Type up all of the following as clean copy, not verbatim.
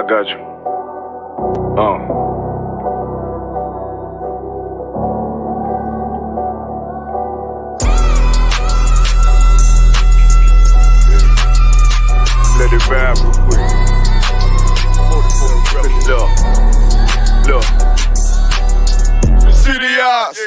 got you. Let it vibe real quick. Look. The city eyes.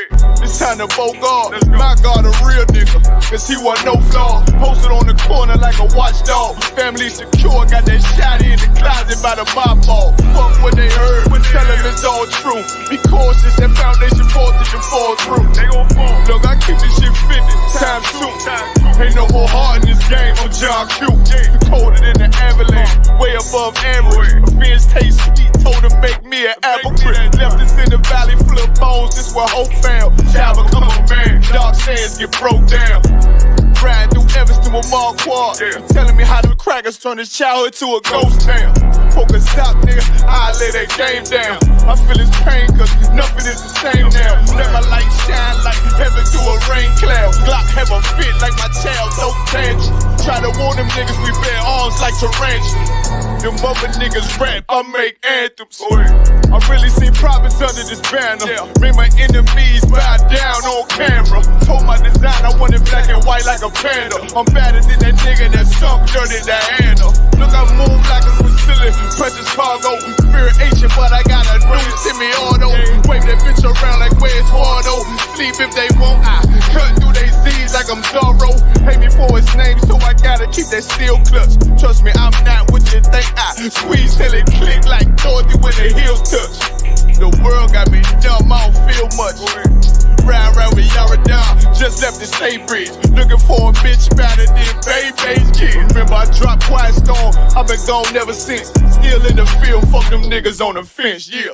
It's time to Bogart. My God, a real nigga, cause he wasn't no flaw. Posted on the corner like a watchdog. Family secure, got that shot in the closet by the mob ball. Fuck what they heard, tell them it's all true. Be cautious, that foundation voltage and fall through. They gon' fall. Look, I keep this shit 50 times 2. Ain't no more heart in this game, I'm John Q. The colder than the avalanche, way above average. My friends taste sweet, told them make me an apple crisp. Left us in the valley full of bones, this where hope found. Java, come on, man. Dark sands get broke down. Riding through Evanston with Mark Quad. Telling me how them crackers turn his childhood to a ghost town. Poker stop, nigga, I lay that game down. I feel his pain, cause nothing is the same now. Let my light shine like heaven through a rain cloud. Glock have a fit like my child, no tangent. Try to warn them niggas, we bear arms like tarantulas. Them other niggas rap, I make anthems. I really seen prophets under this banner. Made my enemies bow down on camera. Told my design I wanted black and white like a panda. I'm better than that nigga that sunk dirty Diana. Look, I move like a Brazilian, precious cargo. Spirit ancient, but I got a new semi-auto. Wave that bitch around like where's Wardo. Sleep if they won't, I cut through they Z's like I'm Zorro. Hate me for his name, so I gotta keep that steel clutch. Trust me, I'm not what you think. I squeeze till it click like Dorothy when the heels touch. The world got me dumb, I don't feel much. Ride around with Yara, just left the state bridge. Looking for a bitch better than Baby's kid. Remember I dropped Quiet Storm, I've been gone never since. Still in the field, fuck them niggas on the fence, yeah.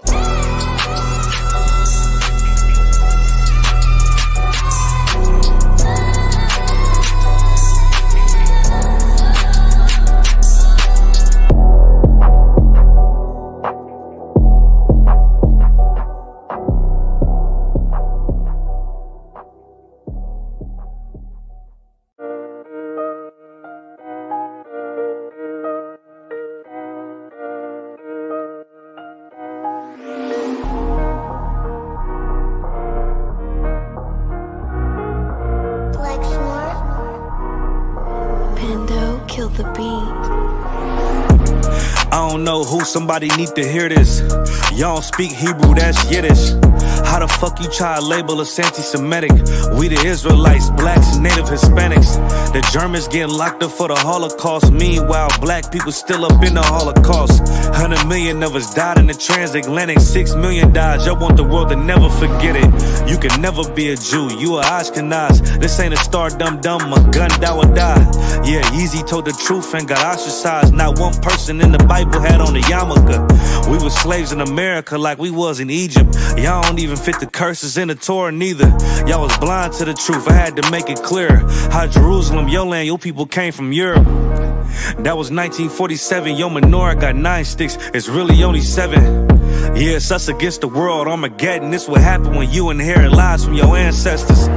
I don't know who, somebody need to hear this. Y'all don't speak Hebrew, that's Yiddish. How the fuck you try to label us anti-Semitic? We the Israelites, blacks and native Hispanics. The Germans getting locked up for the Holocaust. Meanwhile, black people still up in the Holocaust. 100 million of us died in the transatlantic. 6 million died, y'all want the world to never forget it. You can never be a Jew, you a Ashkenaz. This ain't a star dum-dum, a gun that would die. Yeah, Yeezy told the truth and got ostracized. Not one person in the Bible had on the yarmulke. We was slaves in America like we was in Egypt. Y'all don't even fit the curses in the Torah neither. Y'all was blind to the truth, I had to make it clear. How Jerusalem, your land, your people came from Europe. That was 1947, your menorah got 9 sticks, it's really only 7. Yeah, it's us against the world, Armageddon. This what happened when you inherit lies from your ancestors.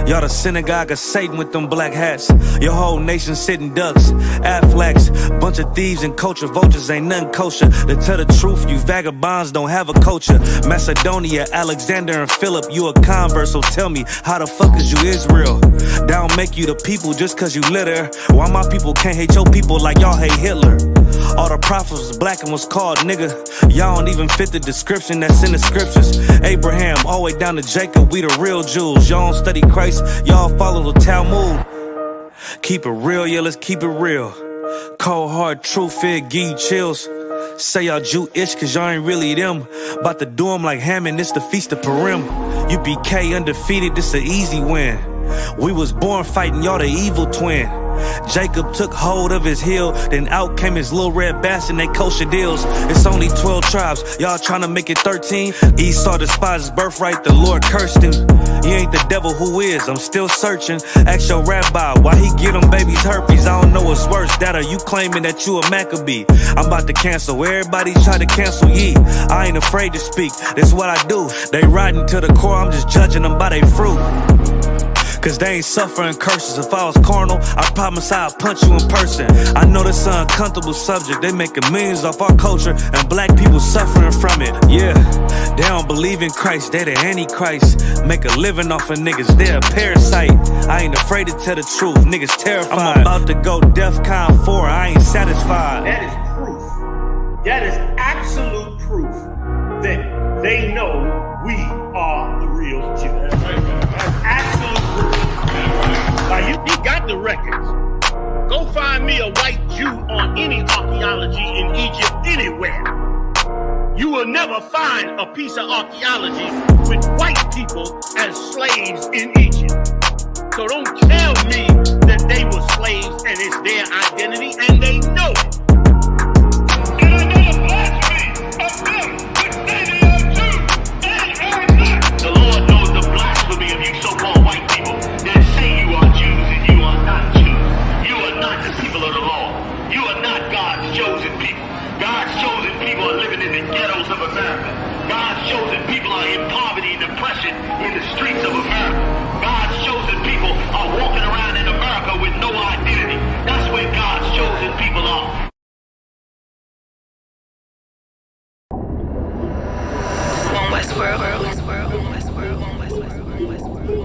Y'all the synagogue of Satan with them black hats. Your whole nation sitting ducks, Aflacs. Bunch of thieves and culture vultures, ain't nothing kosher. To tell the truth, you vagabonds don't have a culture. Macedonia, Alexander and Philip, you a convert, so tell me, how the fuck is you Israel? That don't make you the people just cause you litter. Why my people can't hate your people like y'all hate Hitler? All the prophets was black and was called nigga. Y'all don't even fit the description that's in the scriptures. Abraham, all the way down to Jacob, we the real Jews. Y'all don't study Christ, y'all follow the Talmud. Keep it real, yeah, let's keep it real. Cold hard truth, it give you chills. Say y'all Jewish cause y'all ain't really them. About to do them like Hammond, it's the Feast of Purim. U.P.K undefeated, this an easy win. We was born fighting, y'all the evil twin. Jacob took hold of his heel, then out came his little red bastard, they kosher deals. It's only 12 tribes, y'all trying to make it 13. Esau despised his birthright, the Lord cursed him. He ain't the devil, who is? I'm still searching. Ask your rabbi, why he get them babies herpes? I don't know what's worse, that or you claiming that you a Maccabee. I'm about to cancel, everybody try to cancel ye. I ain't afraid to speak, this what I do. They riding to the core, I'm just judging them by their fruit. Cause they ain't suffering curses. If I was carnal, I promise I'd punch you in person. I know this is an uncomfortable subject. They making millions off our culture and black people suffering from it. Yeah, they don't believe in Christ, they the Antichrist. Make a living off of niggas, they a parasite. I ain't afraid to tell the truth, niggas terrified. I'm about to go DEFCON 4, I ain't satisfied. That is proof. That is absolute proof that they know we are the real Jews. That's absolute proof. Now you got the records. Go find me a white Jew on any archaeology in Egypt anywhere. You will never find a piece of archaeology with white people as slaves in Egypt. So don't tell me that they were slaves and it's their identity, and they know it. And I know the blasphemy of them which say they are Jews and are not. The Lord knows the blasphemy of you so-called white people that say you are Jews and you are not Jews. You are not the people of the law. You are not God's chosen people. God's chosen people are living in the ghettos of America. God's chosen people are in poverty and depression in the streets of America. God's chosen people are walking around in America with no identity. That's where God's chosen people are. One Westworld, Westworld, Westworld, Westworld, Westworld,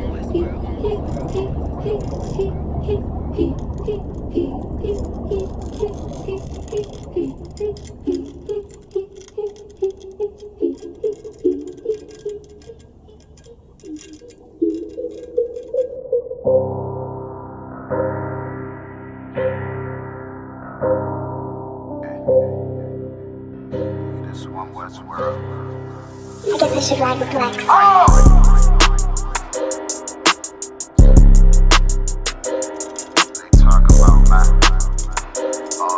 This one Westworld. I guess I should ride with Lex. They talk about man. Oh.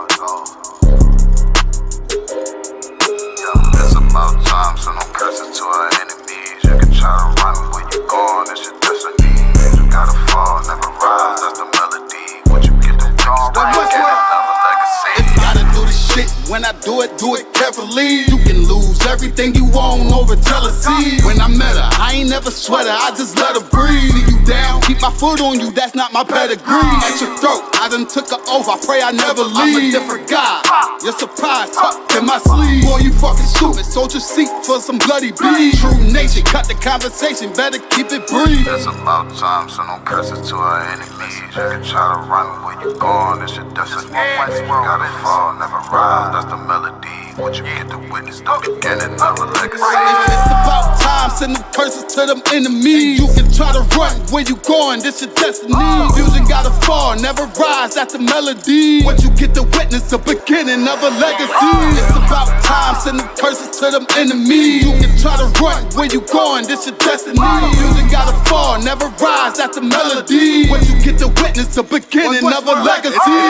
Yo, it's about time, so no curses to our enemies. You can try to run where you going, it's your destiny. You gotta fall, never rise, that's the melody. What you get to wrong, right, get another legacy. If gotta do the shit, when I do it carefully. You can lose everything you own over jealousy. When I met her, I ain't never sweat her, I just let her breathe. See you down, keep my foot on you, that's not my pedigree. At your throat, I done took an oath, I pray I never leave. I'm a different guy, you're surprised, tucked in my sleeve. Boy, you fucking stupid, sold your seat for some bloody beef. True nation, cut the conversation, better keep it brief. It's about time, so no curses to our enemies. You can try to run where you going, it's your destiny. You gotta fall, never rise, that's the melody. What you get to witness, the beginning of a legacy. It's about time, send them curses to them enemies. You can try to run where you going, this your destiny. Confusion gotta fall, never rise, that's the melody. What you get to witness, the beginning of a legacy. It's about time, send them curses to them enemies. You can try to run where you going, this your destiny. Confusion gotta fall, never rise, that's the melody. What you get to witness, the beginning of a legacy.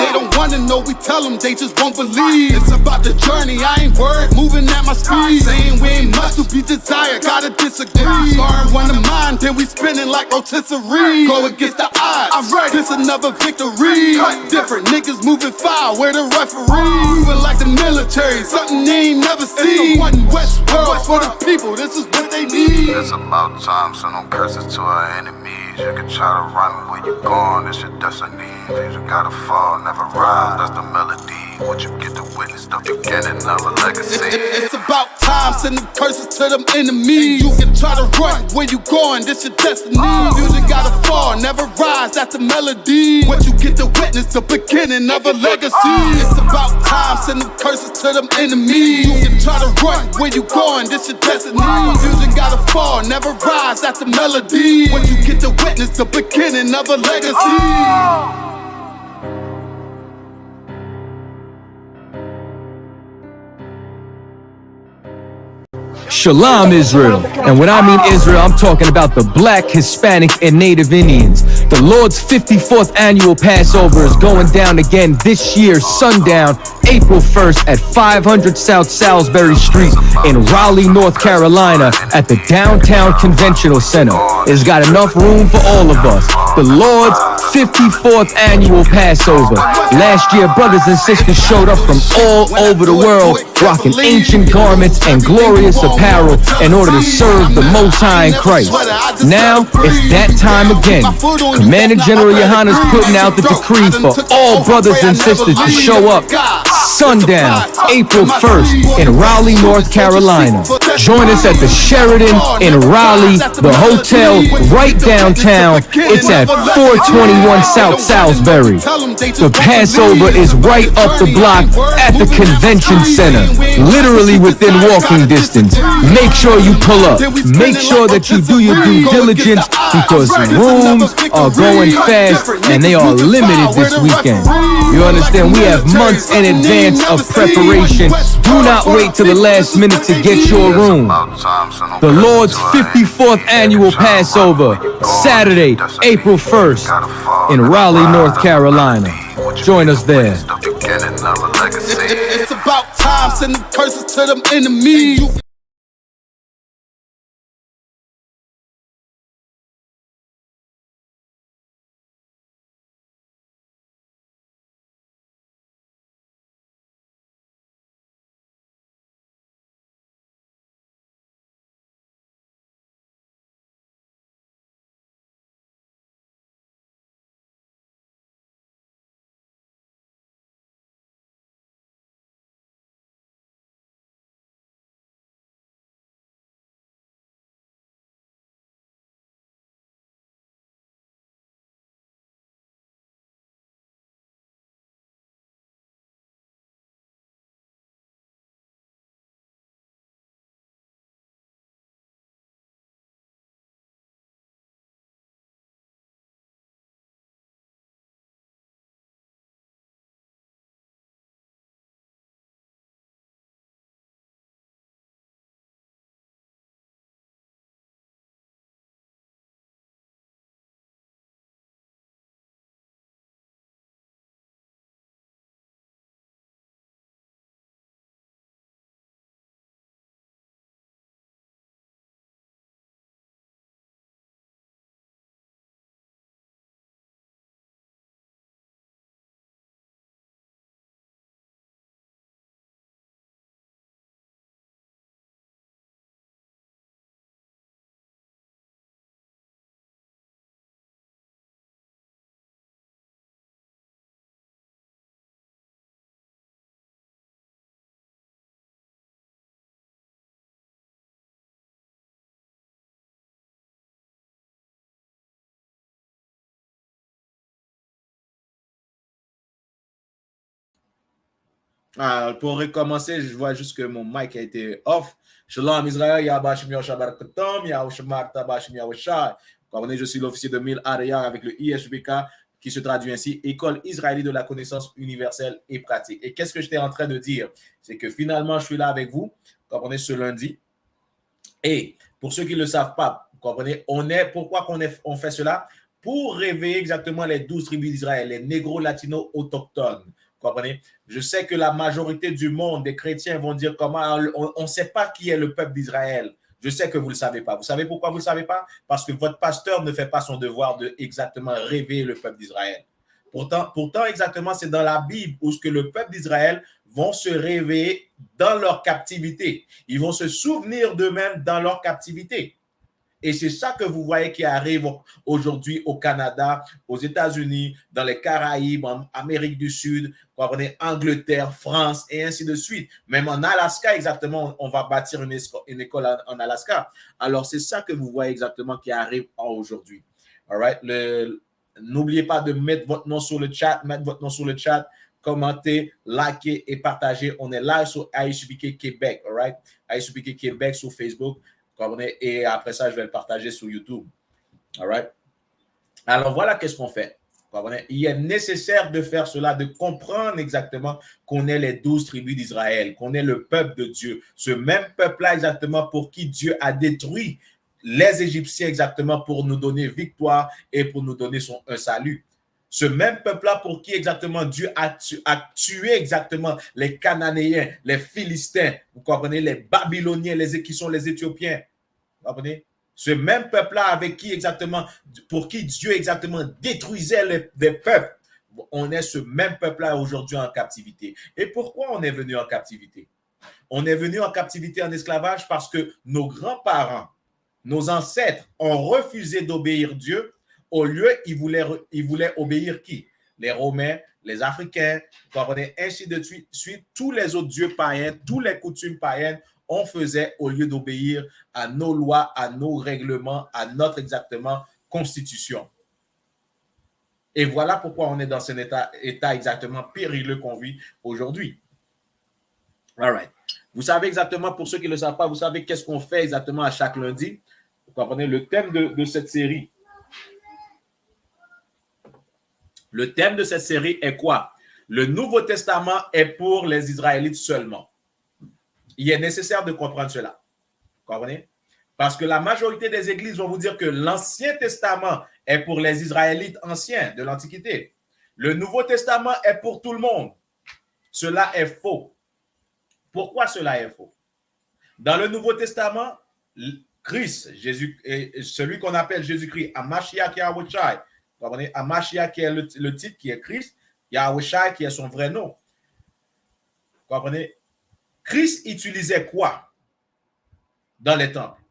They don't wanna know, we tell them, they just won't believe. It's about the journey, I ain't worried, moving at my speed. Saying we ain't much to be desired, gotta disagree. Scarring one of mine, then we spinning like rotisserie. Go against the odds, I'm ready, this another victory. Cut different, niggas moving foul, where the referee. Moving like the military, something they ain't never seen. One Westworld for the people, this is what they need. It's about time, so no curses to our enemies. You can try to run where you going, it's your destiny. You gotta fall, never rise, that's the melody. What you get to witness, the beginning of a legacy. It's about time, send them curses to them enemies. You can try to run where you going, this your destiny. Confusion gotta fall, never rise, that's the melody. What you get to witness, the beginning of a legacy. It's about time, send them curses to them enemies. You can try to run where you going, this your destiny. Confusion gotta fall, never rise, that's the melody. What you get to witness, the beginning of a legacy. Shalom, Israel. And when I mean Israel, I'm talking about the Black, Hispanic, and Native Indians. The Lord's 54th annual Passover is going down again this year, sundown, April 1st at 500 South Salisbury Street in Raleigh, North Carolina at the Downtown Conventional Center. It's got enough room for all of us. the Lord's 54th annual Passover. Last year, brothers and sisters showed up from all over the world, rocking ancient garments and glorious apparel in order to serve the Most High in Christ. Now, it's that time again. Commander General YAHANNA's putting out the decree for all brothers and sisters to show up sundown, April 1st in Raleigh, North Carolina. Join us at the Sheridan in Raleigh, the hotel right downtown. It's at 421 South Salisbury. The Passover is right up the block at the convention center, literally within walking distance. Make sure you pull up. Make sure that you do your due diligence because rooms are going fast and they are limited this weekend. You understand? We have months in advance of preparation. Do not wait till the last minute to get your room. The Lord's 54th annual Passover, Saturday, April 1st in Raleigh, North Carolina. Join us there. It's about time, sending curses to them enemies. Pour recommencer, je vois juste que mon mic a été off. Shalom Israël, Yabashim Yoshabar Ketom, Yahushmak Tabashim Yahushai. Je suis l'officier de 1000 Arayar avec le I.S.U.P.K qui se traduit ainsi École Israélite de la connaissance universelle et pratique. Et qu'est-ce que j'étais en train de dire? C'est que finalement, je suis là avec vous, comprenez, ce lundi. Et pour ceux qui ne le savent pas, comprenez, pourquoi on fait cela? Pour réveiller exactement les 12 tribus d'Israël, les négro-latinos autochtones. Comprenez? Je sais que la majorité du monde, des chrétiens, vont dire comment on ne sait pas qui est le peuple d'Israël. Je sais que vous ne le savez pas. Vous savez pourquoi vous ne le savez pas? Parce que votre pasteur ne fait pas son devoir de exactement réveiller le peuple d'Israël. Pourtant, exactement, c'est dans la Bible où ce que le peuple d'Israël vont se réveiller dans leur captivité. Ils vont se souvenir d'eux-mêmes dans leur captivité. Et c'est ça que vous voyez qui arrive aujourd'hui au Canada, aux États-Unis, dans les Caraïbes, en Amérique du Sud, Angleterre, France et ainsi de suite. Même en Alaska, exactement, on va bâtir une école en Alaska. Alors, c'est ça que vous voyez exactement qui arrive aujourd'hui. All right? N'oubliez pas de mettre votre nom sur le chat, commentez, likez et partagez. On est live sur I.S.U.P.K Québec, all right? I.S.U.P.K Québec sur Facebook. Et après ça, je vais le partager sur YouTube. All right? Alors, voilà qu'est-ce qu'on fait. Il est nécessaire de faire cela, de comprendre exactement qu'on est les 12 tribus d'Israël, qu'on est le peuple de Dieu. Ce même peuple-là exactement pour qui Dieu a détruit les Égyptiens exactement pour nous donner victoire et pour nous donner un salut. Ce même peuple-là pour qui exactement Dieu a tué exactement les Cananéens, les Philistins, vous comprenez, les Babyloniens, qui sont les Éthiopiens. Vous comprenez? Ce même peuple-là avec qui exactement, pour qui Dieu exactement détruisait des peuples, on est ce même peuple-là aujourd'hui en captivité. Et pourquoi on est venu en captivité? On est venu en captivité en esclavage parce que nos grands-parents, nos ancêtres ont refusé d'obéir Dieu. Au lieu, ils voulaient obéir qui? Les Romains, les Africains, ainsi de suite, tous les autres dieux païens, toutes les coutumes païennes, on faisait au lieu d'obéir à nos lois, à nos règlements, à notre exactement constitution. Et voilà pourquoi on est dans cet état exactement périlleux qu'on vit aujourd'hui. All right. Vous savez exactement, pour ceux qui ne le savent pas, vous savez qu'est-ce qu'on fait exactement à chaque lundi. Vous comprenez le thème de cette série. Le thème de cette série est quoi? Le Nouveau Testament est pour les Israélites seulement. Il est nécessaire de comprendre cela. Vous comprenez? Parce que la majorité des églises vont vous dire que l'Ancien Testament est pour les Israélites anciens de l'Antiquité. Le Nouveau Testament est pour tout le monde. Cela est faux. Pourquoi cela est faux? Dans le Nouveau Testament, Christ, Jésus, celui qu'on appelle Jésus-Christ, Hamashiach Yahawashi, Hamashiach qui est le titre qui est Christ, Yahawashi qui est son vrai nom. Vous comprenez? Christ utilisait quoi dans les temples?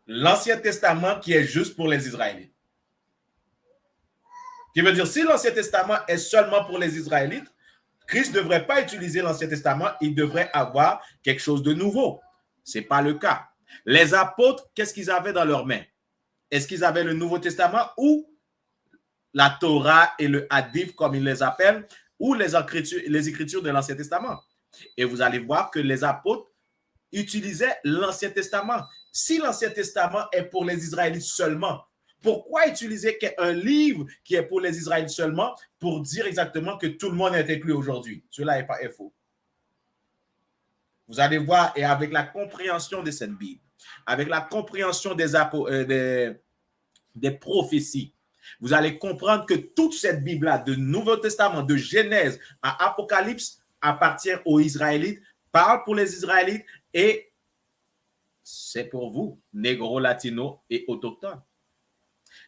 L'Ancien Testament qui est juste pour les Israélites. Qui veut dire, si l'Ancien Testament est seulement pour les Israélites, Christ ne devrait pas utiliser l'Ancien Testament, il devrait avoir quelque chose de nouveau. Ce n'est pas le cas. Les apôtres, qu'est-ce qu'ils avaient dans leurs mains? Est-ce qu'ils avaient le Nouveau Testament ou la Torah et le Hadith, comme ils les appellent, ou les écritures de l'Ancien Testament? Et vous allez voir que les apôtres utilisaient l'Ancien Testament. Si l'Ancien Testament est pour les Israélites seulement, pourquoi utiliser un livre qui est pour les Israélites seulement pour dire exactement que tout le monde est inclus aujourd'hui? Cela est faux. Vous allez voir, et avec la compréhension de cette Bible, avec la compréhension des prophéties, vous allez comprendre que toute cette Bible-là, de Nouveau Testament, de Genèse à Apocalypse, appartient aux Israélites, parle pour les Israélites et c'est pour vous, négro, latino et autochtones.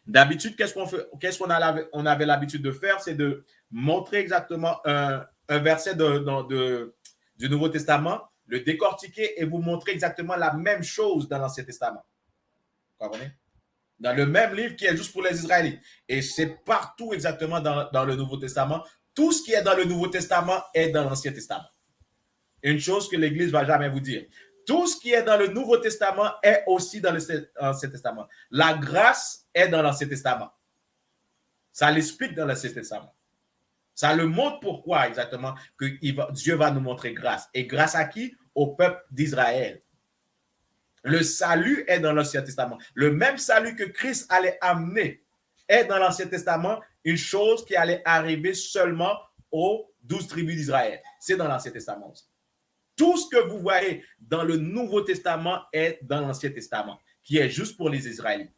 D'habitude, on avait l'habitude de faire, c'est de montrer exactement un verset du Nouveau Testament, le décortiquer et vous montrer exactement la même chose dans l'Ancien Testament. Vous comprenez? Dans le même livre qui est juste pour les Israélites. Et c'est partout exactement dans le Nouveau Testament. Tout ce qui est dans le Nouveau Testament est dans l'Ancien Testament. Une chose que l'Église ne va jamais vous dire. Tout ce qui est dans le Nouveau Testament est aussi dans l'Ancien Testament. La grâce est dans l'Ancien Testament. Ça l'explique dans l'Ancien Testament. Ça le montre pourquoi exactement que Dieu va nous montrer grâce. Et grâce à qui? Au peuple d'Israël. Le salut est dans l'Ancien Testament. Le même salut que Christ allait amener est dans l'Ancien Testament, une chose qui allait arriver seulement aux 12 tribus d'Israël. C'est dans l'Ancien Testament aussi. Tout ce que vous voyez dans le Nouveau Testament est dans l'Ancien Testament, qui est juste pour les Israélites.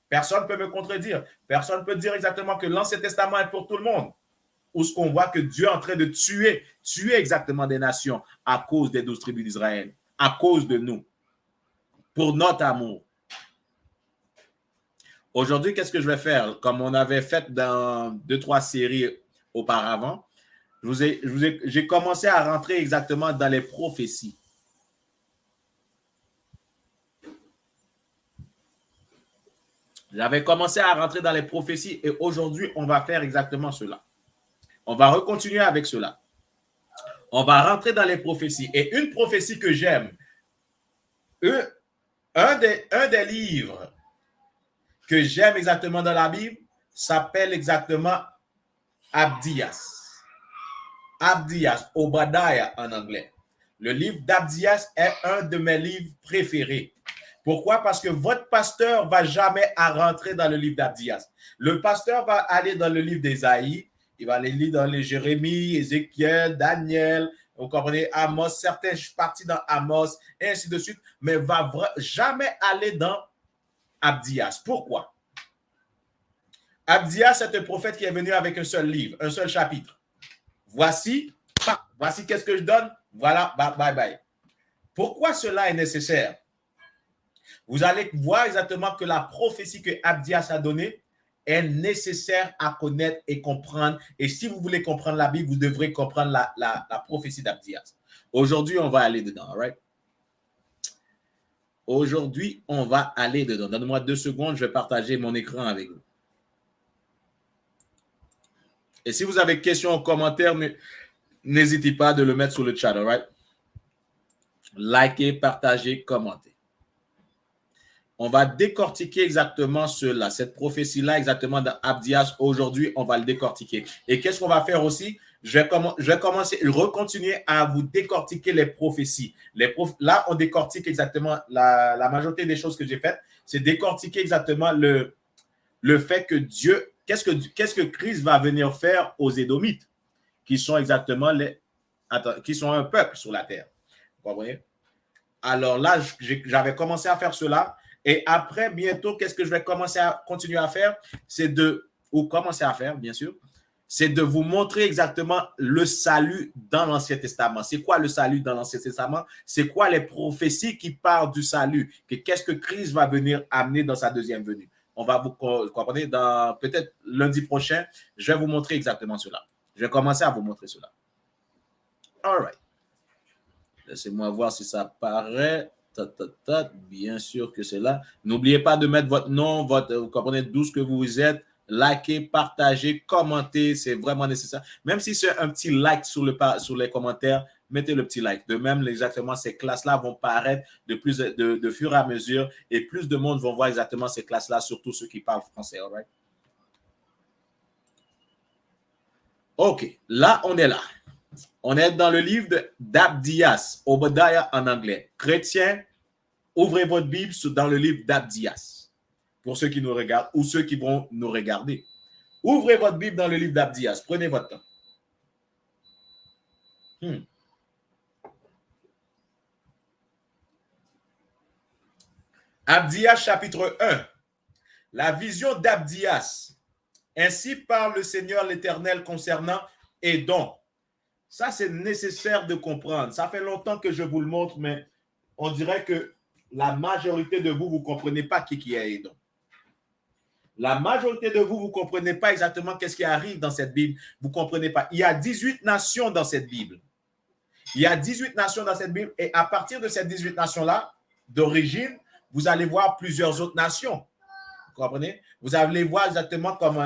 Personne ne peut me contredire. Personne ne peut dire exactement que l'Ancien Testament est pour tout le monde. Où ce qu'on voit que Dieu est en train de tuer exactement des nations à cause des 12 tribus d'Israël, à cause de nous, pour notre amour. Aujourd'hui, qu'est-ce que je vais faire? Comme on avait fait dans 2-3 séries auparavant, j'ai commencé à rentrer exactement dans les prophéties. J'avais commencé à rentrer dans les prophéties et aujourd'hui, on va faire exactement cela. On va recontinuer avec cela. On va rentrer dans les prophéties. Et une prophétie que j'aime, un des livres que j'aime exactement dans la Bible s'appelle exactement Abdias. Abdias, Obadiah en anglais. Le livre d'Abdias est un de mes livres préférés. Pourquoi? Parce que votre pasteur ne va jamais rentrer dans le livre d'Abdias. Le pasteur va aller dans le livre d'Ésaïe, il va aller lire dans les Jérémie, Ézéchiel, Daniel, vous comprenez, Amos, certaines parties dans Amos, et ainsi de suite, mais ne va jamais aller dans Abdias. Pourquoi? Abdias est un prophète qui est venu avec un seul livre, un seul chapitre. Voici qu'est-ce que je donne. Voilà, bye bye. Pourquoi cela est nécessaire? Vous allez voir exactement que la prophétie que Abdias a donnée est nécessaire à connaître et comprendre. Et si vous voulez comprendre la Bible, vous devrez comprendre la prophétie d'Abdias. Aujourd'hui, on va aller dedans, all right? Aujourd'hui, on va aller dedans. Donnez-moi 2 secondes, je vais partager mon écran avec vous. Et si vous avez questions ou commentaires, n'hésitez pas de le mettre sur le chat, all right? Likez, partagez, commentez. On va décortiquer exactement cela, cette prophétie-là, exactement dans Abdias. Aujourd'hui, on va le décortiquer. Et qu'est-ce qu'on va faire aussi? Je vais continuer à vous décortiquer les prophéties. Là, on décortique exactement la majorité des choses que j'ai faites. C'est décortiquer exactement le fait que Dieu, qu'est-ce que Christ va venir faire aux Édomites, qui sont exactement qui sont un peuple sur la terre. Vous comprenez? Alors là, j'avais commencé à faire cela. Et après, bientôt, qu'est-ce que je vais continuer à faire? Commencer à faire, bien sûr, c'est de vous montrer exactement le salut dans l'Ancien Testament. C'est quoi le salut dans l'Ancien Testament? C'est quoi les prophéties qui parlent du salut? Qu'est-ce que Christ va venir amener dans sa deuxième venue? On va vous comprenez, peut-être lundi prochain, je vais vous montrer exactement cela. Je vais commencer à vous montrer cela. All right. Laissez-moi voir si ça paraît. Bien sûr que c'est là. N'oubliez pas de mettre votre nom, vous comprenez d'où ce que vous êtes. Likez, partagez, commentez. C'est vraiment nécessaire. Même si c'est un petit like sur les commentaires, mettez le petit like. De même, exactement, ces classes-là vont paraître de fur et à mesure et plus de monde vont voir exactement ces classes-là, surtout ceux qui parlent français. All right? OK. Là, on est là. On est dans le livre d'Abdias, Obadiah en anglais. Chrétiens, ouvrez votre Bible dans le livre d'Abdias. Pour ceux qui nous regardent ou ceux qui vont nous regarder. Ouvrez votre Bible dans le livre d'Abdias. Prenez votre temps. Abdias chapitre 1. La vision d'Abdias. Ainsi parle le Seigneur l'Éternel concernant Édom. Ça, c'est nécessaire de comprendre. Ça fait longtemps que je vous le montre, mais on dirait que la majorité de vous ne comprenez pas qui est Édom. La majorité de vous ne comprenez pas exactement qu'est-ce qui arrive dans cette Bible. Vous ne comprenez pas. Il y a 18 nations dans cette Bible. Il y a 18 nations dans cette Bible. Et à partir de ces 18 nations-là, d'origine, vous allez voir plusieurs autres nations. Vous comprenez? Vous allez voir exactement comme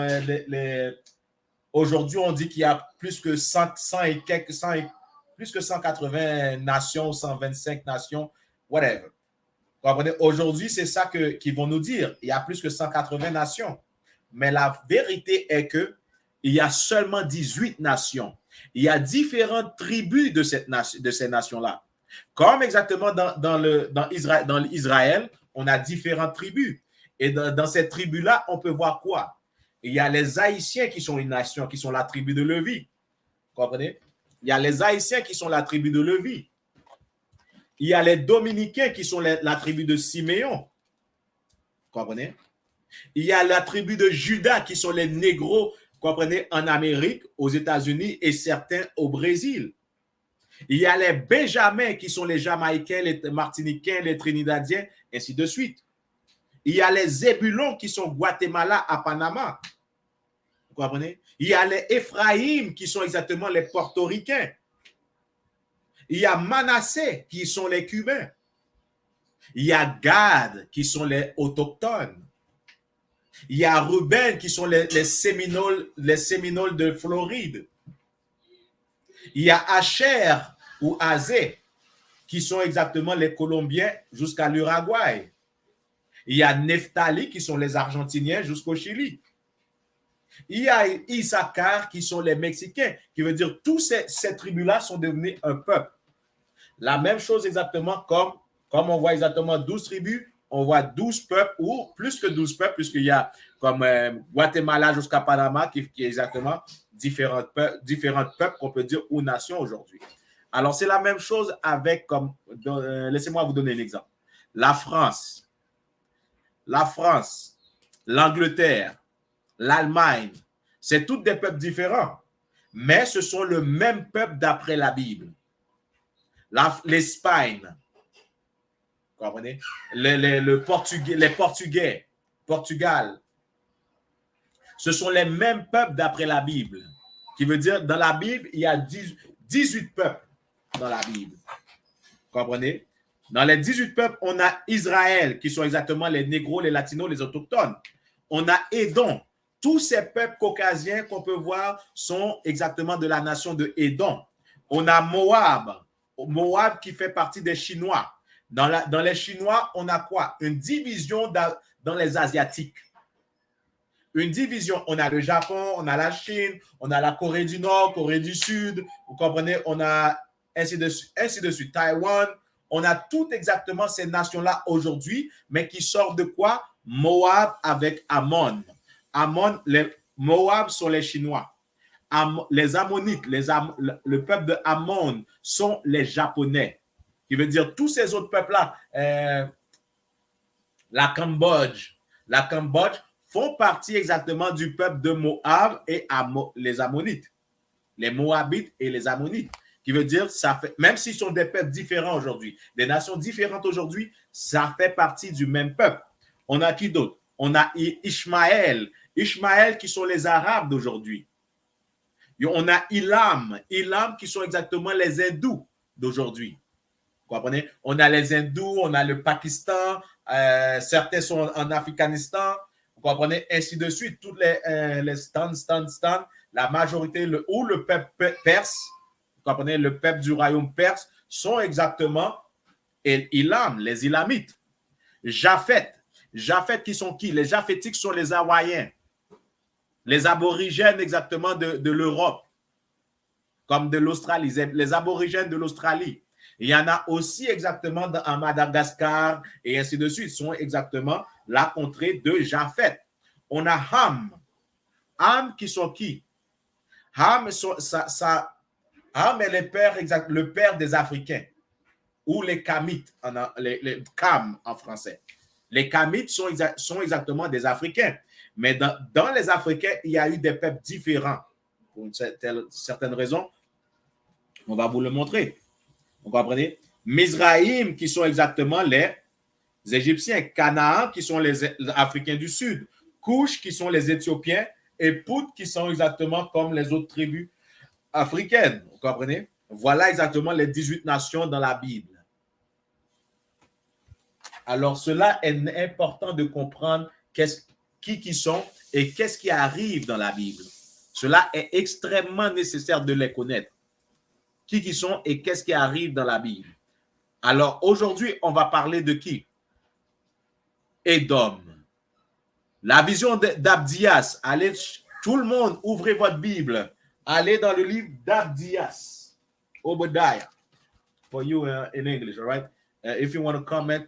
aujourd'hui, on dit qu'il y a plus que 180 nations, 125 nations, whatever. Vous comprenez? Aujourd'hui, c'est ça qu'ils vont nous dire. Il y a plus que 180 nations. Mais la vérité est qu'il y a seulement 18 nations. Il y a différentes tribus de ces nations-là. Comme exactement dans Israël, on a différentes tribus. Et dans cette tribu-là, on peut voir quoi? Il y a les Haïtiens qui sont une nation, qui sont la tribu de Lévi. Vous comprenez? Il y a les Haïtiens qui sont la tribu de Lévi. Il y a les Dominicains qui sont la tribu de Siméon. Vous comprenez? Il y a la tribu de Juda qui sont les négros, vous comprenez, en Amérique, aux États-Unis et certains au Brésil. Il y a les Benjamins qui sont les Jamaïcains, les Martiniquais, les Trinidadiens, ainsi de suite. Il y a les Zébulons qui sont Guatemala à Panama. Vous comprenez? Il y a les Ephraïm qui sont exactement les Portoricains. Il y a Manassé qui sont les Cubains. Il y a Gad qui sont les autochtones. Il y a Ruben qui sont les Séminoles de Floride. Il y a Asher ou Azé qui sont exactement les Colombiens jusqu'à l'Uruguay. Il y a Nephtali qui sont les Argentiniens jusqu'au Chili. Il y a Issachar qui sont les Mexicains, qui veut dire tous ces tribus-là sont devenus un peuple. La même chose exactement comme on voit exactement 12 tribus, on voit 12 peuples ou plus que 12 peuples, puisqu'il y a comme Guatemala jusqu'à Panama qui est exactement différents peuples qu'on peut dire ou nations aujourd'hui. Alors, c'est la même chose avec, laissez-moi vous donner un exemple. La France, l'Angleterre, l'Allemagne, c'est tous des peuples différents, mais ce sont le même peuple d'après la Bible. L'Espagne, Vous comprenez? Les Portugais, Portugal, ce sont les mêmes peuples d'après la Bible. Qui veut dire, dans la Bible, il y a 18 peuples dans la Bible. Vous comprenez? Dans les 18 peuples, on a Israël, qui sont exactement les Négros, les Latinos, les autochtones. On a Édom. Tous ces peuples caucasiens qu'on peut voir sont exactement de la nation de Édom. On a Moab. Moab qui fait partie des Chinois. Dans les Chinois, on a quoi? Une division dans les Asiatiques. Une division. On a le Japon, on a la Chine, on a la Corée du Nord, Corée du Sud. Vous comprenez? On a ainsi de suite. Taïwan. On a toutes exactement ces nations-là aujourd'hui, mais qui sortent de quoi? Moab avec Ammon. Ammon, les Moab sont les Chinois. Les Ammonites, le peuple de Ammon sont les Japonais. Qui veut dire tous ces autres peuples-là, la Cambodge font partie exactement du peuple de Moab et les Ammonites. Les Moabites et les Ammonites. Qui veut dire, ça fait, même s'ils sont des peuples différents aujourd'hui, des nations différentes aujourd'hui, ça fait partie du même peuple. On a qui d'autre? On a Ishmaël qui sont les Arabes d'aujourd'hui. On a Ilam qui sont exactement les Hindous d'aujourd'hui. Vous comprenez? On a les Hindous, on a le Pakistan, certains sont en Afghanistan, vous comprenez? Ainsi de suite, toutes les Stan, la majorité, le peuple perse, vous comprenez, le peuple du royaume perse sont exactement Ilam, les Ilamites. Japheth qui sont qui? Les Japhétiques sont les Hawaïens, les aborigènes exactement de l'Europe, comme de l'Australie, les aborigènes de l'Australie. Il y en a aussi exactement en Madagascar et ainsi de suite, sont exactement la contrée de Japheth. On a Ham qui sont qui? Ham est le père des Africains, ou les Kamites, les Kam en français. Les Kamites sont exactement des Africains. Mais dans les Africains, il y a eu des peuples différents. Pour certaines raisons, on va vous le montrer. Vous comprenez? Mizraïm, qui sont exactement les Égyptiens. Canaan, qui sont les Africains du Sud. Couche, qui sont les Éthiopiens. Et Pout, qui sont exactement comme les autres tribus africaines. Vous comprenez? Voilà exactement les 18 nations dans la Bible. Alors, cela est important de comprendre qui sont et qu'est-ce qui arrive dans la Bible. Cela est extrêmement nécessaire de les connaître. Qui sont et qu'est-ce qui arrive dans la Bible. Alors, aujourd'hui, on va parler de qui? Édom. La vision d'Abdias. Allez, tout le monde, ouvrez votre Bible. Allez dans le livre d'Abdias. Obadiah. For you in English, all right? If you want to comment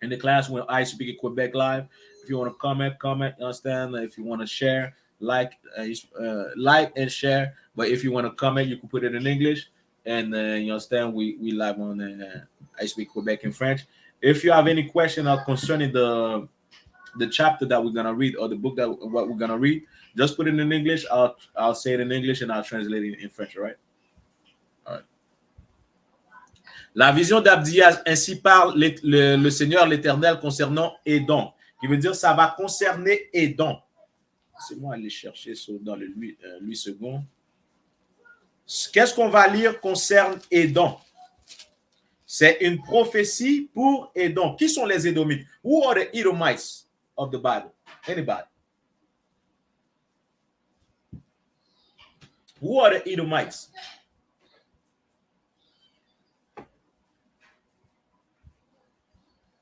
in the class when I.S.U.P.K Quebec Live. If you want to comment, you understand? If you want to share, like and share. But if you want to comment, you can put it in English. And you understand, we live on I.S.U.P.K Quebec in French. If you have any question concerning the chapter that we're going to read or the book what we're going to read, just put it in English. I'll say it in English and I'll translate it in French, all right? All right. La vision d'Abdias, ainsi parle le Seigneur l'Éternel concernant Édom, qui veut dire ça va concerner Édom. C'est moi aller chercher dans le 8 secondes. Qu'est-ce qu'on va lire concerne Édom? C'est une prophétie pour Édom. Qui sont les Édomites? Who are the Edomites of the Bible? Anybody? Who are the Edomites?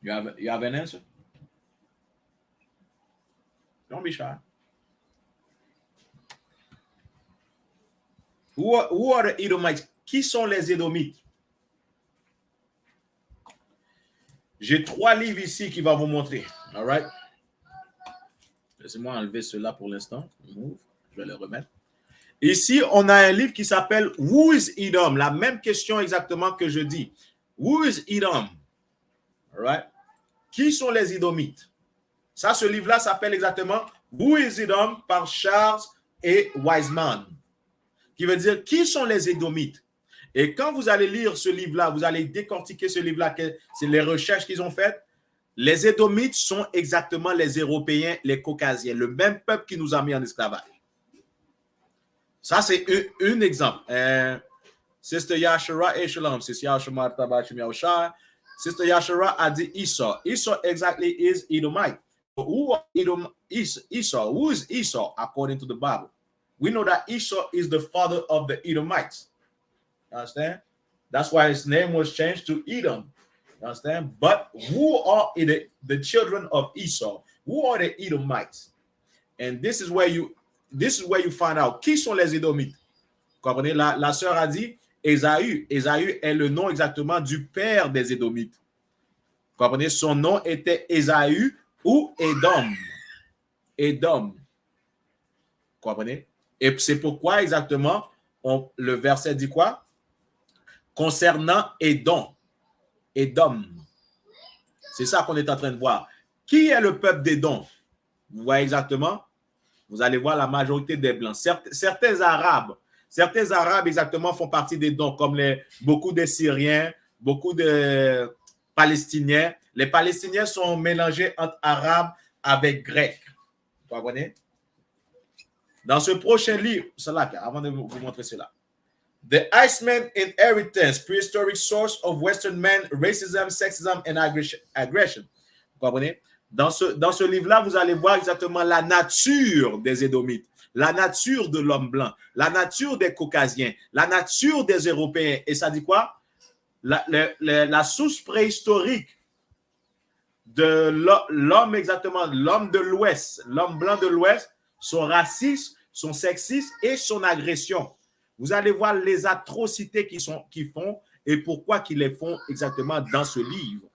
You have an answer? Don't be shy. Who are the Edomites? Qui sont les Édomites? J'ai 3 livres ici qui vont vous montrer. All right? Laissez-moi enlever cela pour l'instant. Je vais le remettre. Ici, on a un livre qui s'appelle Who is Edom? La même question exactement que je dis. Who is Edom? All right? Qui sont les Édomites? Ça, ce livre-là s'appelle exactement Who is Edom par Charles et Wiseman. Qui veut dire qui sont les Édomites? Et quand vous allez lire ce livre-là, vous allez décortiquer ce livre-là, c'est les recherches qu'ils ont faites. Les Édomites sont exactement les Européens, les Caucasiens, le même peuple qui nous a mis en esclavage. Ça, c'est un exemple. Sister Yashara et Shalom. Sister Yashara Sister Yashara a dit Esau. Esau exactly is Edomite. Who is Esau? Who is Esau according to the Bible? We know that Esau is the father of the Edomites. You understand? That's why his name was changed to Edom. You understand? But who are the children of Esau? Who are the Edomites? And this is where you find out qui sont les Édomites. Comprenez? La sœur a dit Ésaü. Ésaü est le nom exactement du père des Édomites. Comprenez? Son nom était Ésaü ou Édom. Édom. Comprenez? Et c'est pourquoi exactement le verset dit quoi? Concernant Édom. Édom. C'est ça qu'on est en train de voir. Qui est le peuple d'Édom? Vous voyez exactement? Vous allez voir la majorité des Blancs. Certains Arabes exactement font partie d'Édom, comme beaucoup de Syriens, beaucoup de Palestiniens. Les Palestiniens sont mélangés entre Arabes avec Grecs. Vous comprenez? Dans ce prochain livre, avant de vous montrer cela. The Iceman Inheritance, Prehistoric Source of Western Man, Racism, Sexism and Aggression. Vous comprenez? Dans ce livre-là, vous allez voir exactement la nature des Édomites, la nature de l'homme blanc, la nature des Caucasiens, la nature des Européens. Et ça dit quoi? La source préhistorique de l'homme exactement, l'homme de l'Ouest, l'homme blanc de l'Ouest, son racisme, son sexisme et son agression. Vous allez voir les atrocités qu'ils font et pourquoi qu'ils les font exactement dans ce livre.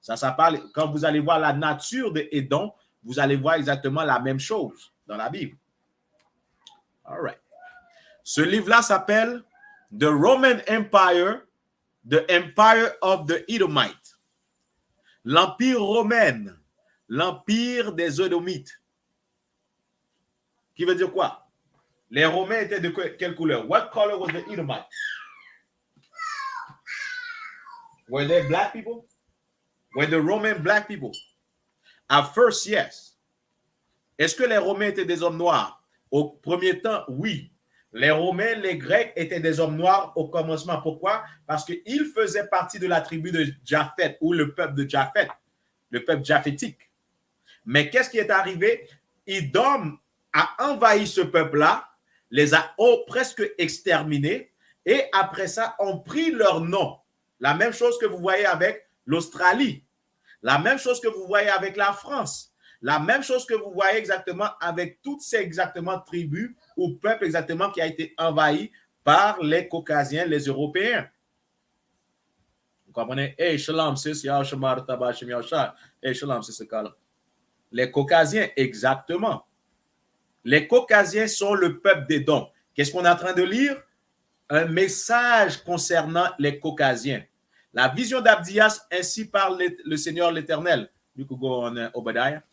Ça parle, quand vous allez voir la nature de Édom, vous allez voir exactement la même chose dans la Bible. All right. Ce livre-là s'appelle The Roman Empire, The Empire of the Edomites. L'Empire romain, l'Empire des Édomites. Qui veut dire quoi? Les Romains étaient de quelle couleur? What color was the Edomites? Were they black people? Were the Roman black people? At first, yes. Est-ce que les Romains étaient des hommes noirs? Au premier temps, oui. Les Romains, les Grecs étaient des hommes noirs au commencement. Pourquoi? Parce qu'ils faisaient partie de la tribu de Japheth ou le peuple de Japheth, le peuple japhétique. Mais qu'est-ce qui est arrivé? Édom a envahi ce peuple-là, les a presque exterminés et après ça, ont pris leur nom. La même chose que vous voyez avec l'Australie. La même chose que vous voyez avec la France. La même chose que vous voyez exactement avec toutes ces exactement tribus ou peuples exactement qui a été envahi par les Caucasiens, les Européens. Vous comprenez? Hey, shalom, sis. Hey, shalom, sis. Les Caucasiens, exactement. Les Caucasiens sont le peuple d'Édom. Qu'est-ce qu'on est en train de lire? Un message concernant les Caucasiens. La vision d'Abdias, ainsi parle le Seigneur l'Éternel. You could go on Obadiah.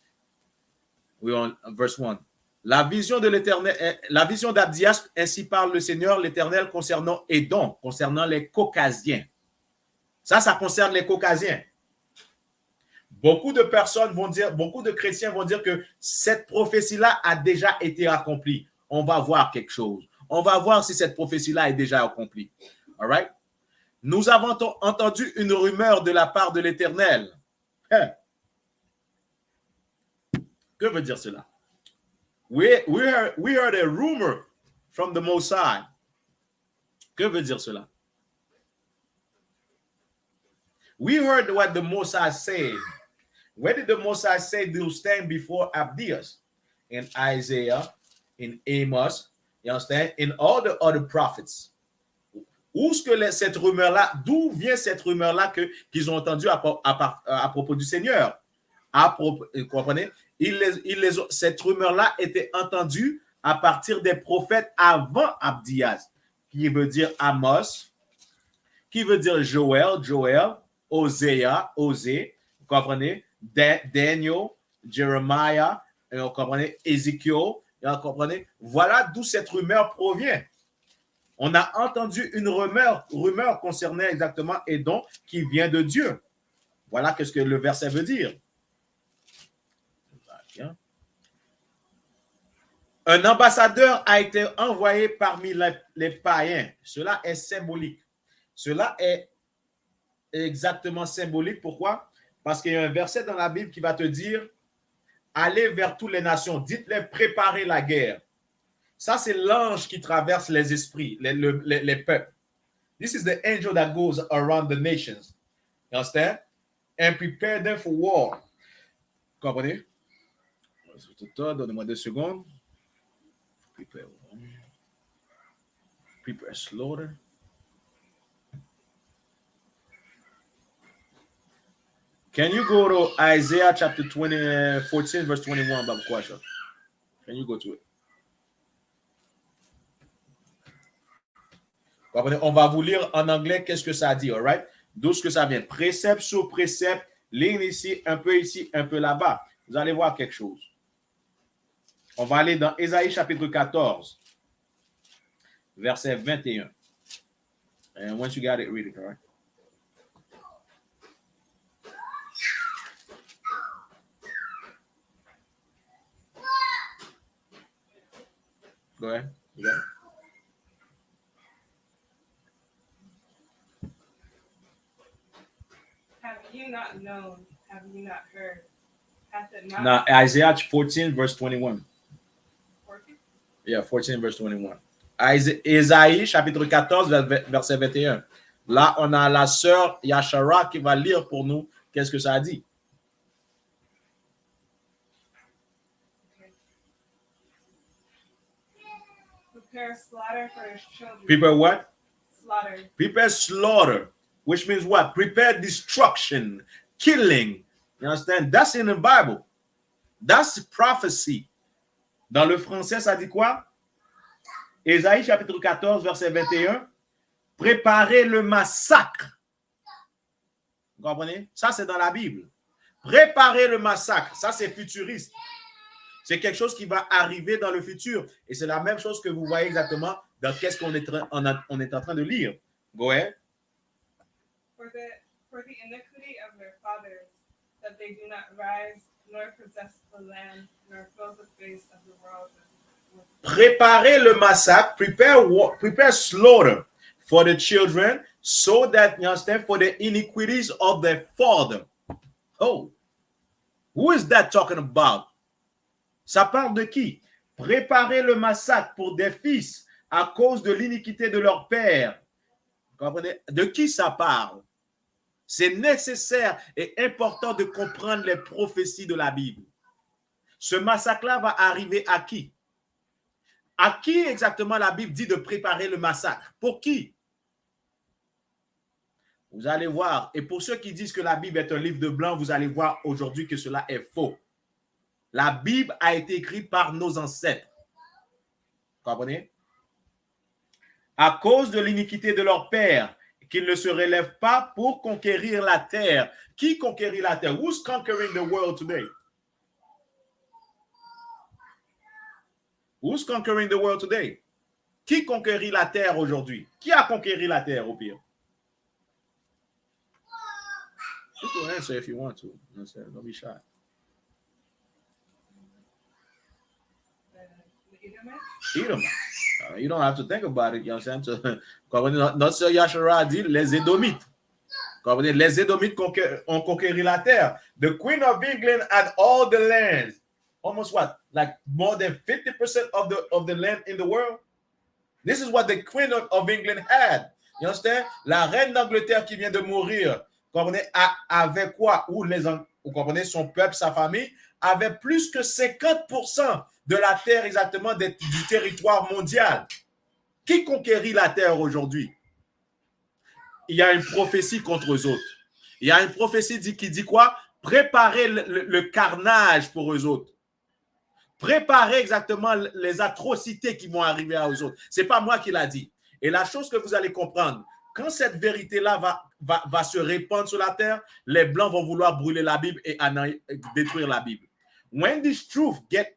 We on verse 1. La vision de l'Éternel, la vision d'Abdias, ainsi parle le Seigneur l'Éternel concernant Édom, concernant les Caucasiens. Ça concerne les Caucasiens. Beaucoup de personnes vont dire, beaucoup de chrétiens vont dire que cette prophétie-là a déjà été accomplie. On va voir quelque chose. On va voir si cette prophétie-là est déjà accomplie. All right? Nous avons entendu une rumeur de la part de l'Éternel. Que veut dire cela? We heard a rumor from the Most High. Que veut dire cela? We heard what the Most High said. Where did the Most High say they'll stand before Abdias? In Isaiah, in Amos, you understand? In all the other prophets. Cette rumeur-là, d'où vient cette rumeur-là qu'ils ont entendu à propos du Seigneur? Vous comprenez? Cette rumeur-là était entendue à partir des prophètes avant Abdias, qui veut dire Amos, qui veut dire Joël, Osée, vous comprenez? Daniel, Jeremiah, vous comprenez? Ézéchiel, vous comprenez? Voilà d'où cette rumeur provient. On a entendu une rumeur concernant exactement Édom qui vient de Dieu. Voilà ce que le verset veut dire. Un ambassadeur a été envoyé parmi les païens. Cela est symbolique. Cela est exactement symbolique. Pourquoi? Parce qu'il y a un verset dans la Bible qui va te dire « Allez vers toutes les nations, dites-les préparez la guerre ». Ça, c'est l'ange qui traverse les esprits, les peuples. This is the angel that goes around the nations. You understand? And prepare them for war. Comprenez? Donnez-moi 2 secondes. Prepare slaughter. Can you go to Isaiah chapter 14, verse 21, Bob Kwasha? Can you go to it? On va vous lire en anglais qu'est-ce que ça dit, all right? D'où ce que ça vient. Précepte sur précepte, ligne ici, un peu là-bas. Vous allez voir quelque chose. On va aller dans Ésaïe chapitre 14, verset 21. And once you got it, read it, all right? Go ahead. You got it? Have you not known? Have you not heard? Hath it not? Now, Isaiah 14, verse 21. 14? Yeah, 14, verse 21. Ésaïe, chapitre 14, verset 21. Là, on a la sœur Yashara qui va lire pour nous qu'est-ce que ça dit. Prepare slaughter for his children. Prepare what? Slaughter. Prepare slaughter, which means what? Prepare destruction, killing. You understand? That's in the Bible. That's prophecy. Dans le français, ça dit quoi? Ésaïe chapitre 14, verset 21. Préparez le massacre. Vous comprenez? Ça, c'est dans la Bible. Préparez le massacre. Ça, c'est futuriste. C'est quelque chose qui va arriver dans le futur. Et c'est la même chose que vous voyez exactement dans qu'est-ce qu'on est, on est en train de lire. Go ahead. For the iniquity of their fathers, that they do not rise, nor possess the land, nor fill the face of the world. Préparez le massacre, prepare slaughter for the children, so that, you understand, for the iniquities of their father. Oh, who is that talking about? Ça parle de qui? Préparer le massacre pour des fils à cause de l'iniquité de leur père. Vous comprenez? De qui ça parle? C'est nécessaire et important de comprendre les prophéties de la Bible. Ce massacre-là va arriver à qui? À qui exactement la Bible dit de préparer le massacre? Pour qui? Vous allez voir. Et pour ceux qui disent que la Bible est un livre de blanc, vous allez voir aujourd'hui que cela est faux. La Bible a été écrite par nos ancêtres. Vous comprenez? À cause de l'iniquité de leur père, qu'ils ne se relèvent pas pour conquérir la terre. Qui conquérit la terre? Who's conquering the world today? Who's conquering the world today? Qui conquérit la terre aujourd'hui? Qui a conquéri la terre au pire? You can answer if you want to. Don't be shy. Edomites. You don't have to think about it, you understand? Notre sœur Yashara dit les Édomites. Les Édomites ont conquéri la terre. The Queen of England had all the lands. Almost what? Like more than 50% of the land in the world? This is what the Queen of England had. You understand? La reine d'Angleterre qui vient de mourir, avec quoi? Vous comprenez, son peuple, sa famille, avait plus que 50% de la terre exactement du territoire mondial. Qui conquérit la terre aujourd'hui? Il y a une prophétie contre eux autres. Il y a une prophétie qui dit quoi? Préparez le carnage pour eux autres. Préparez exactement les atrocités qui vont arriver à eux autres. Ce n'est pas moi qui l'a dit. Et la chose que vous allez comprendre, quand cette vérité-là va se répandre sur la terre, les Blancs vont vouloir brûler la Bible et détruire la Bible. When this truth get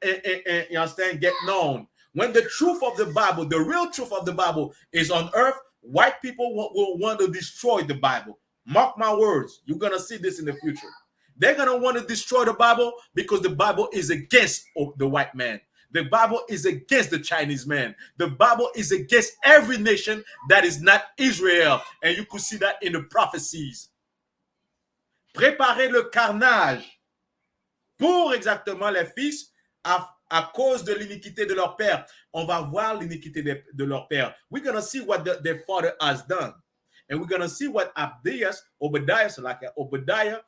known, When the truth of the Bible, the real truth of the Bible is on earth, white people will want to destroy the Bible. Mark my words. You're going to see this in the future. They're going to want to destroy the Bible because the Bible is against the white man. The Bible is against the Chinese man. The Bible is against every nation that is not Israel. And you could see that in the prophecies. Préparez le carnage pour exactement les fils à cause de l'iniquité de leur père. On va voir l'iniquité de leur père. We're going to see what their father has done. And we're going to see what Obadiah,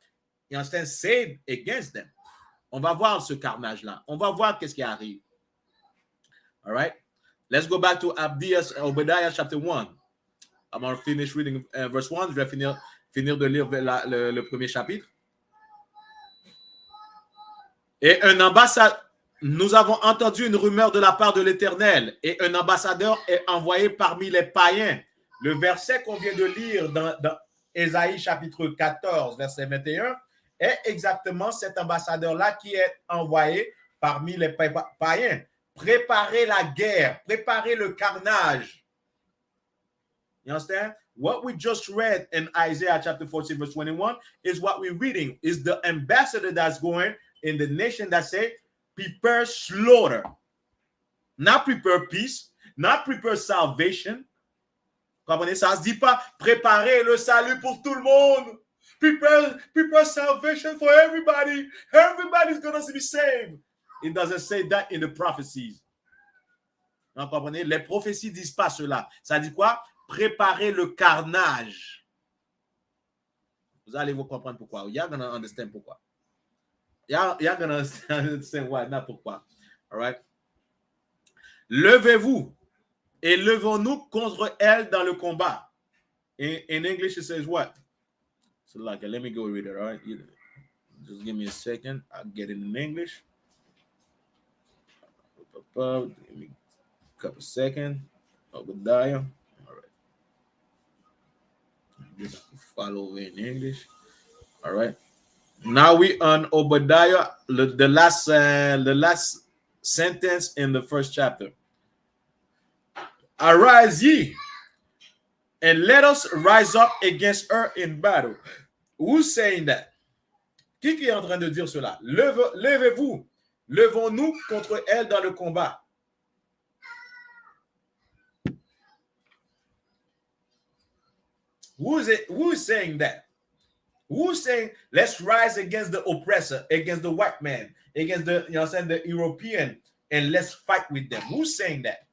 you understand, said against them. On va voir ce carnage-là. On va voir qu'est-ce qui arrive. All right? Let's go back to Obadiah chapter 1. I'm going to finish reading verse 1. Je vais finir de lire le premier chapitre. Et un ambassadeur, nous avons entendu une rumeur de la part de l'Éternel, et un ambassadeur est envoyé parmi les païens. Le verset qu'on vient de lire dans Ésaïe chapitre 14, verset 21, est exactement cet ambassadeur-là qui est envoyé parmi les païens. Préparez la guerre, préparez le carnage. You understand? What we just read in Isaiah chapter 14, verse 21 is what we're reading. Is the ambassador that's going in the nation that say, prepare slaughter. Not prepare peace, not prepare salvation. Comprenez? Ça se dit pas préparer le salut pour tout le monde. Prepare salvation for everybody. Everybody's going to be saved. It doesn't say that in the prophecies. Vous comprenez? Les prophéties disent pas cela. Ça dit quoi? Préparer le carnage. Vous allez vous comprendre pourquoi. You're going to understand pourquoi. You're going to understand why, not pourquoi. All right? Levez-vous et levons-nous contre elle dans le combat. In English, it says what? So, like, let me go read it, all right? Just give me a second. I'll get it in English. Give me a couple seconds. Obadiah. All right. Just follow in English. All right. Now we on Obadiah, the last sentence in the first chapter. Arise ye, and let us rise up against her in battle. Who's saying that? Qui est en train de dire cela? Levez-vous, levons-nous contre elle dans le combat. Who is saying that? Who's saying let's rise against the oppressor, against the white man, against the the European, and let's fight with them? Who's saying that?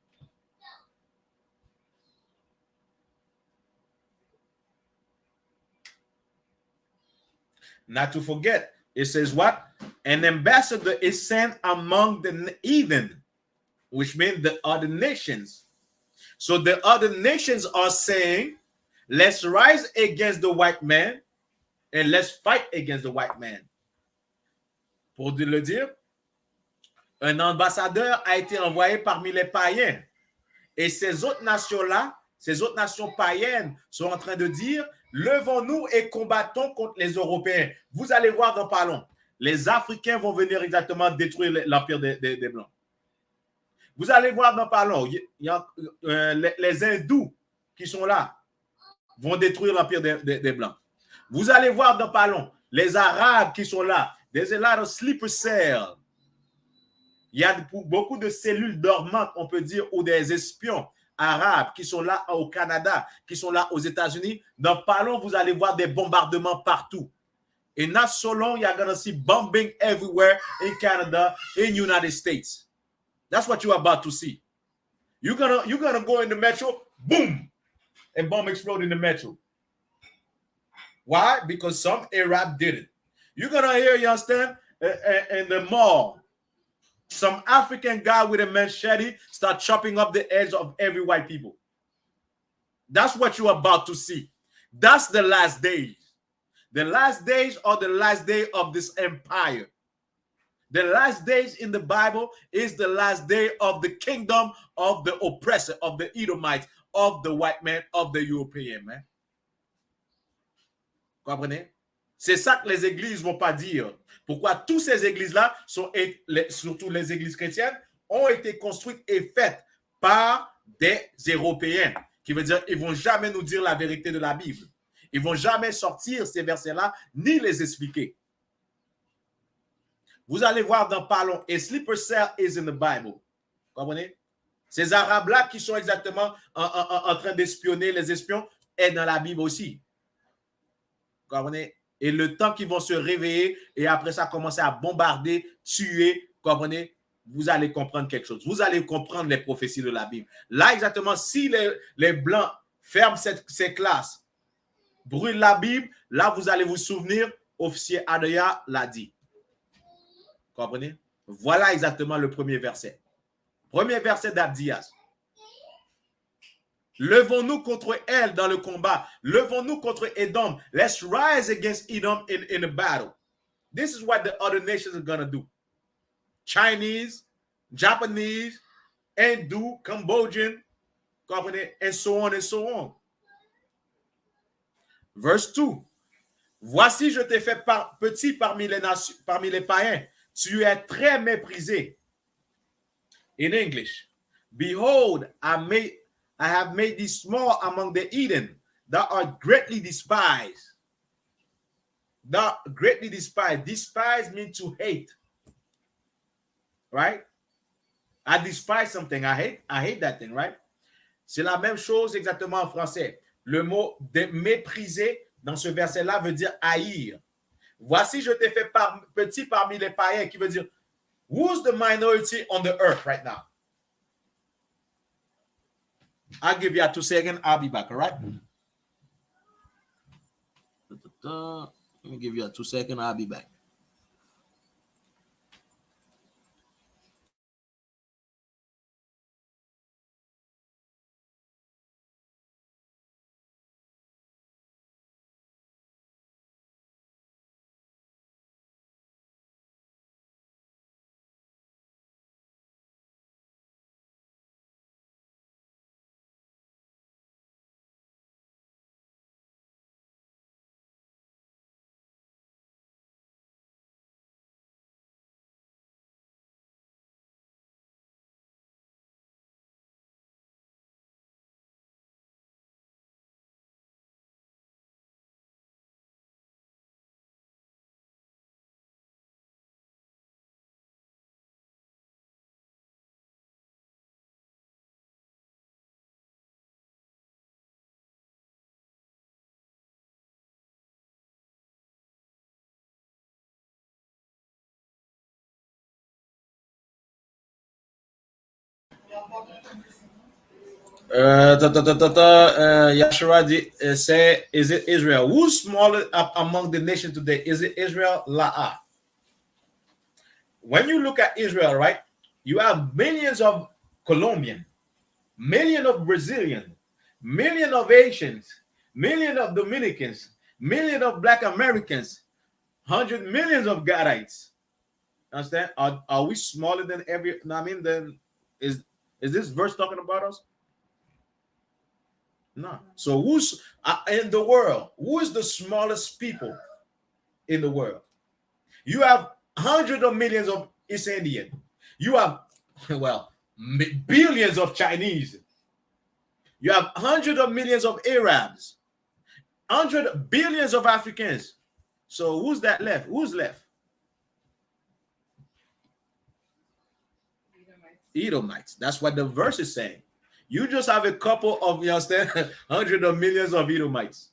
Not to forget, it says what? An ambassador is sent among the heathen, which means the other nations. So the other nations are saying, let's rise against the white man and let's fight against the white man. Pour le dire, un ambassadeur a été envoyé parmi les païens. Et ces autres nations-là, ces autres nations païennes sont en train de dire, levons-nous et combattons contre les Européens. Vous allez voir dans pas long, les Africains vont venir exactement détruire l'empire des Blancs. Vous allez voir dans pas long, les hindous qui sont là vont détruire l'empire des Blancs. Vous allez voir dans pas long, les Arabes qui sont là. There's a lot of sleeper cells. Il y a beaucoup de cellules dormantes, on peut dire, ou des espions arabes qui sont là au Canada, qui sont là aux États-Unis. Dans pas long, vous allez voir des bombardements partout. And not so long, you're going to see bombing everywhere in Canada, in United States. That's what you're about to see. You're gonna go in the metro, boom, and bomb explode in the metro. Why? Because some Arab did it. You're going to hear, you understand, in the mall, some African guy with a machete start chopping up the heads of every white people. That's what you're about to see. That's the last days. The last days are the last day of this empire. The last days in the Bible is the last day of the kingdom of the oppressor, of the Edomites, of the white man, of the European man. Comprenez? C'est ça que les églises ne vont pas dire. Pourquoi toutes ces églises-là, surtout les églises chrétiennes, ont été construites et faites par des Européens, qui veut dire ils vont jamais nous dire la vérité de la Bible. Ils vont jamais sortir ces versets-là, ni les expliquer. Vous allez voir dans Parlons, a sleeper cell is in the Bible. Vous comprenez? Ces Arabes-là qui sont exactement en train d'espionner les espions est dans la Bible aussi. Vous comprenez? Et le temps qu'ils vont se réveiller et après ça commencer à bombarder, tuer, vous comprenez? Vous allez comprendre quelque chose. Vous allez comprendre les prophéties de la Bible. Là, exactement, si les Blancs ferment ces classes, brûlent la Bible, là, vous allez vous souvenir, officier Adaya l'a dit. Vous comprenez? Voilà exactement le premier verset. Premier verset d'Abdias. Levons-nous contre elle dans le combat. Levons-nous contre Edom. Let's rise against Edom in a battle. This is what the other nations are going to do. Chinese, Japanese, Hindu, Cambodian, and so on and so on. Verse 2. Voici, je t'ai fait petit parmi les nations, parmi les païens. Tu es très méprisé. In English, behold, I have made thee small among the heathen. Thou art greatly despised. Thou greatly despised. Despise means to hate. Right? I despise something. I hate that thing, right? C'est la même chose exactement en français. Le mot de mépriser dans ce verset-là veut dire haïr. Voici, je t'ai fait petit parmi les païens, qui veut dire, who's the minority on the earth right now? I'll give you 2 seconds. I'll be back, all right? Let me give you 2 seconds. I'll be back. Yashua say, is it Israel? Who's smaller among the nations today? Is it Israel? La'ah. When you look at Israel, right, you have millions of Colombians, millions of Brazilians, millions of Asians, millions of Dominicans, millions of Black Americans, 100 millions of Gadites. Understand? Are we smaller than every? I mean, then is this verse talking about us? No. So who's in the world? Who is the smallest people in the world? You have hundreds of millions of East Indian. You have, well, billions of Chinese. You have hundreds of millions of Arabs. 100 billions of Africans. So who's that left? Who's left? Edomites. That's what the verse is saying. You just have a couple of, you understand, hundreds of millions of Edomites.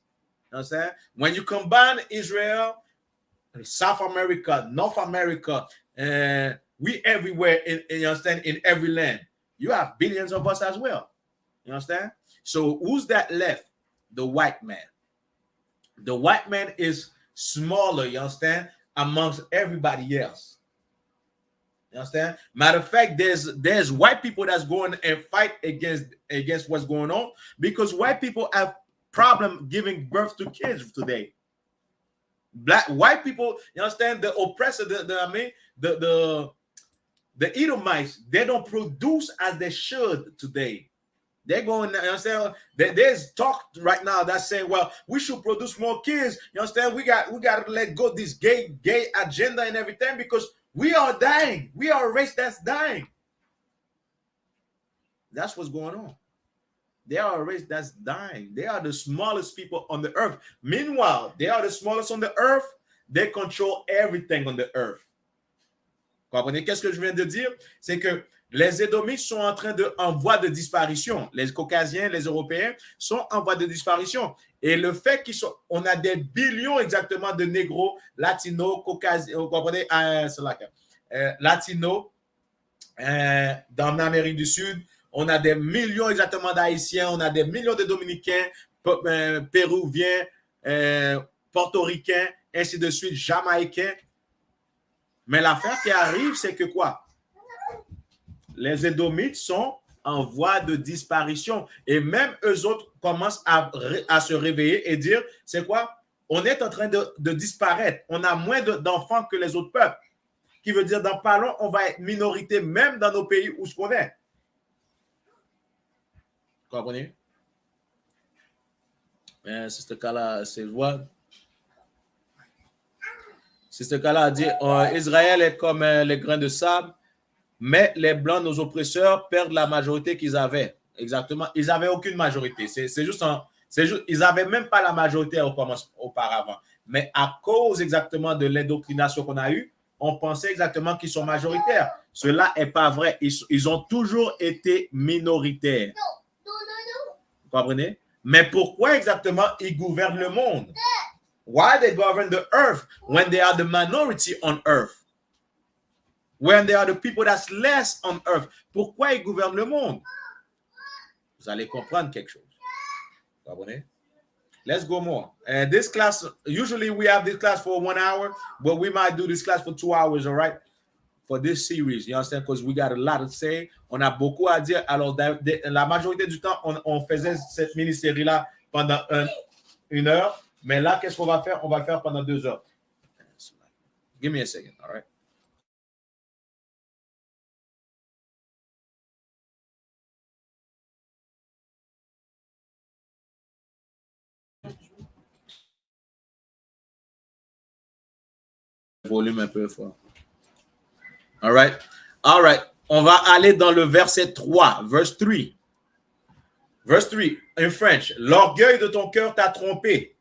You understand? When you combine Israel, South America, North America, we everywhere, you understand, in every land, you have billions of us as well. You understand? So who's that left? The white man. The white man is smaller, you understand, amongst everybody else. You understand? Matter of fact, there's white people that's going and fight against what's going on, because white people have problem giving birth to kids today. White people, you understand, the oppressor, the Edomites, they don't produce as they should today. They're going, you understand? There's talk right now that's saying, well, we should produce more kids. You understand? We got to let go this gay agenda and everything, because we are dying. We are a race that's dying. That's what's going on. They are a race that's dying. They are the smallest people on the earth. Meanwhile, they are the smallest on the earth. They control everything on the earth. Comprenez? Qu'est-ce que je viens de dire? C'est que les Édomites sont en voie de disparition. Les Caucasiens, les Européens sont en voie de disparition. Et le fait on a des billions exactement de négros, latinos, caucasiens, vous comprenez? Latinos dans l'Amérique du Sud. On a des millions exactement d'Haïtiens, on a des millions de Dominicains, Péruviens, Portoricains, ainsi de suite, Jamaïcains. Mais l'affaire qui arrive, c'est que quoi? Les Édomites sont en voie de disparition. Et même eux autres commencent à se réveiller et dire, c'est quoi? On est en train de disparaître. On a moins d'enfants que les autres peuples. Qui veut dire, dans pas long, on va être minorité même dans nos pays où ce qu'on est. Vous comprenez? C'est ce cas-là, c'est what? C'est ce cas-là à dire, Israël est comme les grains de sable, mais les blancs, nos oppresseurs, perdent la majorité qu'ils avaient. Exactement. Ils n'avaient aucune majorité. C'est juste, ils n'avaient même pas la majorité auparavant. Mais à cause exactement de l'indoctrination qu'on a eue, on pensait exactement qu'ils sont majoritaires. Cela n'est pas vrai. Ils ont toujours été minoritaires. Vous comprenez? Mais pourquoi exactement ils gouvernent le monde? Why they govern the earth when they are the minority on earth? When they are the people that's less on earth? Pourquoi ils gouvernent le monde? Vous allez comprendre quelque chose. Vous comprenez? Let's go more. And this class, usually we have this class for 1 hour, but we might do this class for 2 hours, all right? For this series, you understand? Because we got a lot to say. On a beaucoup à dire. Alors, la majorité du temps, on faisait cette mini-série-là pendant 1 heure. Mais là, qu'est-ce qu'on va faire? On va le faire pendant 2 heures. Give me a second, all right? Volume un peu fort. All right. All right. On va aller dans le verset 3, verse 3. Verse 3, in French. L'orgueil de ton cœur t'a trompé.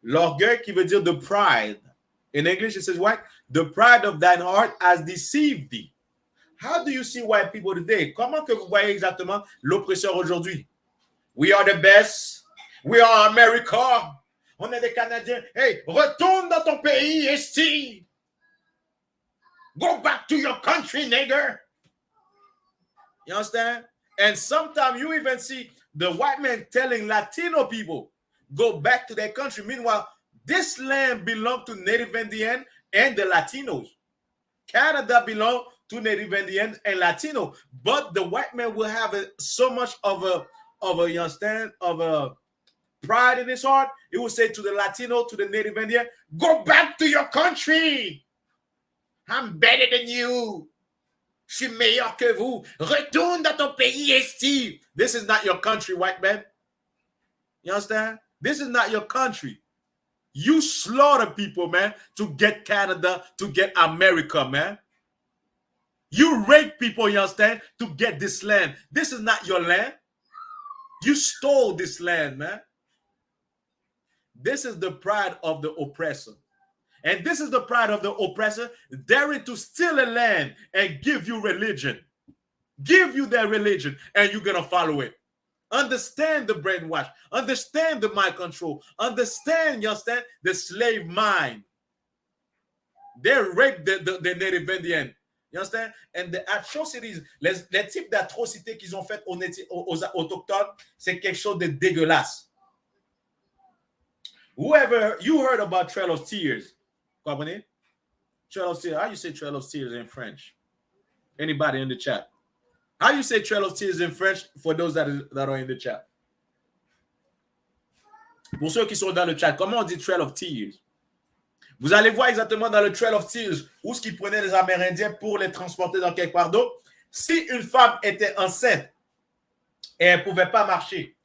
L'orgueil qui veut dire the pride. In English, it says what? The pride of thine heart has deceived thee. How do you see white people today? Comment que vous voyez exactement l'oppresseur aujourd'hui? We are the best. We are America. On est des Canadiens. Hey, retourne dans ton pays, esti. Go back to your country, nigger. You understand? And sometimes you even see the white man telling Latino people, go back to their country. Meanwhile, this land belongs to Native Indian and the Latinos. Canada belongs to Native Indian and Latino. But the white man will have so much of a you understand, of a pride in his heart. He will say to the Latino, to the Native Indian, go back to your country. I'm better than you. Je suis meilleur que vous. Retourne dans ton pays, esti. This is not your country, white man. You understand? This is not your country. You slaughter people, man, to get Canada, to get America, man. You rape people, you understand, to get this land. This is not your land. You stole this land, man. This is the pride of the oppressor. And this is the pride of the oppressor, daring to steal a land and give you religion. Give you their religion, and you're going to follow it. Understand the brainwash. Understand the mind control. Understand, you understand, the slave mind. They raped the Native Indian. You understand? And the atrocities, les types d'atrocités qu'ils ont faites aux autochtones, c'est quelque chose de dégueulasse. Whoever, you heard about Trail of Tears. Comprenez? Trail of Tears. How you say Trail of Tears in French? Anybody in the chat? How you say Trail of Tears in French for those that are in the chat? Pour ceux qui sont dans le chat, comment on dit Trail of Tears? Vous allez voir exactement dans le Trail of Tears où ce qu'ils prenaient les Amérindiens pour les transporter dans quelque part d'autre. Si une femme était enceinte et elle ne pouvait pas marcher,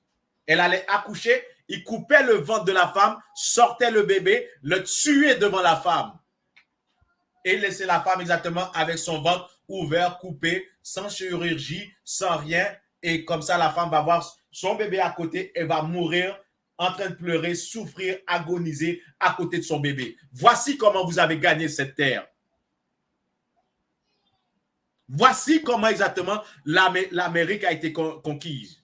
elle allait accoucher, il coupait le ventre de la femme, sortait le bébé, le tuait devant la femme. et laisser la femme exactement avec son ventre ouvert, coupé, sans chirurgie, sans rien. Et comme ça, la femme va voir son bébé à côté et va mourir en train de pleurer, souffrir, agoniser à côté de son bébé. Voici comment vous avez gagné cette terre. Voici comment exactement l'Amérique a été conquise.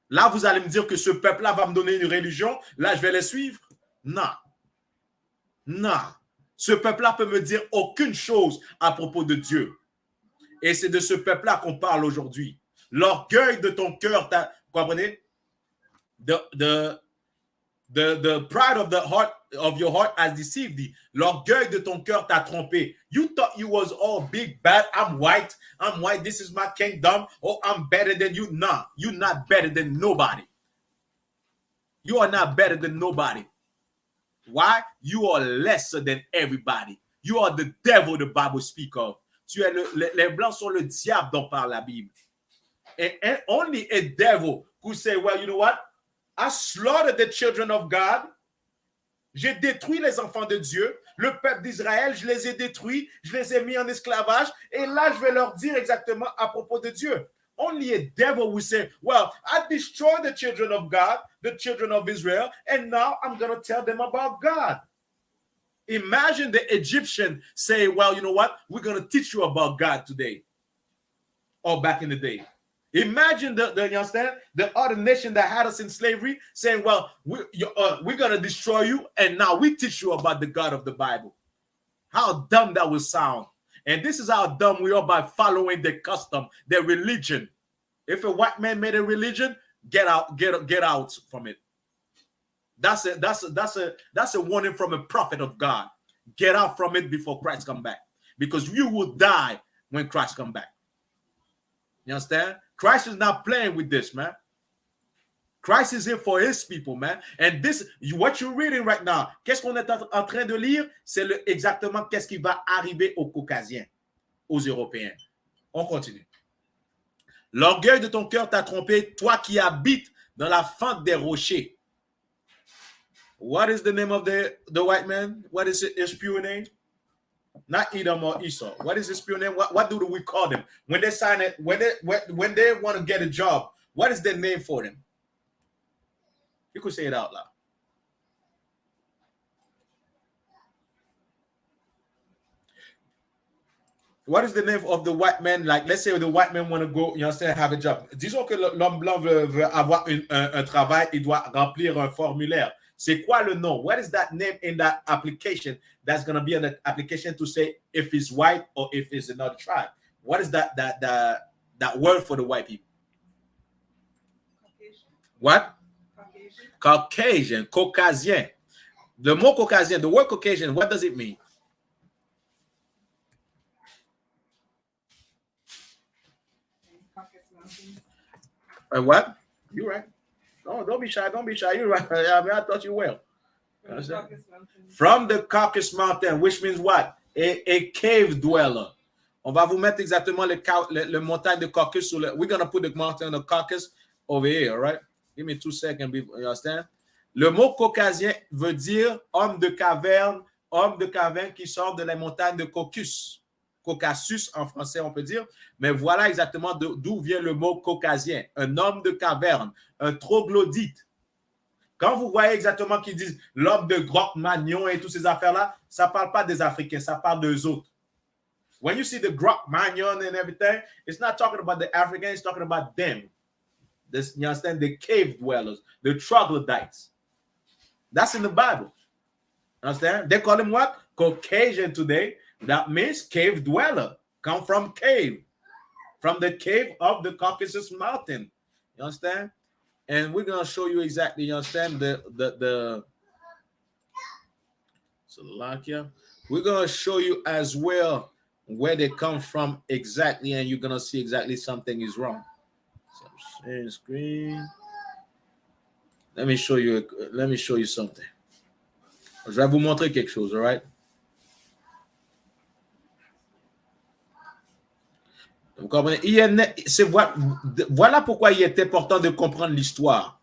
Là, vous allez me dire que ce peuple-là va me donner une religion. Là, je vais les suivre. Non. Non. Ce peuple-là peut me dire aucune chose à propos de Dieu. Et c'est de ce peuple-là qu'on parle aujourd'hui. L'orgueil de ton cœur, vous comprenez? The pride of the heart of your heart has deceived thee. L'orgueil de ton cœur t'a trompé. You thought you was all big, bad. I'm white. This is my kingdom. Oh, I'm better than you. No, you're not better than nobody. You are not better than nobody. Why? You are lesser than everybody. You are the devil the Bible speak of. Tu es les blancs sont le diable dont parle la Bible. And only a devil who say, well, you know what? I slaughtered the children of God. J'ai détruit les enfants de Dieu. Le peuple d'Israël, je les ai détruits. Je les ai mis en esclavage. Et là, je vais leur dire exactement à propos de Dieu. Only a devil will say, well, I destroyed the children of God, the children of Israel, and now I'm going to tell them about God. Imagine the Egyptian say, well, you know what? We're going to teach you about God today. Or back in the day. Imagine you understand, the other nation that had us in slavery saying, well, we're going to destroy you, and now we teach you about the God of the Bible. How dumb that would sound. And this is how dumb we are by following their custom, their religion. If a white man made a religion, get out from it. That's a warning from a prophet of God. Get out from it before Christ come back. Because you will die when Christ come back. You understand? Christ is not playing with this, man. Christ is here for his people, man. And this, what you're reading right now, qu'est-ce qu'on est en train de lire? C'est exactement qu'est-ce qui va arriver aux Caucasiens, aux Européens. On continue. L'orgueil de ton cœur t'a trompé, toi qui habites dans la fente des rochers. What is the name of the white man? What is his pure name? Not Edom or Esau. What is his pure name? What do we call them? When they sign it, when they want to get a job, what is their name for them? You could say it out loud. What is the name of the white man? Like, let's say the white man want to go, you understand, have a job. Disons que l'homme blanc veut avoir un travail, il doit remplir un formulaire. C'est quoi le nom? What is that name in that application that's going to be on the application to say if it's white or if it's another tribe? What is that word for the white people? Caucasian. What? Caucasian. Caucasien. The mot Caucasien, the word Caucasian, what does it mean? What? You're right. No, don't be shy. Don't be shy. You're right. I mean, I thought you were. From the Caucasus Mountain, which means what? A cave dweller. On va vous mettre exactement le montagne de Caucasus. We're going to put the mountain of Caucasus over here, all right? Give me 2 seconds. You understand? Le mot caucasien veut dire homme de caverne qui sort de la montagne de Caucasus. Caucasus en français, on peut dire. Mais voilà exactement d'où vient le mot caucasien. Un homme de caverne, un troglodyte. Quand vous voyez exactement qu'ils disent l'homme de grotte magnon et toutes ces affaires-là, ça ne parle pas des Africains, ça parle d'eux autres. When you see the grotte magnon and everything, it's not talking about the Africans, it's talking about them. You understand? The cave dwellers, the troglodytes. That's in the Bible. Understand? They call them what? Caucasian today. That means cave dweller. Come from cave. From the cave of the Caucasus Mountain. You understand? And we're going to show you exactly, you understand, the Slovakia. We're going to show you as well where they come from exactly, and you're going to see exactly something is wrong. So share screen. Let me show you something. Je vais vous montrer quelque chose, all right? Vous comprenez? Voilà pourquoi il est important de comprendre l'histoire.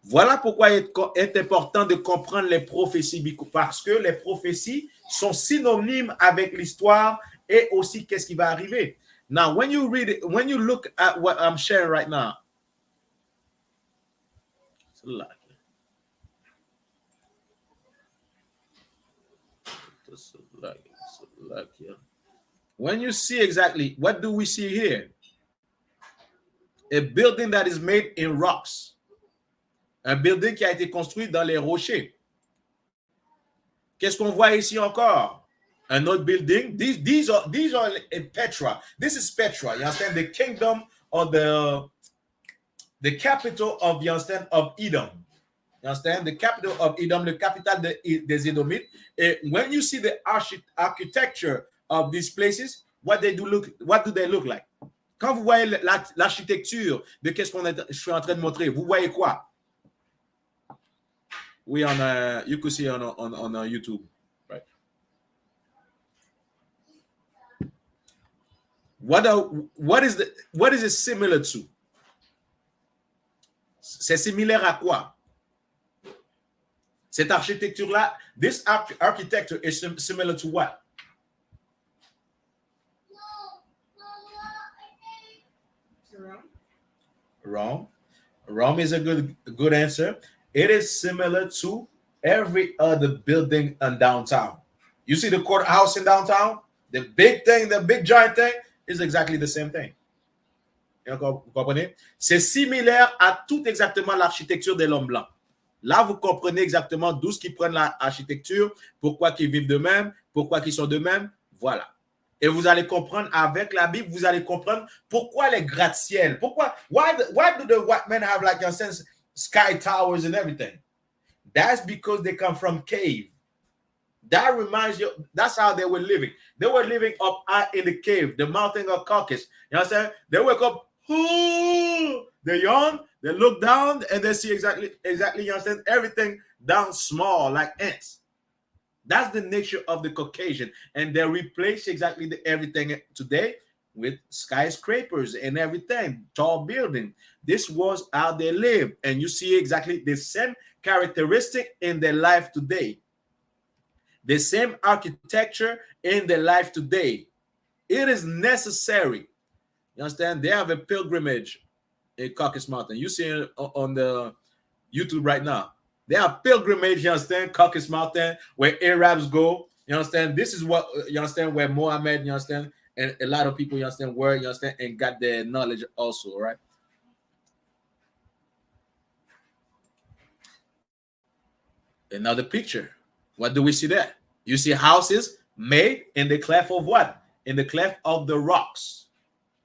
Voilà pourquoi il est important de comprendre les prophéties, parce que les prophéties sont synonymes avec l'histoire et aussi qu'est-ce qui va arriver. Now, when you read it, when you look at what I'm sharing right now, when you see exactly, what do we see here? A building that is made in rocks. Un building qui a été construit dans les rochers. Qu'est-ce qu'on voit ici encore? Un autre building. These are in Petra. This is Petra. You understand? The kingdom or the capital of, you understand, of Edom. You understand? The capital of Edom, the capital des Edomites. And when you see the architecture of these places, what do they look like? Quand vous voyez l'architecture de qu'est-ce je suis en train de montrer, vous voyez quoi? We on you could see on YouTube, right? What is it similar to? C'est similaire à quoi? Cette architecture-là, this architecture is similar to what? Rome. Rome is a good answer. It is similar to every other building in downtown. You see the courthouse in downtown? The big thing, the big giant thing is exactly the same thing. Vous comprenez? C'est similaire à tout exactement l'architecture de l'homme blanc. Là, vous comprenez exactement d'où ils prennent l'architecture, pourquoi ils vivent de même, pourquoi ils sont de même. Voilà. Et vous allez comprendre avec la Bible, vous allez comprendre pourquoi les gratte-ciel, why do the white men have like a sense sky towers and everything? That's because they come from cave. That reminds you, that's how they were living. They were living up high in the cave, the mountain of Caucasus. You understand? They wake up, they yawn, they look down, and they see exactly, you understand, everything down small like ants. That's the nature of the Caucasian. And they replace exactly everything today with skyscrapers and everything, tall building. This was how they lived. And you see exactly the same characteristic in their life today. The same architecture in their life today. It is necessary. You understand? They have a pilgrimage in Caucasus Mountain. You see it on the YouTube right now. They have pilgrimage, you understand, Caucasus Mountain, where Arabs go. You understand? This is what, you understand, where Mohammed, you understand, and a lot of people, you understand, were, you understand, and got their knowledge also, right? Another picture. What do we see there? You see houses made in the cleft of what? In the cleft of the rocks.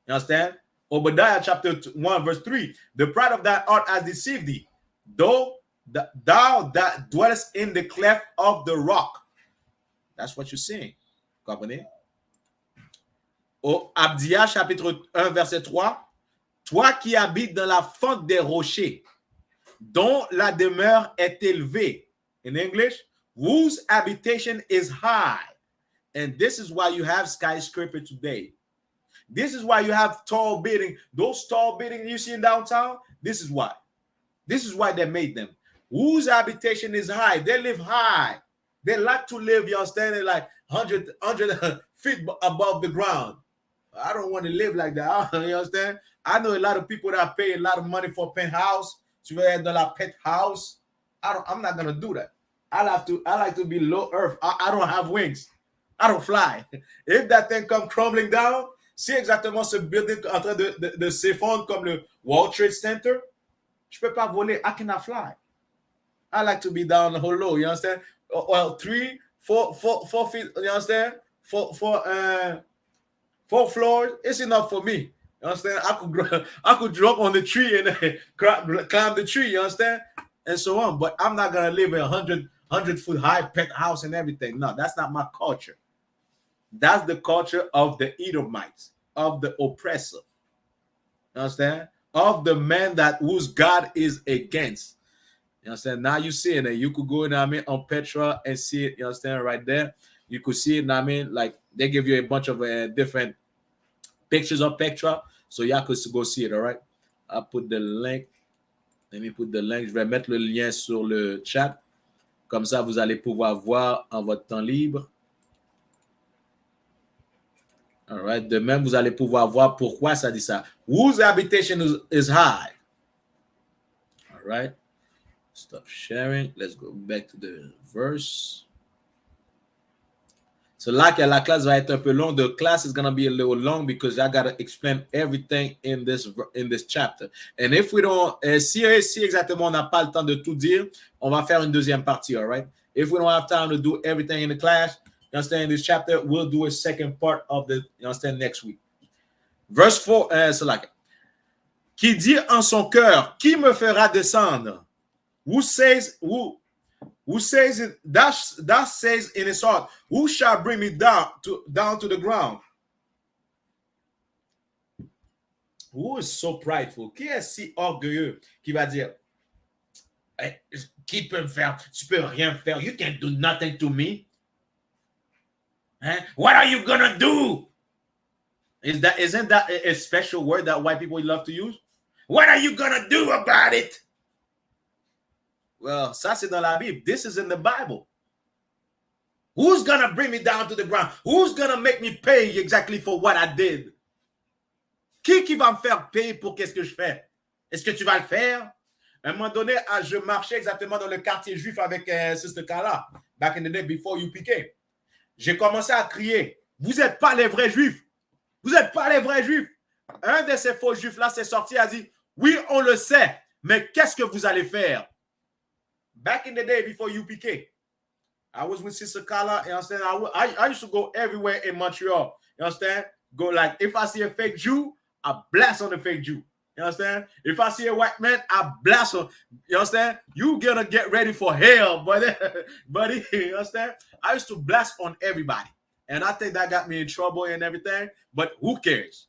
You understand? Obadiah chapter 1, verse 3. The pride of thy heart has deceived thee, though thou that dwellest in the cleft of the rock. That's what you're saying. Comprenez? Au Abdia chapitre 1 verset 3. Toi qui habites dans la fente des rochers, dont la demeure est élevée. In English, whose habitation is high. And this is why you have skyscraper today. This is why you have tall buildings. Those tall buildings you see in downtown, this is why. This is why they made them. Whose habitation is high. They live high. They like to live, you understand, like 100 feet above the ground. I don't want to live like that. You understand? I know a lot of people that pay a lot of money for a penthouse. Tu veux être dans la penthouse? I'm not gonna do that. I like to be low earth. I don't have wings. I don't fly. If that thing come crumbling down, si exactement ce building en train de s'effondrer comme le World Trade Center, je peux pas voler. I cannot fly. I like to be down low. You understand? Well, 3, 4 feet. You understand? 4 floors. It's enough for me. You understand? I could drop on the tree and climb the tree. You understand? And so on. But I'm not gonna live in a 100-foot high penthouse and everything. No, that's not my culture. That's the culture of the Edomites, of the oppressor. You understand? Of the man whose God is against. You understand? Now you see it. And you could go on Petra and see it. You understand? Right there. You could see it. Like they give you a bunch of different pictures of Petra. So y'all could go see it. All right. I'll put the link. Let me put the link. Je vais mettre le lien sur le chat. Comme ça, vous allez pouvoir voir en votre temps libre. All right. De même, vous allez pouvoir voir pourquoi ça dit ça. Whose habitation is high? All right. Stop sharing. Let's go back to the verse. So like la class va être un peu long. The class is gonna be a little long because I gotta explain everything in this chapter. And if we don't, si exactement on n'a pas le temps de tout dire, on va faire une deuxième partie, all right? If we don't have time to do everything in the class, you understand, this chapter, we'll do a second part of the, you understand, next week. Verse 4, so like, qui dit en son cœur, qui me fera descendre? Who says it, that says in his heart, who shall bring me down to the ground? Who is so prideful? Qui est si orgueilleux qui va dire, hey, qui peut me faire? Tu peux rien faire. You can't do nothing to me. Hein? What are you gonna do? Isn't that a special word that white people love to use? What are you gonna do about it? Well, ça c'est dans la Bible. This is in the Bible. Who's gonna bring me down to the ground? Who's gonna make me pay exactly for what I did? Qui va me faire payer pour qu'est-ce que je fais? Est-ce que tu vas le faire? À un moment donné, je marchais exactement dans le quartier juif avec Sister Kala, back in the day before I.S.U.P.K. J'ai commencé à crier, vous n'êtes pas les vrais juifs. Vous n'êtes pas les vrais juifs. Un de ces faux juifs-là s'est sorti et a dit, oui, on le sait, mais qu'est-ce que vous allez faire? Back in the day before I.S.U.P.K, I was with Sister Kala, you understand? I used to go everywhere in Montreal, you understand? Go like, if I see a fake Jew, I blast on the fake Jew. You understand? If I see a white man, I blast on. You understand? You gonna get ready for hell, buddy. You understand? I used to blast on everybody. And I think that got me in trouble and everything. But who cares?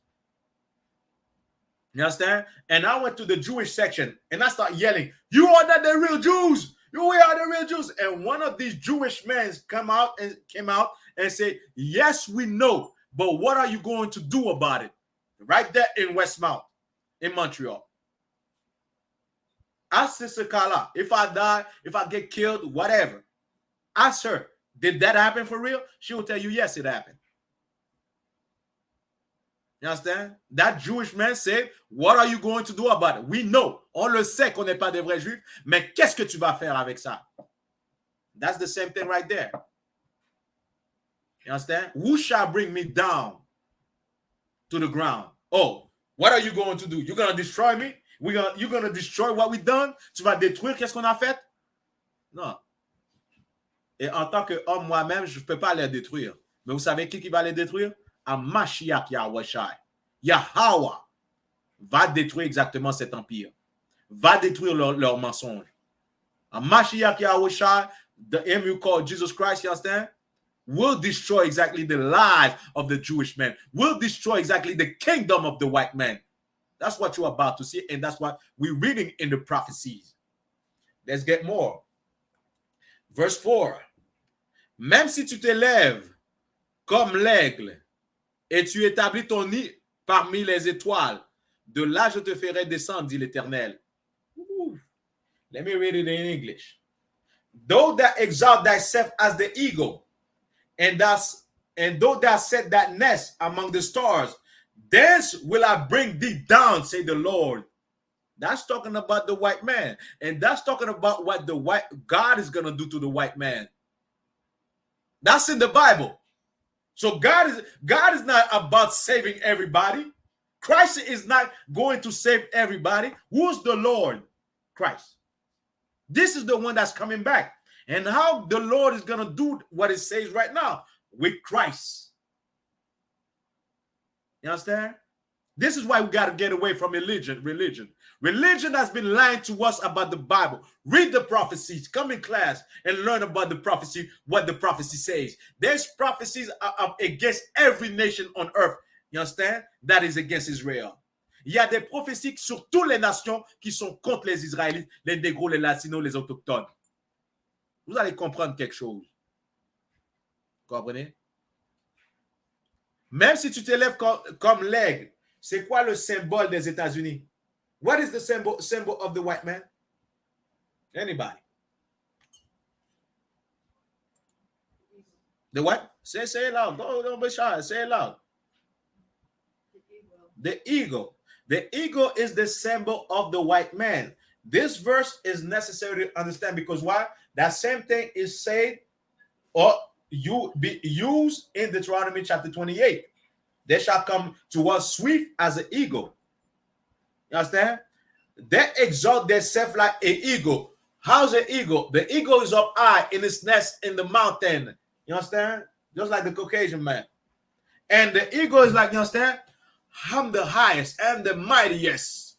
You understand? And I went to the Jewish section and I started yelling, you are not the real Jews. We are the real Jews. And one of these Jewish men came out and said, yes, we know. But what are you going to do about it? Right there in Westmount, in Montreal. Ask Sister Carla, if I die, if I get killed, whatever. Ask her, did that happen for real? She will tell you, yes, it happened. You understand? That Jewish man said, what are you going to do about it? We know. On le sait qu'on n'est pas des vrais juifs, mais qu'est-ce que tu vas faire avec ça? That's the same thing right there. You understand? Who shall bring me down to the ground? Oh, what are you going to do? You're going to destroy me? You're going to destroy what we've done? Tu vas détruire qu'est-ce qu'on a fait? Non. Et en tant qu'homme moi-même, je ne peux pas les détruire. Mais vous savez qui va les détruire? A Mashiach Yahushai. Yahweh va détruire exactement cet empire. Va détruire leur mensonge. A Mashiach Yahushai, the him you call Jesus Christ, you understand? Will destroy exactly the lives of the Jewish men. Will destroy exactly the kingdom of the white man. That's what you're about to see, and that's what we're reading in the prophecies. Let's get more. Verse 4. Même si tu t'élèves comme l'aigle et tu établis ton nid parmi les étoiles, de là je te ferai descendre, dit l'Éternel. Let me read it in English. Though thou exalt thyself as the eagle, and though thou set that nest among the stars, thence will I bring thee down, say the Lord. That's talking about the white man. And that's talking about what the white God is going to do to the white man. That's in the Bible. So God is not about saving everybody. Christ is not going to save everybody. Who's the Lord? Christ. This is the one that's coming back. And how the Lord is going to do what it says right now with Christ. You understand? This is why we got to get away from religion. Religion has been lying to us about the Bible. Read the prophecies. Come in class and learn about the prophecy, what the prophecy says. There's prophecies against every nation on earth. You understand? That is against Israel. Il y a des prophéties sur toutes les nations qui sont contre les Israélites, les Négros, les Latinos, les Autochtones. Vous allez comprendre quelque chose. Comprenez? Même si tu t'élèves comme l'aigle, c'est quoi le symbole des États-Unis? What is the symbol of the white man? Anybody? The what? Say it loud. Go, don't be shy. Say it loud. The eagle. The eagle is the symbol of the white man. This verse is necessary to understand because why? That same thing is said or you be used in Deuteronomy chapter 28. They shall come to us swift as an eagle. You understand? They exalt themselves like an eagle. How's an eagle? The eagle is up high in its nest in the mountain. You understand? Just like the Caucasian man. And the eagle is like, you understand? I'm the highest and the mightiest.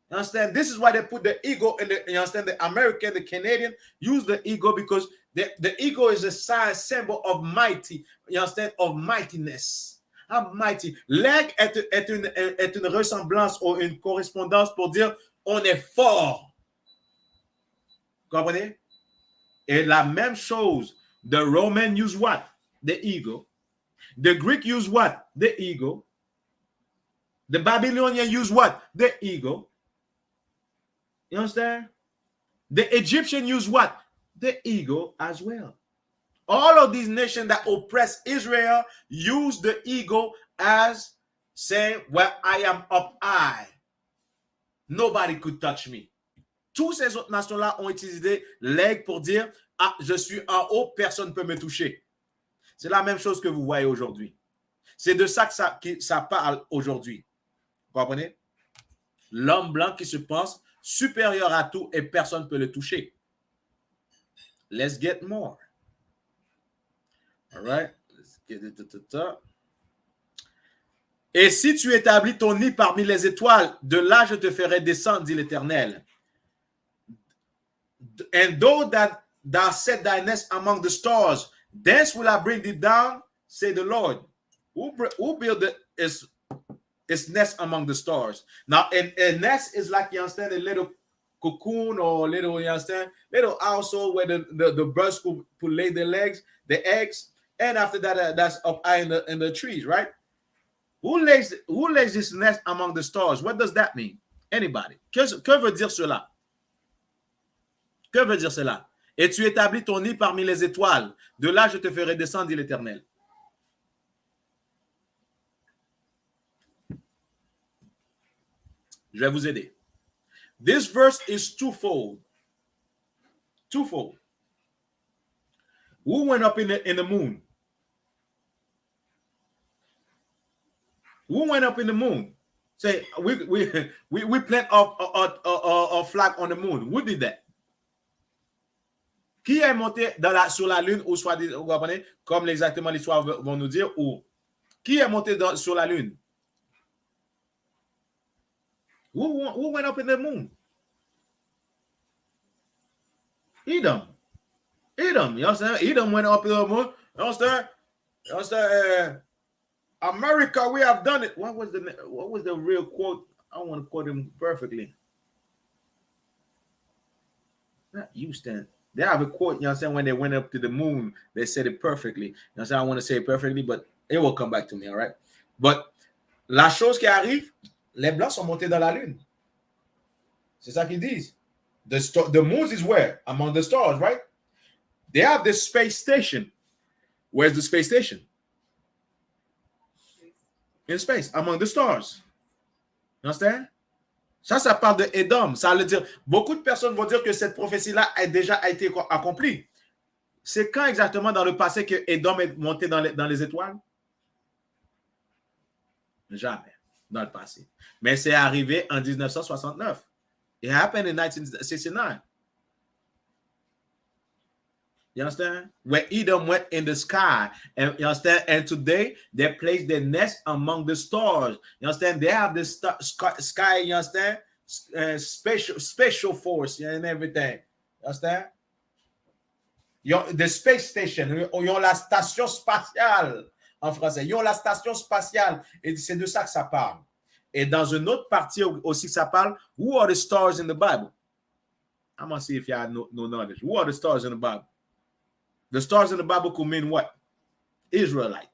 You understand? This is why they put the eagle in the, you understand? The American, the Canadian use the eagle because the eagle is a sign, symbol of mighty. You understand? Of mightiness. I'm mighty. L'aigle est une ressemblance ou une correspondance pour dire on est fort. Comprenez? Et la même chose. The Roman use what? The eagle. The Greek use what? The eagle. The Babylonian use what? The eagle. You understand? The Egyptian use what? The eagle as well. All of these nations that oppress Israel use the eagle as saying, well, I am up high. Nobody could touch me. Tous ces autres nations-là ont utilisé l'aigle pour dire, ah, je suis en haut, personne ne peut me toucher. C'est la même chose que vous voyez aujourd'hui. C'est de ça que ça parle aujourd'hui. Vous comprenez? L'homme blanc qui se pense supérieur à tout et personne ne peut le toucher. Let's get more. All right. Let's get it. Et si tu établis ton nid parmi les étoiles, de là je te ferai descendre, dit l'Éternel. And though that thou set thy nest among the stars, thence will I bring thee down, say the Lord. Who built its nest among the stars? Now, a nest is like, you understand, a little cocoon or little, you understand, little household where the birds could lay the eggs, and after that, that's up high in the trees, right? Who lays this nest among the stars? What does that mean? Anybody? Que veut dire cela? Que veut dire cela? Et tu établis ton nid parmi les étoiles. De là, je te ferai descendre, dit l'Éternel. Je vais vous aider. This verse is twofold. Twofold. Who went up in the moon? Who went up in the moon? Say, we plant a flag on the moon. Who did that? Qui est monté sur la lune ou soit, vous comprenez, comme exactement l'histoire vont nous dire, ou qui est monté sur la lune? Who went up in the moon? Edom. You understand? Edom went up in the moon. You understand? America, we have done it. What was the real quote? I don't want to quote him perfectly. Not Houston. They have a quote, you know what I'm saying, when they went up to the moon, they said it perfectly. You know what I'm saying? I want to say it perfectly, but it will come back to me, all right? But la chose qui arrive, les Blancs sont montés dans la Lune. C'est ça qu'ils disent. The moon is where? Among the stars, right? They have the space station. Where's the space station? In space, among the stars. You understand? Ça parle de Édom. Ça veut dire, beaucoup de personnes vont dire que cette prophétie-là a déjà été accomplie. C'est quand exactement dans le passé que Édom est monté dans les étoiles? Jamais dans le passé. Mais c'est arrivé en 1969. It happened in 1969. You understand? Where Edom went in the sky. And you understand? And today they place their nest among the stars. You understand? They have this sky, you understand? Spatial force and everything. You understand? The space station. Ils ont la station spatiale en français. Ils ont la station spatiale. Et c'est de ça que ça parle. Et dans une autre partie aussi, ça parle. Who are the stars in the Bible? I'm going to see if you have no knowledge. Who are the stars in the Bible? The stars in the Bible could mean what? Israelite.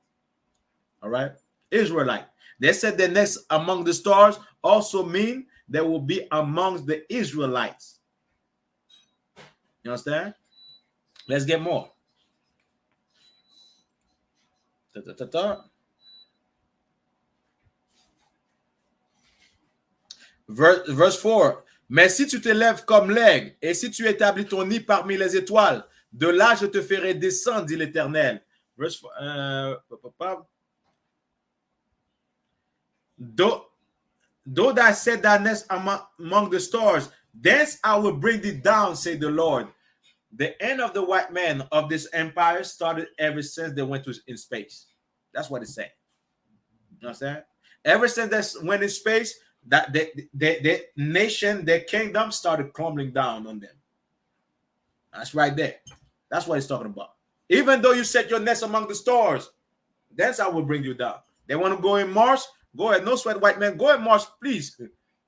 All right? Israelite. They said the next among the stars also mean they will be amongst the Israelites. You understand? Let's get more. Verse 4. Mais si tu t'élèves comme l'aigle, et si tu établis ton nid parmi les étoiles, de là je te ferai descendre, dit l'Éternel. Verse 4. Though thou set thy nest among the stars, thence I will bring thee down, say the Lord. The end of the white man of this empire started ever since they went in space. That's what it's saying. You understand? Ever since they went in space, that the nation, their kingdom started crumbling down on them. That's right there. That's what it's talking about. Even though you set your nest among the stars, that's how I will bring you down. They want to go in Mars? Go ahead. No sweat, white man. Go in Mars, please.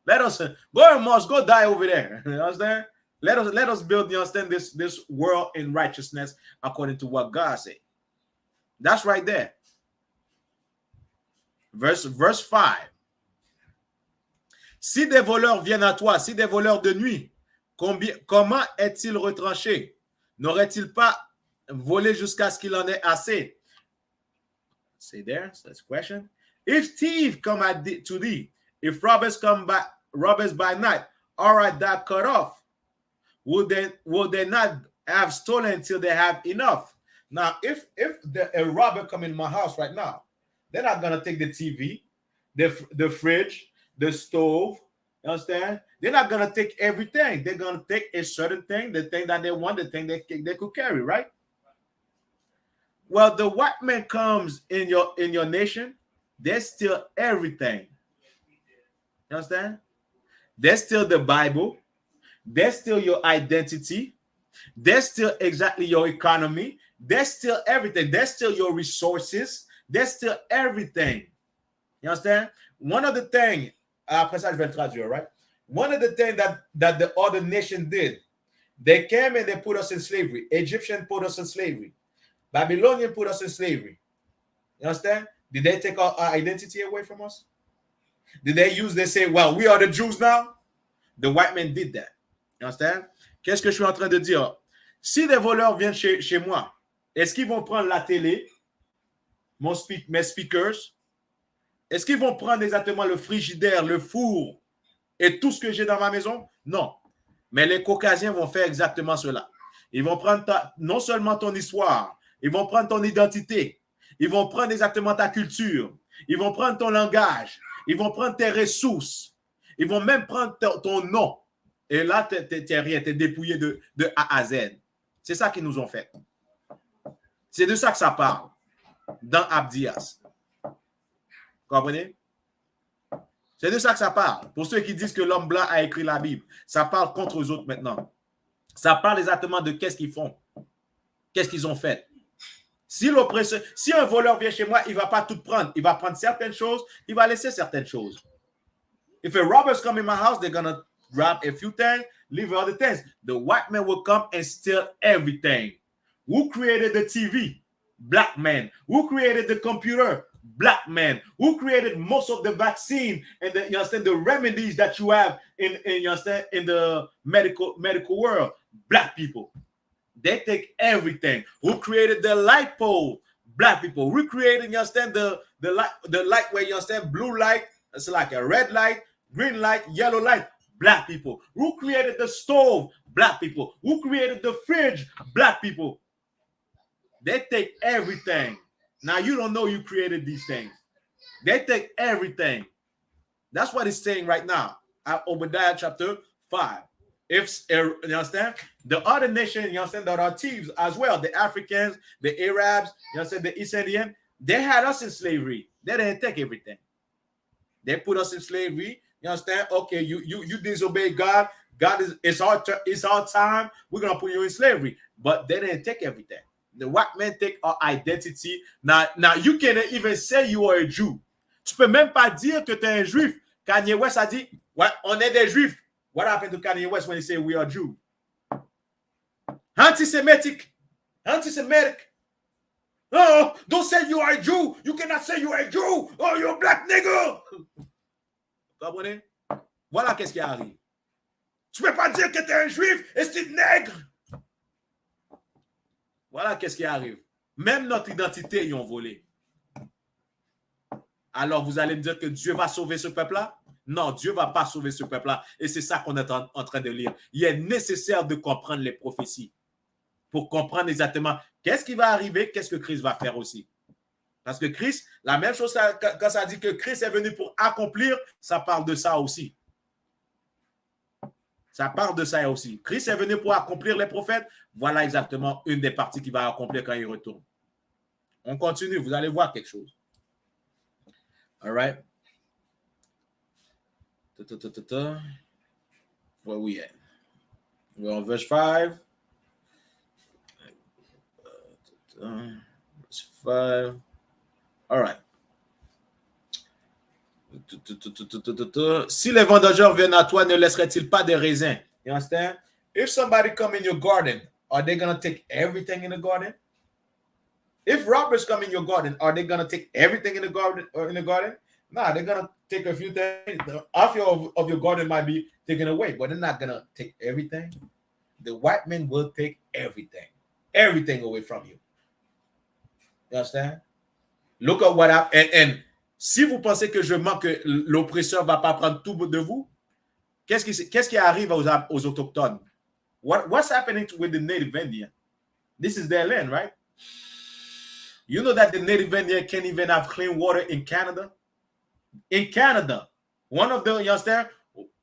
Let us go in Mars. Go die over there. You understand? Let us build, you understand, this world in righteousness according to what God said. That's right there. Verse 5. Si des voleurs viennent à toi, si des voleurs de nuit, comment est-il retranché? N'aurait-il pas volé jusqu'à ce qu'il en ait assez? Say there, so that's a question. If thieves come to thee, if robbers by night, all right, that cut off. Will they not have stolen until they have enough? Now, if a robber come in my house right now, they're not gonna take the TV, the fridge, the stove. You understand? They're not gonna take everything. They're gonna take a certain thing, the thing that they want, the thing they could carry, right? Well, the white man comes in your nation, they steal everything. You understand? They steal the Bible. They steal your identity. They steal exactly your economy. They steal everything. They steal your resources. They steal everything. You understand? One of the things, après ça, je vais le traduire, right? One of the things that the other nation did, they came and they put us in slavery. Egyptian put us in slavery. Babylonian put us in slavery. You understand? Did they take our identity away from us? Did they say, well, we are the Jews now? The white men did that. You understand? Qu'est-ce que je suis en train de dire? Si des voleurs viennent chez moi, est-ce qu'ils vont prendre la télé, mes speakers? Est-ce qu'ils vont prendre exactement le frigidaire, le four et tout ce que j'ai dans ma maison? Non. Mais les Caucasiens vont faire exactement cela. Ils vont prendre non seulement ton histoire, ils vont prendre ton identité, ils vont prendre exactement ta culture, ils vont prendre ton langage, ils vont prendre tes ressources, ils vont même prendre ton nom. Et là, t'es rien, t'es dépouillé de A à Z. C'est ça qu'ils nous ont fait. C'est de ça que ça parle dans Abdias. Comprenez? C'est de ça que ça parle. Pour ceux qui disent que l'homme blanc a écrit la Bible, ça parle contre eux autres maintenant. Ça parle exactement de qu'est-ce qu'ils font. Qu'est-ce qu'ils ont fait. Si un voleur vient chez moi, il ne va pas tout prendre. Il va prendre certaines choses, il va laisser certaines choses. If a robbers come in my house, they're going to grab a few things, leave other things. The white man will come and steal everything. Who created the TV? Black man. Who created the computer? Black man. Who created most of the vaccine and the remedies that you have in the medical world? Black people. They take everything. Who created the light pole? Black people. Who created, the light where blue light, it's like a red light, green light, yellow light? Black people. Who created the stove? Black people. Who created the fridge? Black people. They take everything. Now you don't know you created these things. They take everything. That's what it's saying right now. Obadiah chapter 5. If you understand, the other nation, that are thieves as well, the Africans, the Arabs, the East Indian, they had us in slavery. They didn't take everything. They put us in slavery. You understand? Okay, you disobey God. God it's our time. We're gonna put you in slavery. But they didn't take everything. The white men take our identity. Now you can't even say you are a Jew. Tu peux même pas dire que tu es un juif. Kanye West a dit, ouais, on est des juifs. What happened to Kanye West when he said we are Jew? Anti-Semitic. Oh, don't say you are a Jew. You cannot say you are a Jew. Oh, you're a black nigga. Comprenez? Voilà qu'est-ce qui arrive. Tu peux pas dire que tu es un juif et c'est nègre. Voilà qu'est-ce qui arrive. Même notre identité, ils ont volé. Alors, vous allez me dire que Dieu va sauver ce peuple-là? Non, Dieu ne va pas sauver ce peuple-là. Et c'est ça qu'on est en train de lire. Il est nécessaire de comprendre les prophéties pour comprendre exactement qu'est-ce qui va arriver, qu'est-ce que Christ va faire aussi. Parce que Christ, la même chose, quand ça dit que Christ est venu pour accomplir, ça parle de ça aussi. Ça parle de ça aussi. Christ est venu pour accomplir les prophètes. Voilà exactement une des parties qu'il va accomplir quand il retourne. On continue, vous allez voir quelque chose. All right. Where we at? We're on verse 5. Verse 5. All right. Si les vendangeurs viennent à toi, ne laisserait-il pas des raisins? You understand? If somebody come in your garden, are they going to take everything in the garden? If robbers come in your garden, are they going to take everything in the garden or in the garden? No, they're going to take a few things. Half of your garden might be taken away, but they're not going to take everything. The white men will take everything away from you. You understand? Look at what happened. And si vous pensez que je mens que l'oppresseur ne va pas prendre tout de vous, qu'est-ce qui arrive aux autochtones? What's happening with the native Indian? This is their land, right? You know that the native Indian can't even have clean water in Canada? In Canada, one of the, you understand,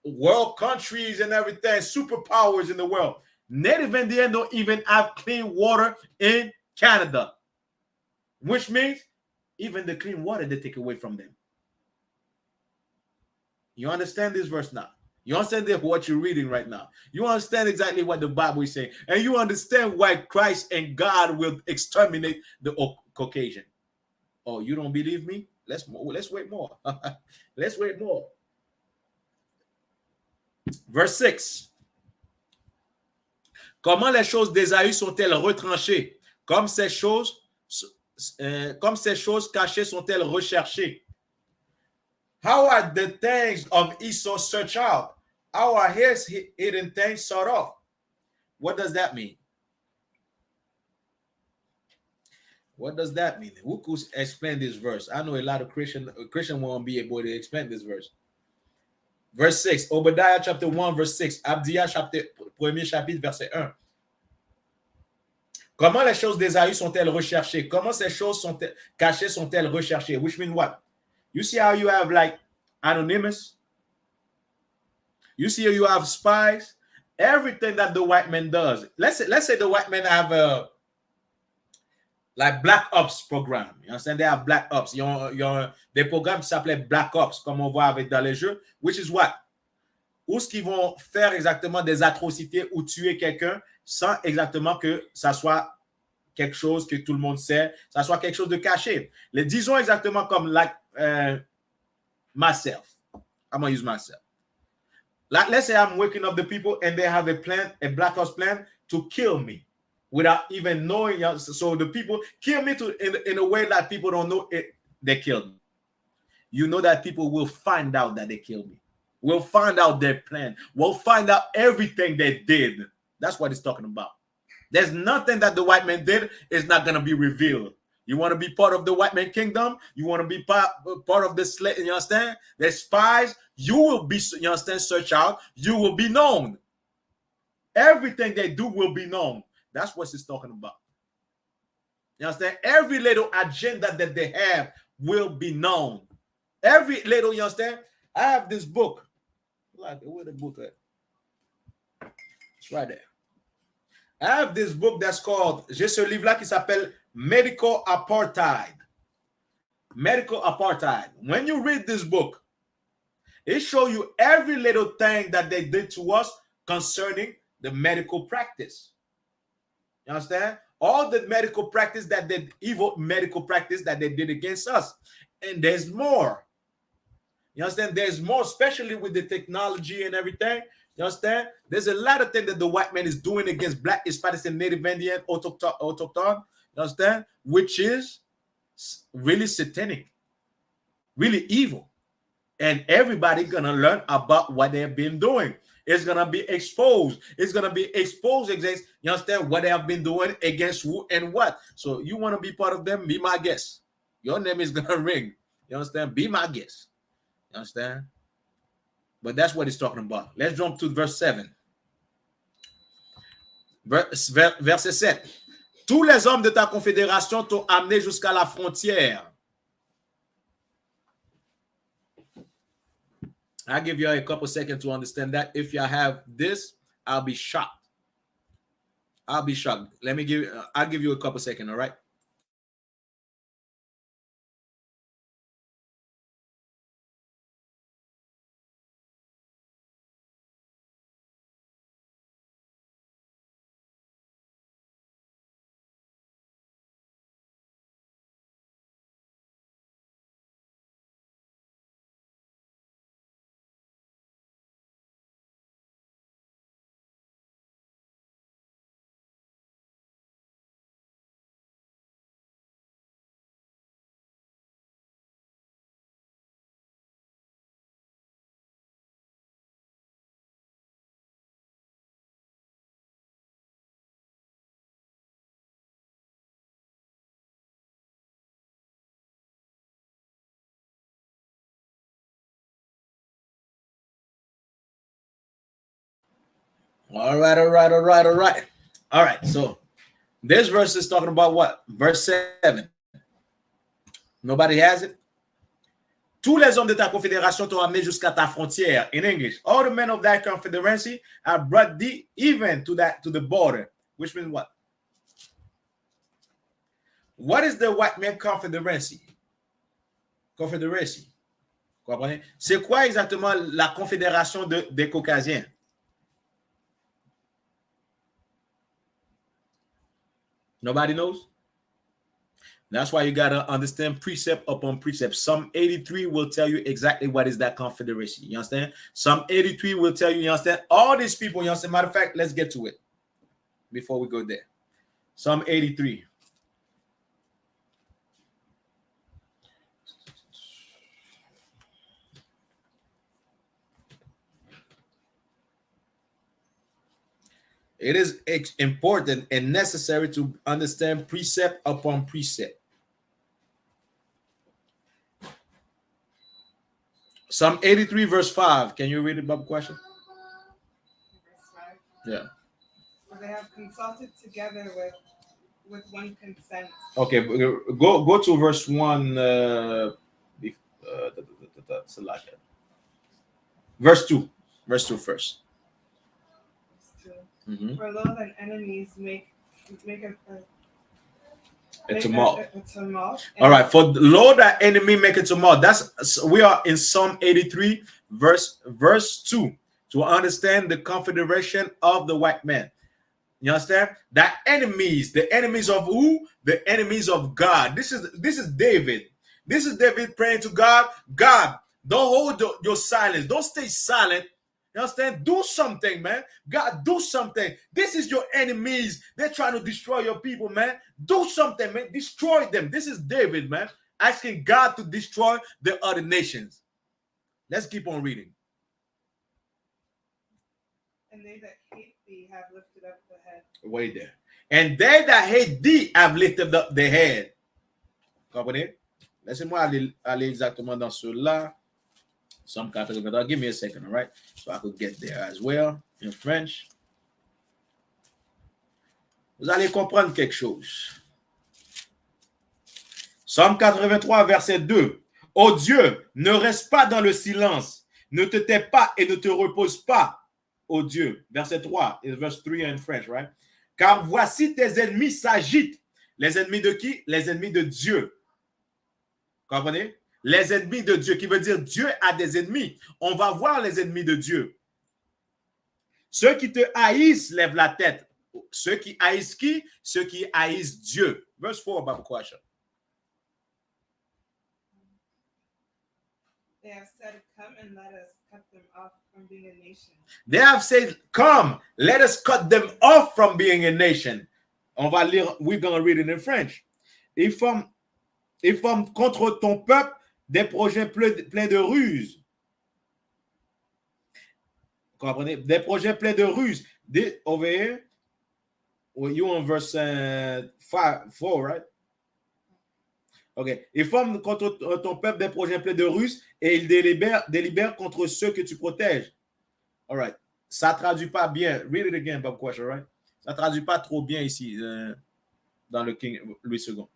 world countries and everything, superpowers in the world. Native Indian don't even have clean water in Canada, which means even the clean water they take away from them. You understand this verse now? You understand what you're reading right now? You understand exactly what the Bible is saying, and you understand why Christ and God will exterminate the Caucasian. Oh, you don't believe me? Let's wait more. Let's wait more. Verse 6. Comment les choses d'Ésaü sont-elles retranchées? Comme ces choses cachées sont-elles recherchées? How are the things of Esau searched out? How are his hidden things sought off? What does that mean? What does that mean? Who could explain this verse? I know a lot of Christian won't be able to explain this verse. Verse 6, Obadiah chapter 1, verse 6, Abdias premier chapitre, verset 1. Comment les choses d'Ésaü sont-elles recherchées? Comment ces choses cachées sont-elles recherchées? Which means what? You see how you have like anonymous? You see how you have spies? Everything that the white man does. Let's say the white men have like Black Ops program. You understand? They have Black Ops. Des programmes qui s'appellent Black Ops, comme on voit avec dans les jeux, which is what? Où ce qu'ils vont faire exactement des atrocités ou tuer quelqu'un sans exactement que ça soit quelque chose que tout le monde sait, ça soit quelque chose de caché. Disons exactement comme like myself. I'm going to use myself. Like, let's say I'm waking up the people and they have a plan, a Black Ops plan to kill me without even knowing. So the people kill me in a way that people don't know it, they killed me. You know that people will find out that they killed me. We'll find out their plan. We'll find out everything they did. That's what it's talking about. There's nothing that the white man did is not going to be revealed. You want to be part of the white man kingdom? You want to be part of the slave? You understand? The spies, you will be, you understand, search out. You will be known. Everything they do will be known. That's what it's talking about. You understand? Every little agenda that they have will be known. Every little, you understand? I have this book. Like, where the book at? It's right there. I have this book that's called, j'ai ce livre-là qui s'appelle Medical Apartheid. Medical Apartheid. When you read this book, it shows you every little thing that they did to us concerning the medical practice. You understand? All the medical practice that they, evil medical practice that they did against us. And there's more. You understand? There's more, especially with the technology and everything. You understand? There's a lot of things that the white man is doing against Black, Hispanics, and Native Indian, autochthon. You understand? Which is really satanic, really evil. And everybody gonna learn about what they've been doing. It's gonna be exposed. It's gonna be exposed against, you understand, what they have been doing against who and what. So you want to be part of them? Be my guest. Your name is gonna ring. You understand? Be my guest. You understand? But that's what he's talking about. Let's jump to verse 7. Verset 7. Tous les hommes de ta confédération t'ont amené jusqu'à la frontière. I'll give you a couple seconds to understand that. If you have this, I'll be shocked. I'll be shocked. I'll give you a couple seconds, all right? All right. So this verse is talking about what? Verse 7. Nobody has it? Tous les hommes de ta confédération t'ont amené jusqu'à ta frontière. In English, all the men of that confederacy have brought thee even to the border. Which means what? What is the white man confederacy? Confederacy. Comprenez? C'est quoi exactement la confédération des Caucasiens? Nobody knows? That's why you got to understand precept upon precept. Psalm 83 will tell you exactly what is that confederacy. You understand? Psalm 83 will tell you, you understand? All these people, you understand? Matter of fact, let's get to it before we go there. Psalm 83. It is important and necessary to understand precept upon precept. Psalm 83 verse 5. Can you read it, Bob? Question? Verse 5. Yeah. For they have consulted together with one consent. Okay, go to verse 1. Verse 2. Verse 2 first. Mm-hmm. For lo, thine enemies make a tumult. A tumult. All right. For lo, thy enemy make a tumult. We are in Psalm 83, verse 2, to understand the confederation of the white man. You understand? The enemies of who? The enemies of God. This is David. This is David praying to God. God, don't hold your silence. Don't stay silent. You understand? Do something, man. God, do something. This is your enemies. They're trying to destroy your people, man. Do something, man. Destroy them. This is David, man, asking God to destroy the other nations. Let's keep on reading. And they that hate thee have lifted up the head. Wait there. And they that hate thee have lifted up the head. Comprenez? Laissez-moi aller exactement dans cela. Some categories. Give me a second, all right? So I could get there as well in French. Vous allez comprendre quelque chose. Psalm 83, verset 2. Ô Dieu, ne reste pas dans le silence. Ne te tais pas et ne te repose pas, ô Dieu. Verset 3. It's verse 3 in French, right? Car voici tes ennemis s'agitent. Les ennemis de qui? Les ennemis de Dieu. Comprenez? Les ennemis de Dieu, qui veut dire Dieu a des ennemis. On va voir les ennemis de Dieu. Ceux qui te haïssent lèvent la tête. Ceux qui haïssent qui? Ceux qui haïssent Dieu. Verse 4, Bible question. They have said, come and let us cut them off from being a nation. They have said, come, let us cut them off from being a nation. On va lire, we're going to read it in French. Ils forment contre ton peuple des projets pleins de ruses. Vous comprenez? Des projets pleins de ruses. Over here, well, you on verse 4, right? OK. Ils forment contre ton peuple des projets pleins de ruses et ils délibèrent contre ceux que tu protèges. All right. Ça ne traduit pas bien. Read it again, Bob Quash, all right? Ça ne traduit pas trop bien ici dans le King Louis II.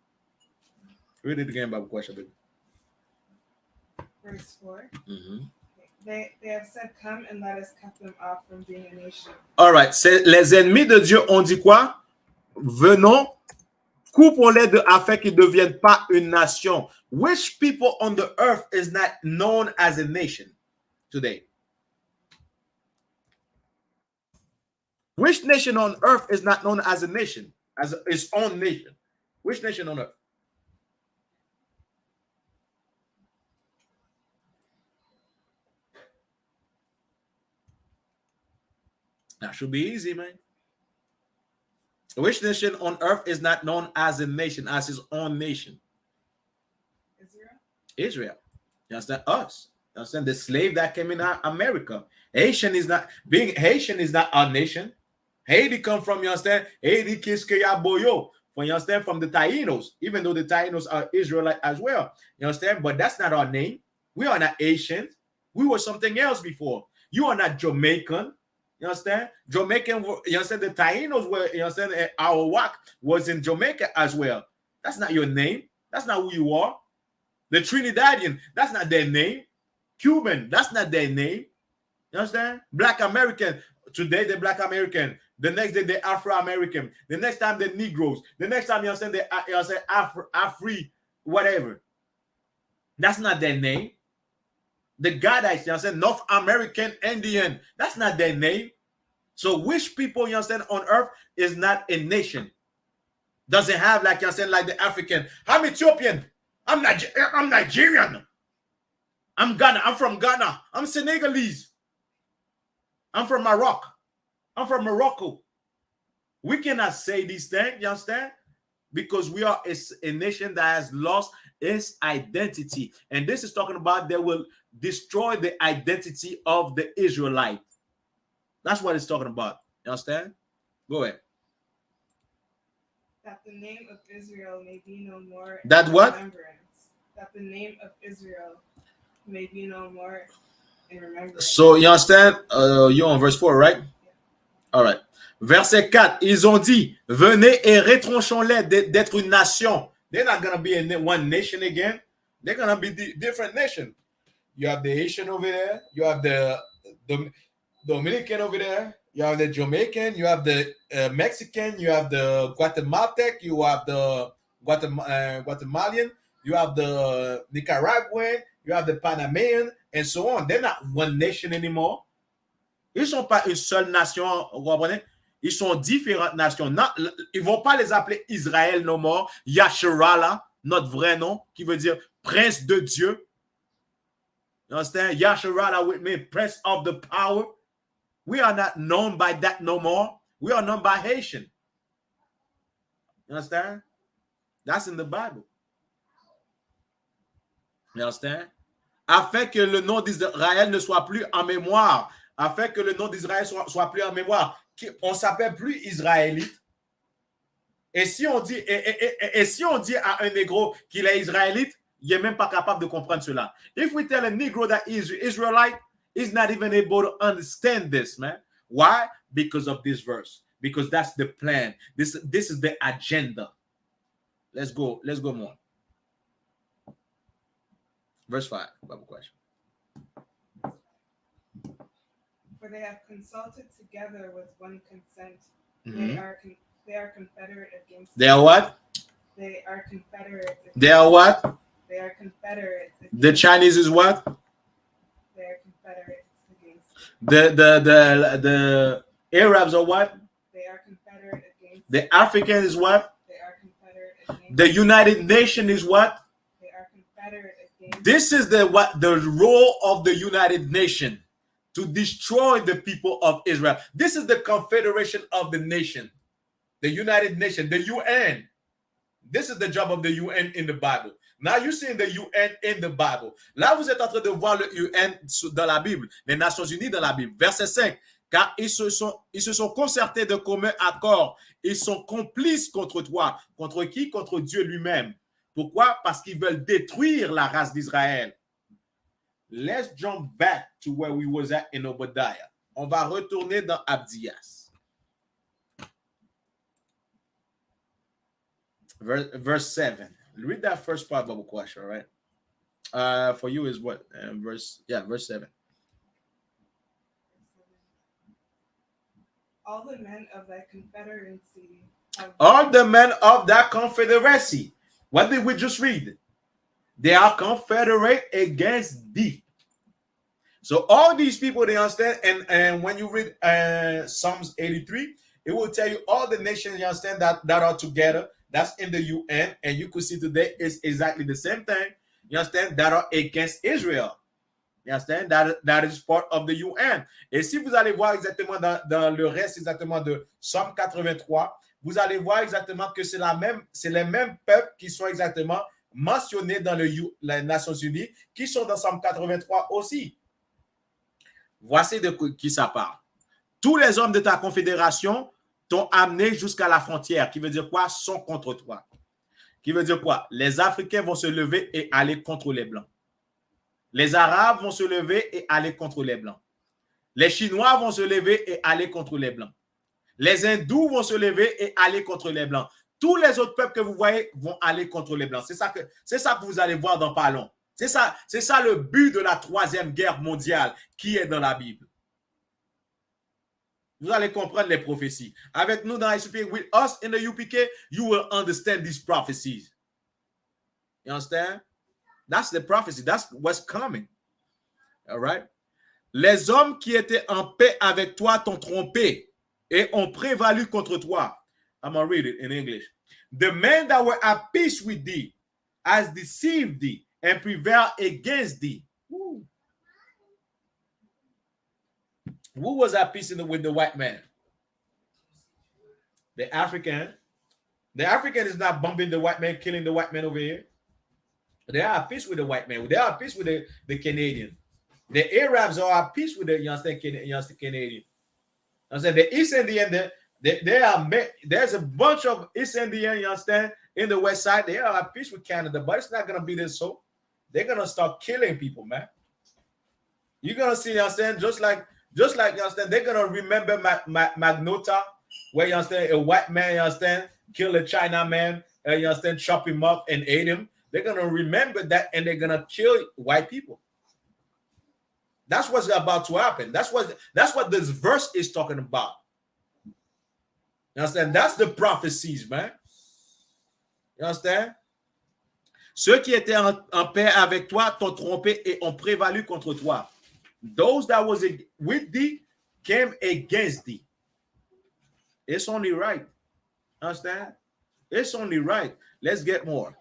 Read it again, Bob Quash. Verse 4. They have said, come and let us cut them off from being a nation. All right. Les ennemis de Dieu ont dit quoi? Venons, coupons-les afin qu'ils ne deviennent pas une nation. Which people on the earth is not known as a nation today? Which nation on earth is not known as a nation, as its own nation? Which nation on earth? That should be easy, man. Which nation on earth is not known as a nation, as its own nation? Israel. You understand? Us. You understand? The slave that came in America. Haitian is not our nation. Haiti come from, you understand? Haiti Kiskaya Boyo. You understand? From the Taínos, even though the Taínos are Israelite as well. You understand? But that's not our name. We are not Haitians. We were something else before. You are not Jamaican. You understand? Jamaican, you understand? The Taínos were, you understand? Our work was in Jamaica as well. That's not your name. That's not who you are. The Trinidadian, that's not their name. Cuban, that's not their name. You understand? Black American, today they're Black American. The next day they're Afro-American. The next time they're Negroes. The next time you understand they're Afri, whatever. That's not their name. The Gadites, you understand, North American Indian, that's not their name. So which people, you understand, on earth is not a nation? Doesn't have, like, you understand, like the African. I'm Ethiopian. I'm Nigerian. I'm Ghana. I'm from Ghana. I'm Senegalese. I'm from Morocco. I'm from Morocco. We cannot say these things, you understand? Because we are a nation that has lost its identity. And this is talking about they will destroy the identity of the Israelite. That's what it's talking about. You understand? Go ahead. That the name of Israel may be no more. That what? Remembrance. That the name of Israel may be no more in remembrance. So you understand? You're on verse 4, right? Yeah. All right. Verset 4, ils ont dit, venez et retranchons-les d'être une nation. They're not going to be one nation again. They're going to be different nation. You have the Haitian over there. You have the Dominican over there. You have the Jamaican. You have the Mexican. You have the Guatemaltec. You have the Guatemalan. You have the Nicaraguan. You have the Panamanian, and so on. They're not one nation anymore. Ils ne sont pas une seule nation, vous comprenez? Ils sont différentes nations. Ils ne vont pas les appeler Israël no more. Yasharala, notre vrai nom, qui veut dire prince de Dieu. You understand? Yasharala with me, prince of the power. We are not known by that no more. We are known by Haitian. You understand? That's in the Bible. You understand? Afin que le nom d'Israël ne soit plus en mémoire. Afin que le nom d'Israël soit plus en mémoire. On ne s'appelle plus Israélite. Et si on dit, si on dit à un négro qu'il est Israélite, il n'est même pas capable de comprendre cela. If we tell a Negro that he is Israelite, he's not even able to understand this, man. Why? Because of this verse. Because that's the plan. This is the agenda. Let's go more. Verse 5, Bible question. For they have consulted together with one consent. Mm-hmm. They are confederate against. They are what? They are confederate. They are what? They are confederate. The Chinese is what? They are confederate against. The Arabs are what? They are confederate against. The African is what? They are confederate against. The United Nations is what? They are confederate against. This is the role of the United Nations, to destroy the people of Israel. This is the confederation of the nation, the United Nations, the UN. This is the job of the UN in the Bible, Now you see the UN in the Bible. Là, vous êtes en train de voir le UN dans la Bible, les Nations Unies dans la Bible. Verset 5. Car ils se sont concertés de commun accord. Ils sont complices contre toi. Contre qui? Contre Dieu lui-même. Pourquoi? Parce qu'ils veulent détruire la race d'Israël. Let's jump back to where we was at in Obadiah. On va retourner dans Abdias. Verse 7. Read that first part, Bible question, right? For you is what? Verse 7. All the men of thy confederacy. All the men of that confederacy. What did we just read? They are confederate against thee. So all these people, they understand, and when you read Psalms 83, it will tell you all the nations, you understand, that are together. That's in the UN, and you could see today is exactly the same thing. You understand, that are against Israel. You understand, that is part of the UN. Et si vous allez voir exactement dans le reste exactement de Psalm 83, vous allez voir exactement que c'est les mêmes peuples qui sont exactement mentionnés dans les Nations Unies, qui sont dans Psalm 83 aussi. Voici de qui ça parle. Tous les hommes de ta confédération t'ont amené jusqu'à la frontière, qui veut dire quoi? Sont contre toi. Qui veut dire quoi? Les Africains vont se lever et aller contre les Blancs. Les Arabes vont se lever et aller contre les Blancs. Les Chinois vont se lever et aller contre les Blancs. Les Hindous vont se lever et aller contre les Blancs. Tous les autres peuples que vous voyez vont aller contre les Blancs. C'est ça que vous allez voir dans pas long. C'est ça le but de la troisième guerre mondiale qui est dans la Bible. Vous allez comprendre les prophéties. Avec nous dans ISUPK, with us in the UPK, you will understand these prophecies. You understand? That's the prophecy. That's what's coming. All right? Les hommes qui étaient en paix avec toi t'ont trompé et ont prévalu contre toi. I'm going to read it in English. The men that were at peace with thee has deceived thee and prevailed against thee. Woo. Who was at peace with the white man? The African. The African is not bombing the white man, killing the white man over here. They are at peace with the white man. They are at peace with the Canadian. The Arabs are at peace with the Canadian. I said the East Indian, there's a bunch of East Indian, you understand, in the West Side. They are at peace with Canada, but it's not going to be this so. They're going to start killing people, man. You're going to see, you understand, just like you understand, they're going to remember Magnota, where you understand, a white man, you understand, kill a China man, you understand, chop him up and ate him. They're going to remember that, and they're going to kill white people. That's what's about to happen. That's what this verse is talking about. You understand? That's the prophecies, man. You understand? Ceux qui étaient en paix avec toi t'ont trompé et ont prévalu contre toi. Those that was with thee came against thee. It's only right. Understand? It's only right. Let's get more.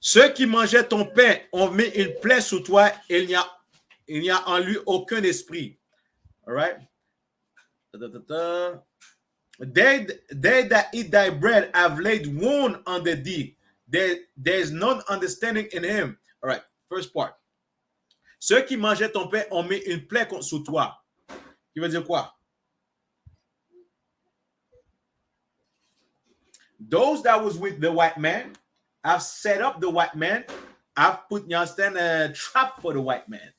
Ceux qui mangeaient ton pain ont mis une plaie sous toi et il n'y a en lui aucun esprit. All right? They that eat thy bread have laid wound under thee. There is none understanding in him. All right, first part. Ceux qui mangeaient ton pain ont mis une plaie sous toi. Qui veut dire quoi? Those that was with the white man have set up the white man. I've put, you understand, a trap for the white man.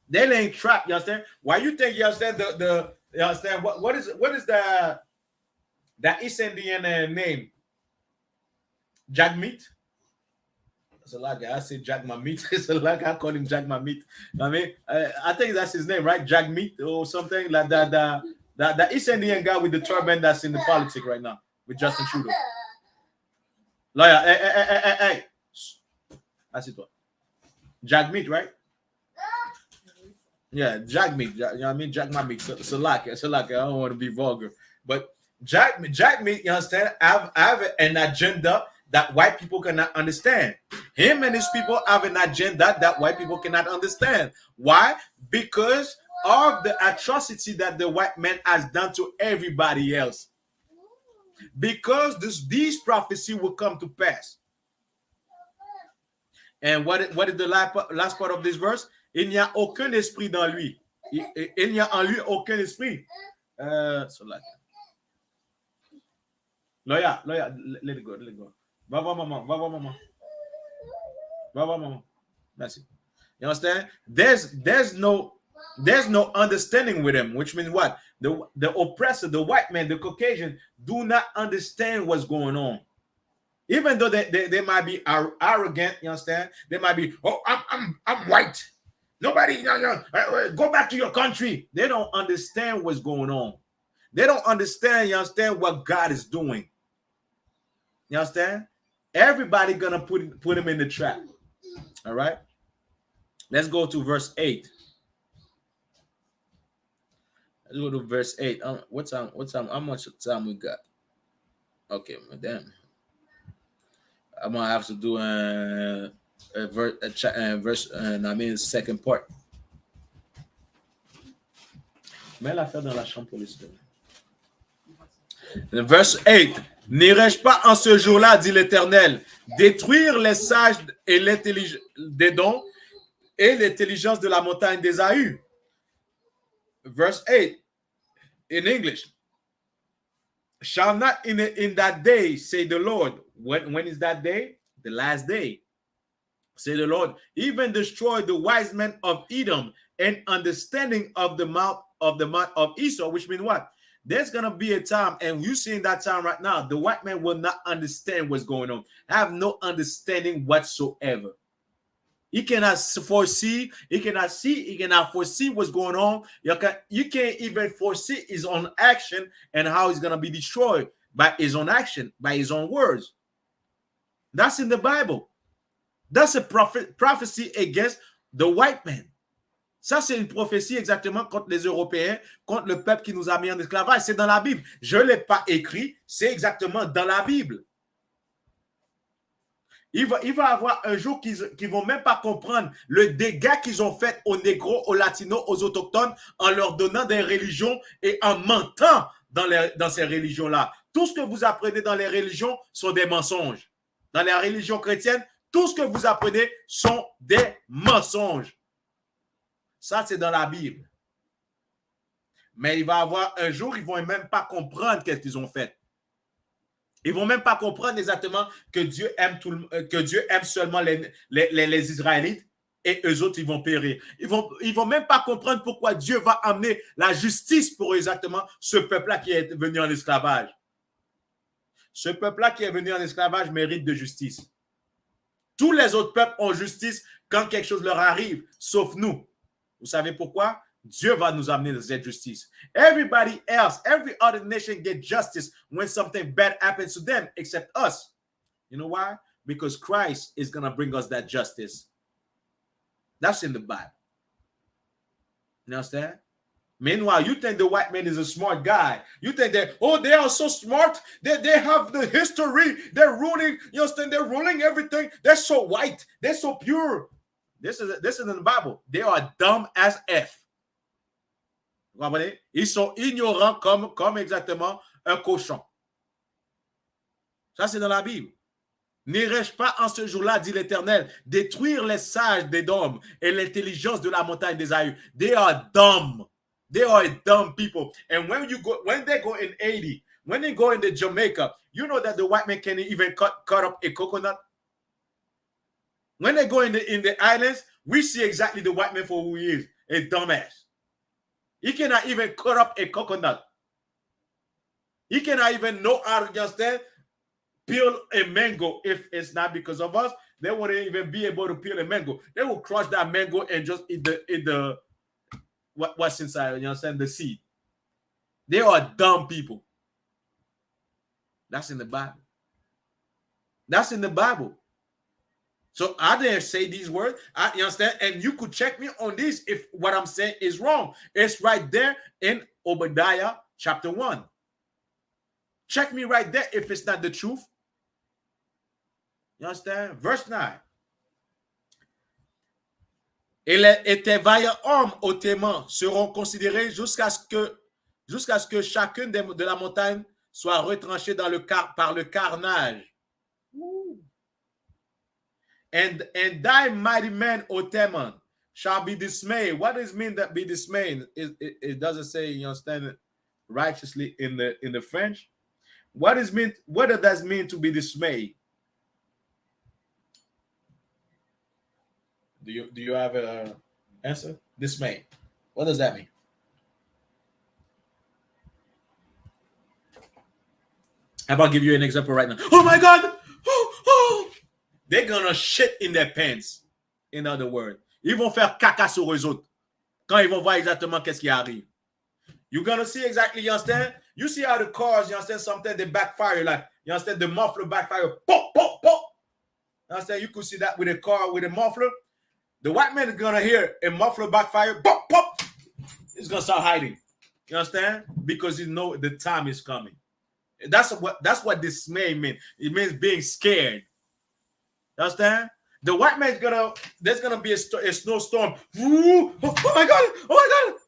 They ain't trap, you understand? Why you think, you understand, you understand, what is the East Indian name? Jagmeet? That's a lot, guy. I say Jagmeet. It's a lot, I call him Jagmeet. I mean, I think that's his name, right? Jagmeet or something like that. The East Indian guy with the turban that's in the politics right now with Justin Trudeau. Lawyer, hey. That's it. Jagmeet, right? Yeah, Jagmeet. You know what I mean? Jagmeet. It's a lot. I don't want to be vulgar. But Jagmeet, you understand, have an agenda that white people cannot understand. Him and his people have an agenda that white people cannot understand. Why? Because of the atrocity that the white man has done to everybody else. Because these prophecies will come to pass. And what is the last part of this verse? Il n'y a aucun esprit dans lui. Il n'y a en lui aucun esprit. So like, Loya, let it go. Va voir maman. Merci. You understand? There's no understanding with him, which means what? The oppressor, the white man, the Caucasian, do not understand what's going on. Even though they might be arrogant, you understand? They might be, oh, I'm white. Nobody, go back to your country. They don't understand what's going on. They don't understand, you understand, what God is doing. You understand? Everybody gonna put him in the trap. All right. Let's go to verse 8. Let's go to verse 8. What time? How much time we got? Okay, madam. I'm gonna have to do a verse. I mean, second part. Mets l'affaire dans la chambre pour les students. Verse 8. N'irai-je pas en ce jour-là, dit l'Éternel, détruire les sages et l'intelligence des dons et l'intelligence de la montagne d'Ésaü? Verse 8. In English. Shall not in that day, say the Lord. When is that day? The last day. Say the Lord, even destroy the wise men of Edom and understanding of the mouth of Esau, which means what? There's going to be a time, and you see in that time right now, the white man will not understand what's going on. Have no understanding whatsoever. He cannot foresee, he cannot see, he cannot foresee what's going on. You can't even foresee his own action and how he's going to be destroyed by his own action, by his own words. That's in the Bible. That's a prophecy against the white man. Ça, c'est une prophétie exactement contre les Européens, contre le peuple qui nous a mis en esclavage. C'est dans la Bible. Je ne l'ai pas écrit, c'est exactement dans la Bible. Il va avoir un jour qu'ils ne vont même pas comprendre le dégât qu'ils ont fait aux négros, aux latinos, aux autochtones en leur donnant des religions et en mentant dans ces religions-là. Tout ce que vous apprenez dans les religions sont des mensonges. Dans les religions chrétiennes, tout ce que vous apprenez sont des mensonges. Ça, c'est dans la Bible. Mais il va y avoir un jour, ils ne vont même pas comprendre qu'est-ce qu'ils ont fait. Ils ne vont même pas comprendre exactement que Dieu aime, seulement les Israélites et eux autres, ils vont périr. Ils vont même pas comprendre pourquoi Dieu va amener la justice pour exactement ce peuple-là qui est venu en esclavage. Ce peuple-là qui est venu en esclavage mérite de justice. Tous les autres peuples ont justice quand quelque chose leur arrive, sauf nous. Vous savez pourquoi? Dieu va nous amener cette justice. Everybody else, every other nation get justice when something bad happens to them except us. You know why? Because Christ is going to bring us that justice. That's in the Bible. You understand? Meanwhile, you think the white man is a smart guy. You think that, oh, they are so smart. They have the history. They're ruling, you understand? They're ruling everything. They're so white. They're so pure. This is in the Bible. They are dumb as F. Vous comprenez? Ils sont ignorants comme exactement un cochon. Ça, c'est dans la Bible. N'irai-je pas en ce jour-là, dit l'Éternel, détruire les sages d'Édom et l'intelligence de la montagne d'Ésaü? They are dumb. They are dumb people. And when they go in Haiti, when they go into Jamaica, you know that the white man can't even cut up a coconut. When they go in the islands, we see exactly the white man for who he is, a dumbass. He cannot even cut up a coconut. He cannot even know how to understand peel a mango. If it's not because of us, they wouldn't even be able to peel a mango. They will crush that mango and just eat the what's inside, you understand, the seed. They are dumb people. That's in the Bible. That's in the Bible. So I didn't say these words. You understand? And you could check me on this if what I'm saying is wrong. It's right there in Obadiah chapter 1. Check me right there if it's not the truth. You understand? Verse 9. Et tes vaillants hommes hautement seront considérés jusqu'à ce que chacune de la montagne soit retranchée par le carnage. and thy mighty men, O Teman, shall be dismayed. What does it mean that be dismayed? It doesn't say, you understand, righteously in the French. What does that mean to be dismayed? Do you have an answer? Dismay. What does that mean? I'm about to give you an example right now. Oh my God! Oh! They're gonna shit in their pants. In other words, ils vont faire caca sur eux autres quand ils vont voir exactement qu'est-ce qui arrive. You're gonna see exactly, you understand? You see how the cars, you understand, sometimes they backfire, like, you understand, the muffler backfire, pop, pop, pop. You understand? You could see that with a car with a muffler. The white man is gonna hear a muffler backfire, pop, pop. He's gonna start hiding. You understand? Because you know the time is coming. That's what dismay means. It means being scared. You understand? The white man's there's gonna be a snowstorm. Oh my God! Oh my God!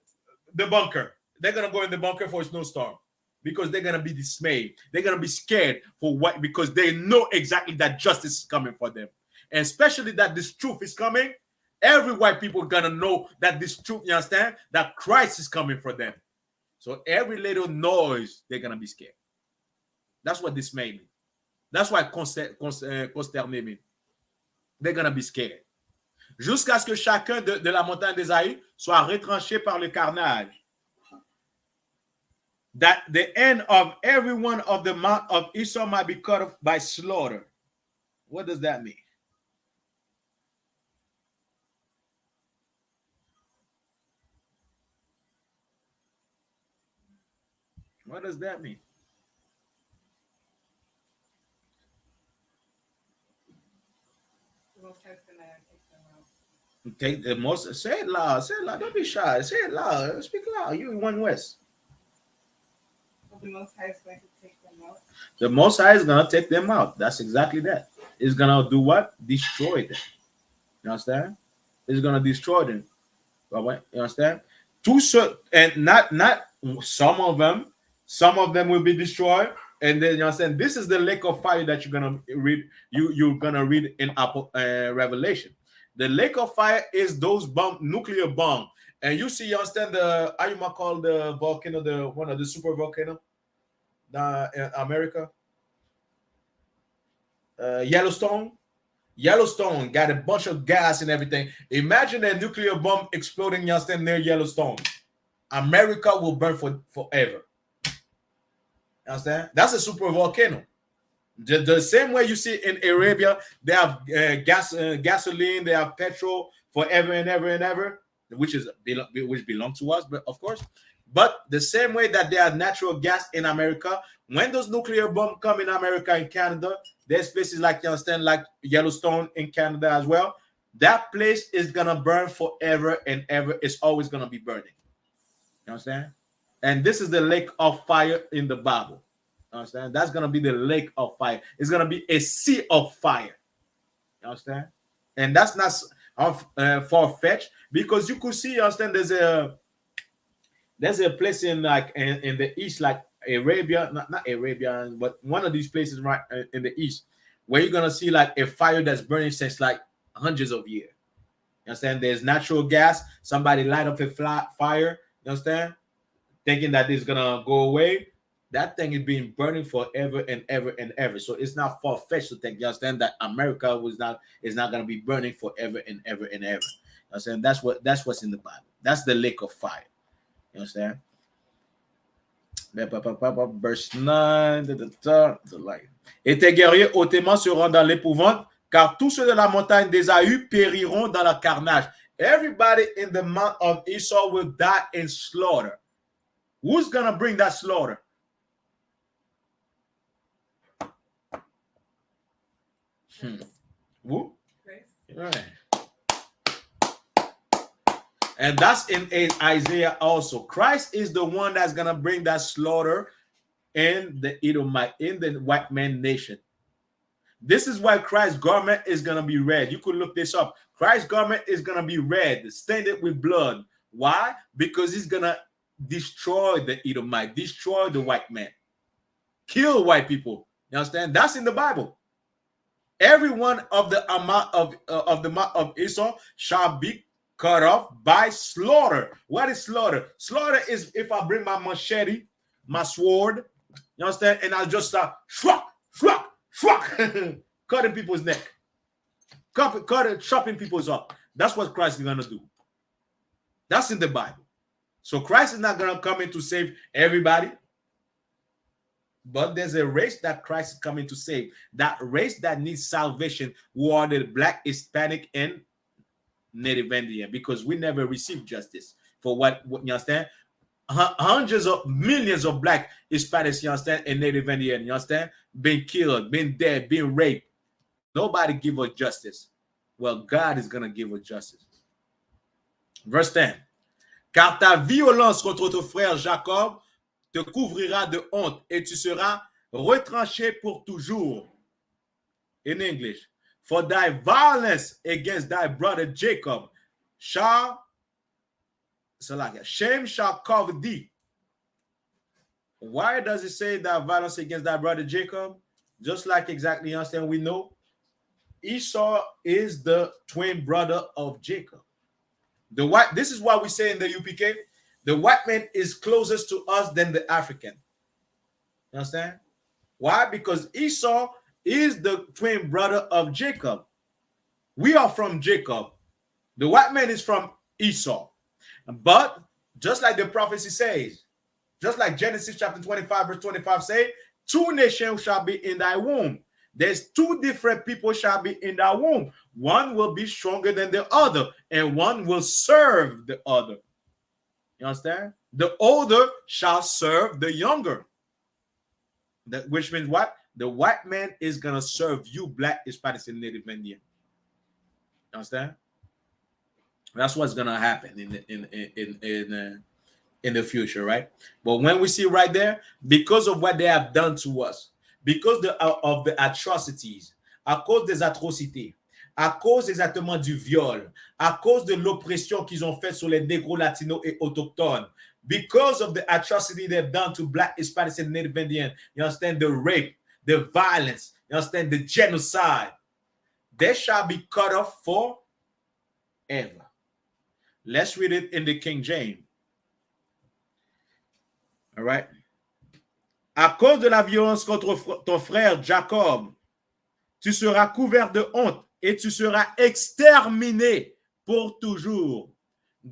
The bunker. They're gonna go in the bunker for a snowstorm because they're gonna be dismayed. They're gonna be scared for what? Because they know exactly that justice is coming for them, and especially that this truth is coming. Every white people are gonna know that this truth. You understand? That Christ is coming for them. So every little noise, they're gonna be scared. That's what dismay means. That's why consterné means. They're gonna be scared. Jusqu'à ce que chacun de la montagne d'Ésaü soit retranché par le carnage. That the end of every one of the mount of Esau might be cut off by slaughter. What does that mean? What does that mean? Take the most. Say it loud. Say it loud. Don't be shy. Say it loud. Speak loud. You in One West. The Most High is going to take them out. The Most High is gonna take them out. That's exactly that. It's gonna do what? Destroy them. You understand? It's gonna destroy them. You understand? And not some of them. Some of them will be destroyed. And then you understand. This is the lake of fire that you're gonna read. You're gonna read in Revelation. The lake of fire is those nuclear bomb. And you see, you understand the how you might call the volcano, one of the super volcano in America. Yellowstone. Yellowstone got a bunch of gas and everything. Imagine a nuclear bomb exploding, you understand, near Yellowstone. America will burn forever. You understand? That's a super volcano. The same way you see in Arabia, they have gasoline, they have petrol forever and ever and ever, which belongs to us, but of course. But the same way that they have natural gas in America, when those nuclear bombs come in America and Canada, there's places like, you understand, like Yellowstone in Canada as well. That place is gonna burn forever and ever. It's always gonna be burning. You understand? And this is the lake of fire in the Bible. Understand? That's gonna be the lake of fire. It's gonna be a sea of fire. You understand? And that's not far-fetched, because you could see, you understand, there's a place in like in the east, like Arabia, not Arabia, but one of these places right in the east, where you're gonna see like a fire that's burning since like hundreds of years. You understand? There's natural gas. Somebody light up a fire. You understand? Thinking that it's gonna go away. That thing is being burning forever and ever and ever. So it's not far-fetched to think, you understand, that America is not going to be burning forever and ever and ever. You understand? That's what's in the Bible. That's the lake of fire. You understand? Verse 9. Et tes guerriers hautement seront dans l'épouvante, car tous ceux de la montagne d'Ésaü périront dans le carnage. Everybody in the mount of Esau will die in slaughter. Who's going to bring that slaughter? Who? Right. And that's in Isaiah also. Christ is the one that's gonna bring that slaughter in the Edomite, in the white man nation. This is why Christ's garment is gonna be red. You could look this up. Christ's garment is gonna be red, stained with blood. Why? Because he's gonna destroy the Edomite, destroy the white man, kill white people. You understand? That's in the Bible. Every one of the amount of Esau shall be cut off by slaughter. What is slaughter? Slaughter is if I bring my machete, my sword, you understand, and I'll just start cutting people's neck, chopping people's up. That's what Christ is gonna do. That's in the Bible. So Christ is not gonna come in to save everybody. But there's a race that Christ is coming to save. That race that needs salvation, who are the Black, Hispanic, and Native Indian, because we never received justice for what you understand. Hundreds of millions of Black, Hispanics, you understand, and Native Indian, you understand, being killed, being dead, being raped. Nobody give us justice. Well, God is gonna give us justice. Verse 10. Car ta violence contre ton frère Jacob te couvrira de honte et tu seras retranché pour toujours. In English, for thy violence against thy brother Jacob shame shall cover thee. Why does it say that violence against thy brother Jacob? Just like exactly, you understand, we know Esau is the twin brother of Jacob. This is why we say in the UPK, the white man is closest to us than the African. You understand? Why? Because Esau is the twin brother of Jacob. We are from Jacob. The white man is from Esau. But just like the prophecy says, just like Genesis chapter 25, verse 25 say, 2 nations shall be in thy womb. There's 2 different people shall be in thy womb. One will be stronger than the other, and one will serve the other. You understand? The older shall serve the younger. Which means what? The white man is going to serve you, Black, Hispanics, and Native Indian. You understand? That's what's going to happen in the future, right? But when we see right there, because of what they have done to us, because of the atrocities, à cause des atrocités, à cause exactement du viol, à cause de l'oppression qu'ils ont faite sur les négros, latinos et autochtones, because of the atrocity they've done to Black, Hispanics, and Native Indian, you understand, the rape, the violence, you understand, the genocide, they shall be cut off forever. Let's read it in the King James. All right. À cause de la violence contre ton frère Jacob, tu seras couvert de honte et tu seras exterminé pour toujours.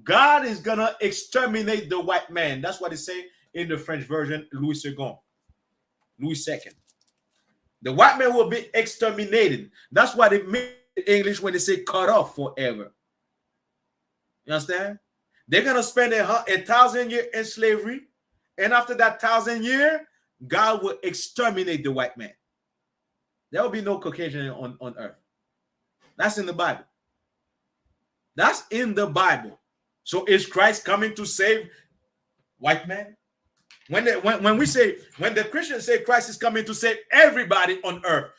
God is going to exterminate the white man. That's what it says in the French version, Louis II. The white man will be exterminated. That's what it means in English when they say cut off forever. You understand? They're going to spend 1,000 years in slavery, and after that 1,000 years, God will exterminate the white man. There will be no Caucasian on earth. That's in the Bible. That's in the Bible. So is Christ coming to save white men? When the Christians say Christ is coming to save everybody on earth,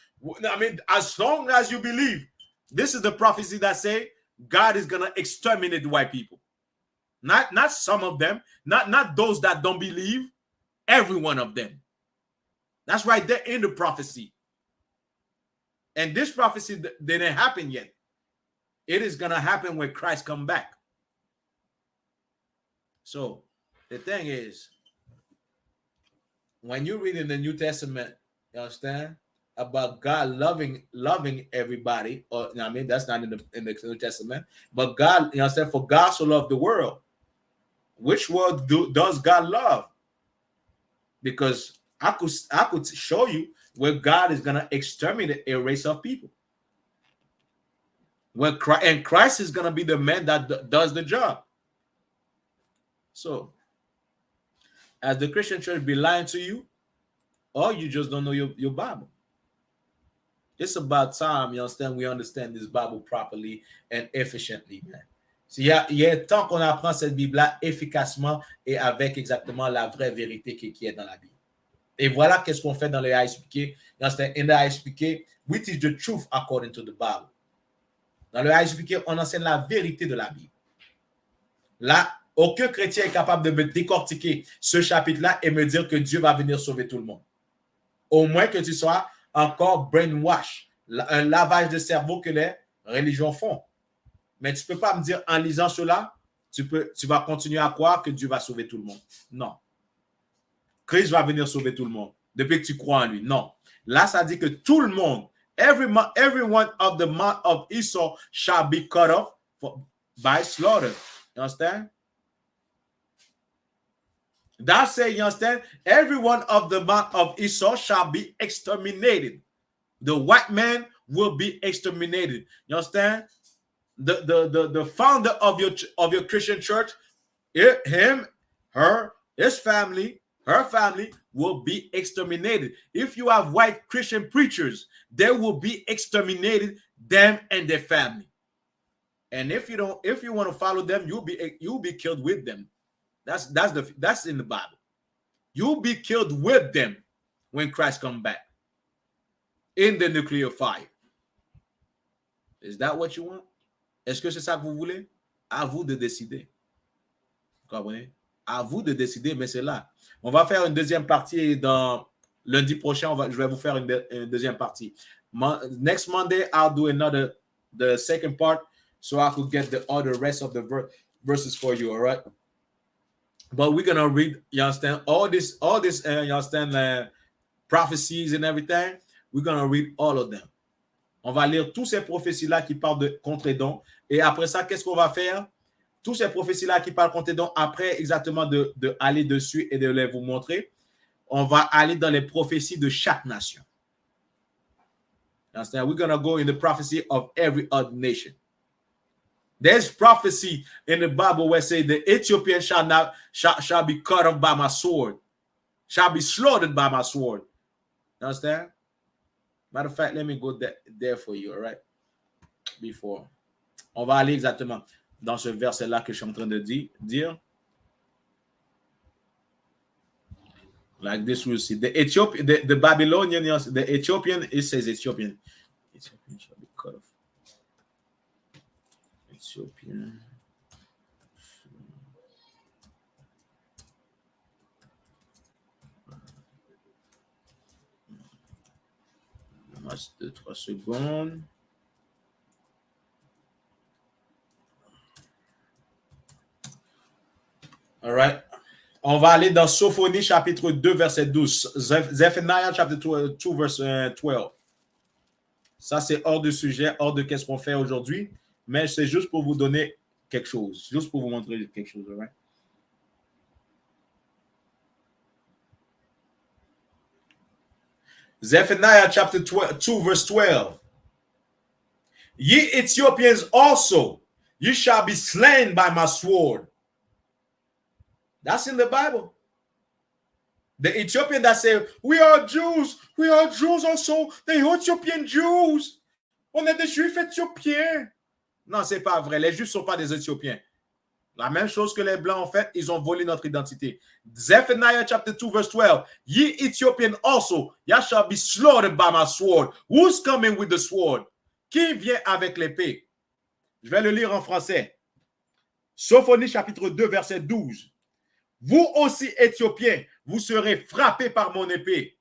I mean, as long as you believe, this is the prophecy that say God is gonna exterminate the white people. Not some of them, not those that don't believe, every one of them. That's right there in the prophecy. And this prophecy didn't happen yet. It is going to happen when Christ comes back. So the thing is, when you read in the New Testament, you understand, about God loving everybody, or I mean, that's not in the New Testament, but God, you understand, for God so loved the world. Which world does God love? Because I could show you where God is going to exterminate a race of people. And Christ is going to be the man that does the job. So, as the Christian church be lying to you, or you just don't know your Bible. It's about time, you understand, we understand this Bible properly and efficiently, man. Il y a temps qu'on apprend cette Bible-là efficacement et avec exactement la vraie vérité qui est dans la Bible. Et voilà qu'est-ce qu'on fait dans le I.S.U.P.K. In the I.S.U.P.K, we teach the truth according to the Bible. Dans le I.S.U.P.K, on enseigne la vérité de la Bible. Là, aucun chrétien est capable de me décortiquer ce chapitre-là et me dire que Dieu va venir sauver tout le monde. Au moins que tu sois encore brainwash un lavage de cerveau que les religions font. Mais tu ne peux pas me dire en lisant cela, tu vas continuer à croire que Dieu va sauver tout le monde. Non. Christ va venir sauver tout le monde depuis que tu crois en lui. Non. Là, ça dit que tout le monde, everyone of the month of Esau shall be cut off by slaughter. You understand? That say, you understand? Everyone of the month of Esau shall be exterminated. The white man will be exterminated. You understand? The founder of your Christian church, him, her, his family, her family will be exterminated. If you have white Christian preachers, they will be exterminated, them and their family. And if you want to follow them, you'll be killed with them. That's in the Bible. You'll be killed with them when Christ comes back in the nuclear fire. Is that what you want? Est-ce que c'est ça que vous voulez? À vous de décider. Vous comprenez? À vous de décider, mais c'est là. On va faire une deuxième partie dans lundi prochain. Je vais vous faire une deuxième partie. Next Monday, I'll do the second part, so I could get the rest of the verses for you. All right. But we're gonna read. You understand all this. You understand prophecies and everything. We're gonna read all of them. On va lire tous ces prophéties-là qui parlent de contre-don. Et après ça, qu'est-ce qu'on va faire? Tous ces prophéties-là qui parlent contre-don, après exactement de aller dessus et de les vous montrer, on va aller dans les prophéties de chaque nation. Understand? We're going to go in the prophecy of every other nation. There's prophecy in the Bible where it says the Ethiopian shall be cut off by my sword, shall be slaughtered by my sword. Understand? Matter of fact, let me go there for you, all right? Before. On va aller exactement dans ce verset-là que je suis en train de dire. Like this, we'll see. The Ethiopian, the Babylonian, the Ethiopian, it says Ethiopian. Ethiopian shall be cut off. Ethiopian. Match 2-3 secondes. All right. On va aller dans Sophonie chapitre 2 verset 12. Zephaniah chapter 2 verse 12. Ça c'est hors de sujet, hors de qu'est-ce qu'on fait aujourd'hui, mais c'est juste pour vous donner quelque chose, juste pour vous montrer quelque chose, all right? Zephaniah chapter 2 verse 12. Ye Ethiopians also, ye shall be slain by my sword. That's in the Bible. The Ethiopian that say, we are Jews also. The Ethiopian Jews. On est des Juifs éthiopiens. Non, c'est pas vrai. Les Juifs ne sont pas des Éthiopiens. La même chose que les Blancs ont fait, ils ont volé notre identité. Zephaniah chapter 2 verse 12. Ye Ethiopian also, ye shall be slaughtered by my sword. Who's coming with the sword? Qui vient avec l'épée? Je vais le lire en français. Sophonie chapitre 2 verset 12. Vous aussi, Éthiopiens, vous serez frappés par mon épée.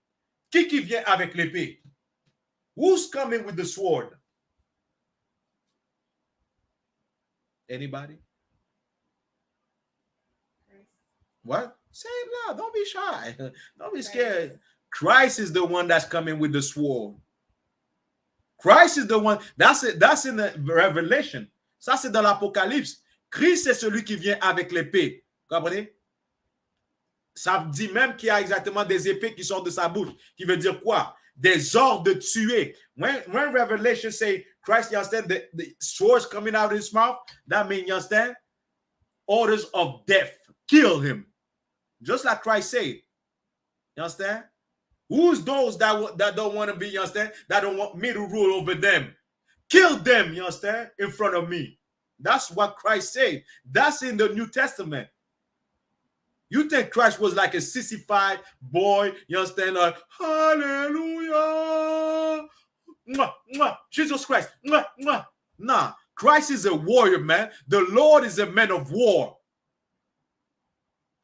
Qui vient avec l'épée? Who's coming with the sword? Anybody? What? Say it loud. Don't be shy. Don't be scared. Christ is the one that's coming with the sword. Christ is the one. That's it. That's in the Revelation. Ça, c'est dans l'Apocalypse. Christ est celui qui vient avec l'épée. Comprenez? Ça dit même qu'il y a exactement des épées qui sortent de sa bouche. Qui veut dire quoi? Des ordres de tuer. When Revelation say Christ, you understand, the swords coming out of his mouth, that means, you understand, orders of death. Kill him. Just like Christ said. You understand? Who's those that don't want to be, you understand, that don't want me to rule over them? Kill them, you understand, in front of me. That's what Christ said. That's in the New Testament. You think Christ was like a sissified boy, you understand, like, hallelujah, mwah, mwah, Jesus Christ, mwah, mwah. Nah, Christ is a warrior, man. The Lord is a man of war.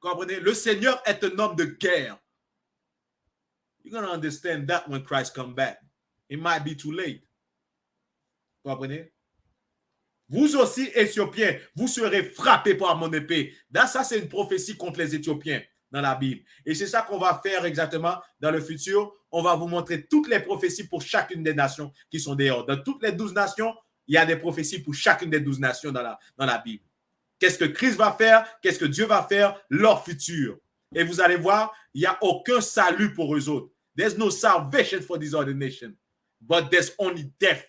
Comprenez? Le Seigneur est un homme de guerre. You're going to understand that when Christ comes back. It might be too late. Vous comprenez? Vous aussi, Éthiopiens, vous serez frappés par mon épée. Ça, c'est une prophétie contre les Éthiopiens dans la Bible. Et c'est ça qu'on va faire exactement dans le futur. On va vous montrer toutes les prophéties pour chacune des nations qui sont dehors. Dans toutes les 12 nations, il y a des prophéties pour chacune des 12 nations dans la Bible. Qu'est-ce que Christ va faire? Qu'est-ce que Dieu va faire? Leur futur. Et vous allez voir, il n'y a aucun salut pour eux autres. There's no salvation for these other nations. But there's only death,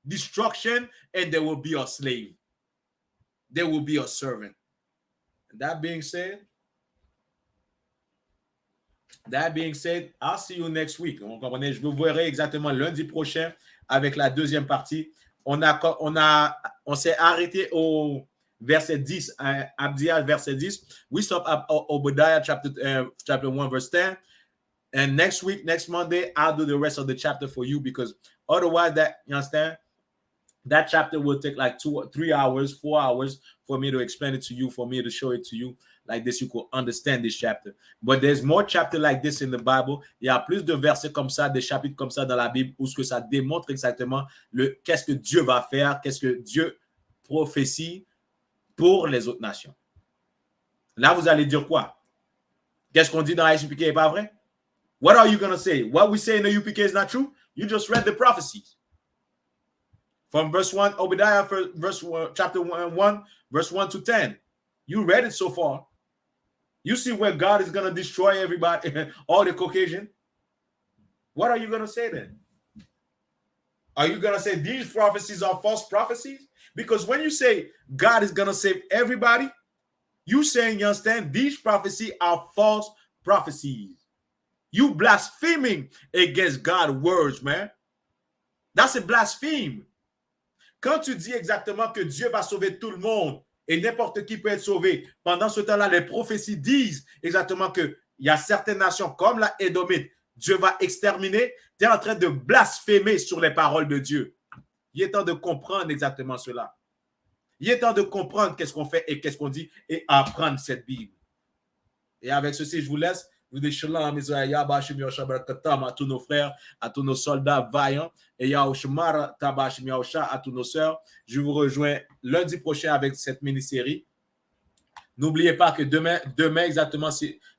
destruction, and there will be a slave. There will be a servant. And that being said, I'll see you next week. Je vous verrai exactement lundi prochain avec la deuxième partie. On s'est arrêté au verset 10, Abdias verset 10. We stop at Obadiah chapter 1 verse 10. And next week, next Monday, I'll do the rest of the chapter for you because otherwise, you understand? That chapter will take like 2 or 3 hours, 4 hours for me to explain it to you, for me to show it to you. Like this, you could understand this chapter. But there's more chapters like this in the Bible. Il y a plus de versets comme ça, des chapitres comme ça dans la Bible où ce que ça démontre exactement qu'est-ce que Dieu va faire, qu'est-ce que Dieu prophétie pour les autres nations. Là, vous allez dire quoi? Qu'est-ce qu'on dit dans ISUPK n'est pas vrai? What are you going to say? What we say in the UPK is not true? You just read the prophecies. From verse 1, Obadiah, chapter 1, verse 1 to 10. You read it so far. You see where God is going to destroy everybody, all the Caucasian. What are you going to say then? Are you going to say these prophecies are false prophecies? Because when you say God is going to save everybody, you saying, you understand, these prophecies are false prophecies. You blaspheming against God's words, man. That's a blaspheme. Quand tu dis exactement que Dieu va sauver tout le monde et n'importe qui peut être sauvé, pendant ce temps-là, les prophéties disent exactement qu'il y a certaines nations comme la Édomite, Dieu va exterminer, tu es en train de blasphémer sur les paroles de Dieu. Il est temps de comprendre exactement cela. Il est temps de comprendre qu'est-ce qu'on fait et qu'est-ce qu'on dit et apprendre cette Bible. Et avec ceci, je vous laisse. Vous dites Shalom Israël, à tous nos frères, à tous nos soldats vaillants, et à tous nos sœurs. Je vous rejoins lundi prochain avec cette mini-série. N'oubliez pas que demain exactement,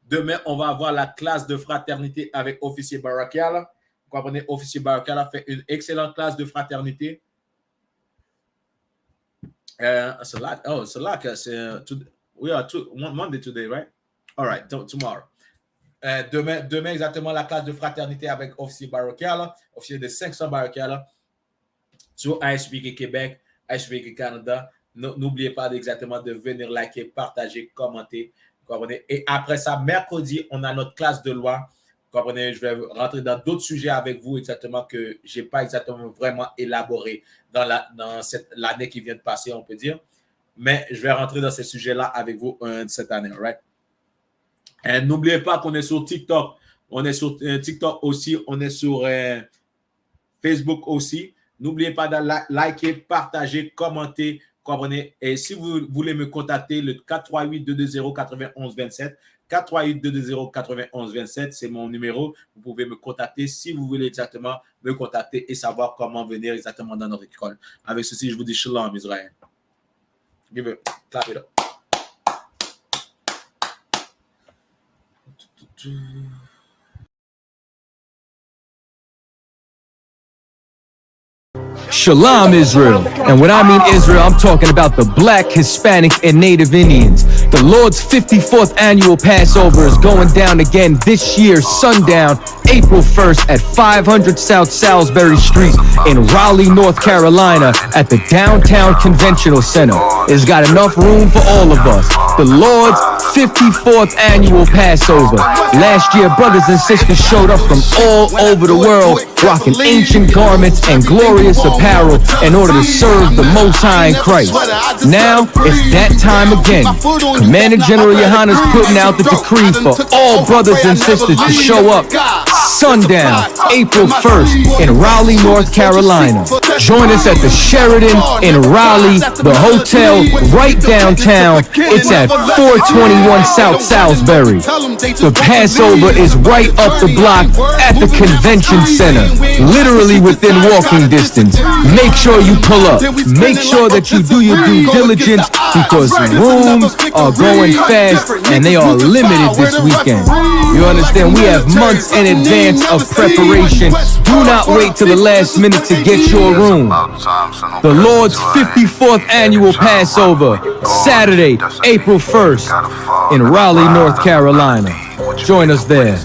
demain, on va avoir la classe de fraternité avec Officier Barakiala. Vous comprenez, Officier Barakiala fait une excellente classe de fraternité. It's a lot. Oh, it's a lot. We are Monday today, right? All right, tomorrow. Demain exactement la classe de fraternité avec Officier Barakiala, officier de 500 Barakiala sur I.S.U.P.K Québec, I.S.U.P.K Canada. N'oubliez pas exactement de venir liker, partager, commenter. Comprenez? Et après ça, mercredi, on a notre classe de loi. Comprenez? Je vais rentrer dans d'autres sujets avec vous exactement que je n'ai pas exactement vraiment élaboré dans l'année qui vient de passer, on peut dire. Mais je vais rentrer dans ces sujets-là avec vous cette année, right? Et n'oubliez pas qu'on est sur TikTok. On est sur TikTok aussi. On est sur Facebook aussi. N'oubliez pas de liker, partager, commenter. Comprenez? Et si vous voulez me contacter, le 438-220-9127. 438-220-9127, c'est mon numéro. Vous pouvez me contacter si vous voulez exactement me contacter et savoir comment venir exactement dans notre école. Avec ceci, je vous dis Shalom, Israël. Give it, clap it up. Shalom, Israel. And when I mean Israel, I'm talking about the Black, Hispanic, and Native Indians. The Lord's 54th annual Passover is going down again this year, sundown, April 1st at 500 South Salisbury Street in Raleigh, North Carolina at the Downtown Conventional Center. It's got enough room for all of us. The Lord's 54th annual Passover. Last year, brothers and sisters showed up from all over the world, rocking ancient garments and glorious apparel in order to serve the Most High in Christ. Now, it's that time again. Commander General YAHANNA is putting out the decree for all brothers and sisters to show up sundown, April 1st in Raleigh, North Carolina. Join us at the Sheridan in Raleigh, the hotel right downtown. It's at 421 South Salisbury. The Passover is right up the block at the convention center, literally within walking distance. Make sure you pull up. Make sure that you do your due diligence because rooms are going fast and they are limited this weekend. You understand? We have months in advance of preparation. Do not wait till the last minute to get your room. The Lord's 54th annual Passover, Saturday, April 1st, in Raleigh, North Carolina. Join us there. It's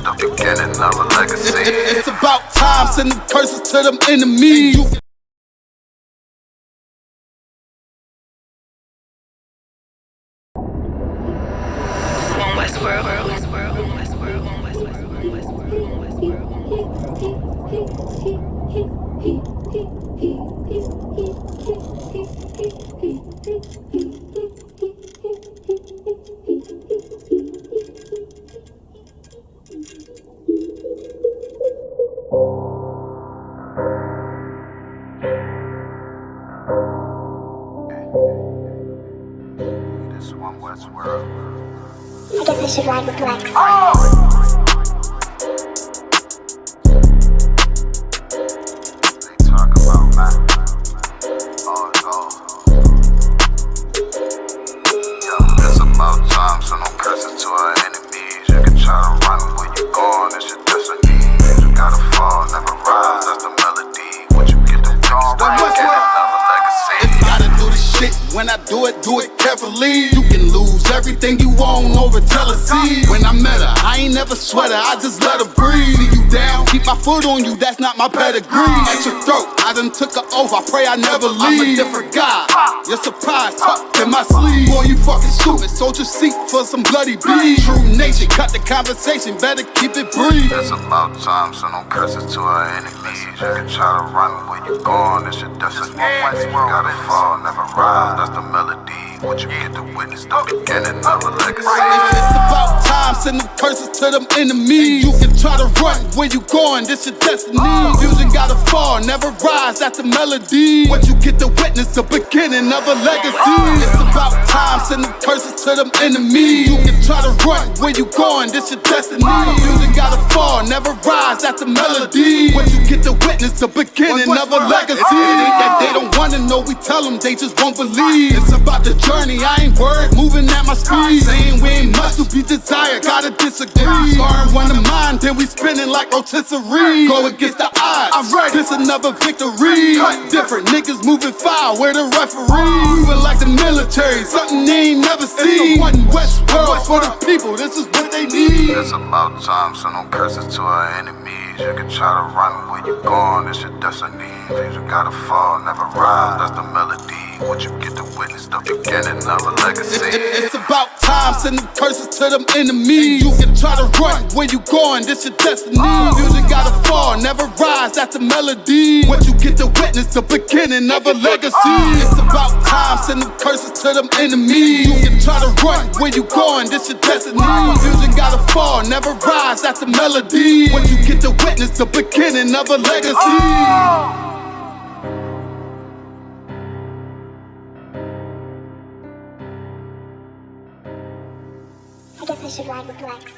about time, sending curses to them enemies. I guess I should ride with Lex. They talk about man. It's about time, so no curses to our enemies. You can try to run where you going, it's your destiny. You gotta fall, never rise, that's the melody. What you get the dawn right, get another legacy. If you gotta do the shit, when I do it carefully. You can lose everything you own over jealousy. When I met her, I ain't never sweat her, I just let her breathe. See you down, keep my foot on you, that's not my pedigree. At your throat, I done took an oath, I pray I never leave. I'm a different guy, you're surprised, tucked in my sleeve. Boy, you fucking stupid, soldier seek for some bloody beef. True nation, cut the conversation, better keep it brief. It's about time, so no curses to our enemies. You can try to run where you going, it's your destiny. You gotta fall, never rise, that's the melody. What you get to witness, the beginning of a legacy. It's about time, send them curses to them enemies. You can try to run where you going, this your destiny. Confusion gotta fall, never rise, that's the melody. What you get to witness, the beginning of a legacy. It's about time, send them curses to them enemies. You can try to run where you going, this your destiny. Confusion gotta fall, never rise, that's the melody. What you get to witness, the beginning of a legacy. That they don't wanna know, we tell them, they just won't believe. It's about the journey, I ain't worried, moving at my speed. Saying we ain't much to be desired, gotta disagree. Scarring one of mine, then we spinning like rotisserie. Go against the odds, I'm ready, this another victory. Cut different, niggas moving foul, where the referee. Moving like the military, something they ain't never seen. One West world for the people, this is what they need. It's about time, so no curses to our enemies. You can try to run where you going, it's your destiny. You gotta fall, never rise, that's the melody. What you get to witness, the beginning of a legacy. It's about time, send them curses to them enemies. You can try to run where you going, this your destiny. Confusion gotta fall, never rise, that's the melody. What you get to witness, the beginning of a legacy. It's about time, send them curses to them enemies. You can try to run where you going, this your destiny. Confusion gotta fall, never rise, that's the melody. What you get to witness, the beginning of a legacy. I guess I should ride with Lex.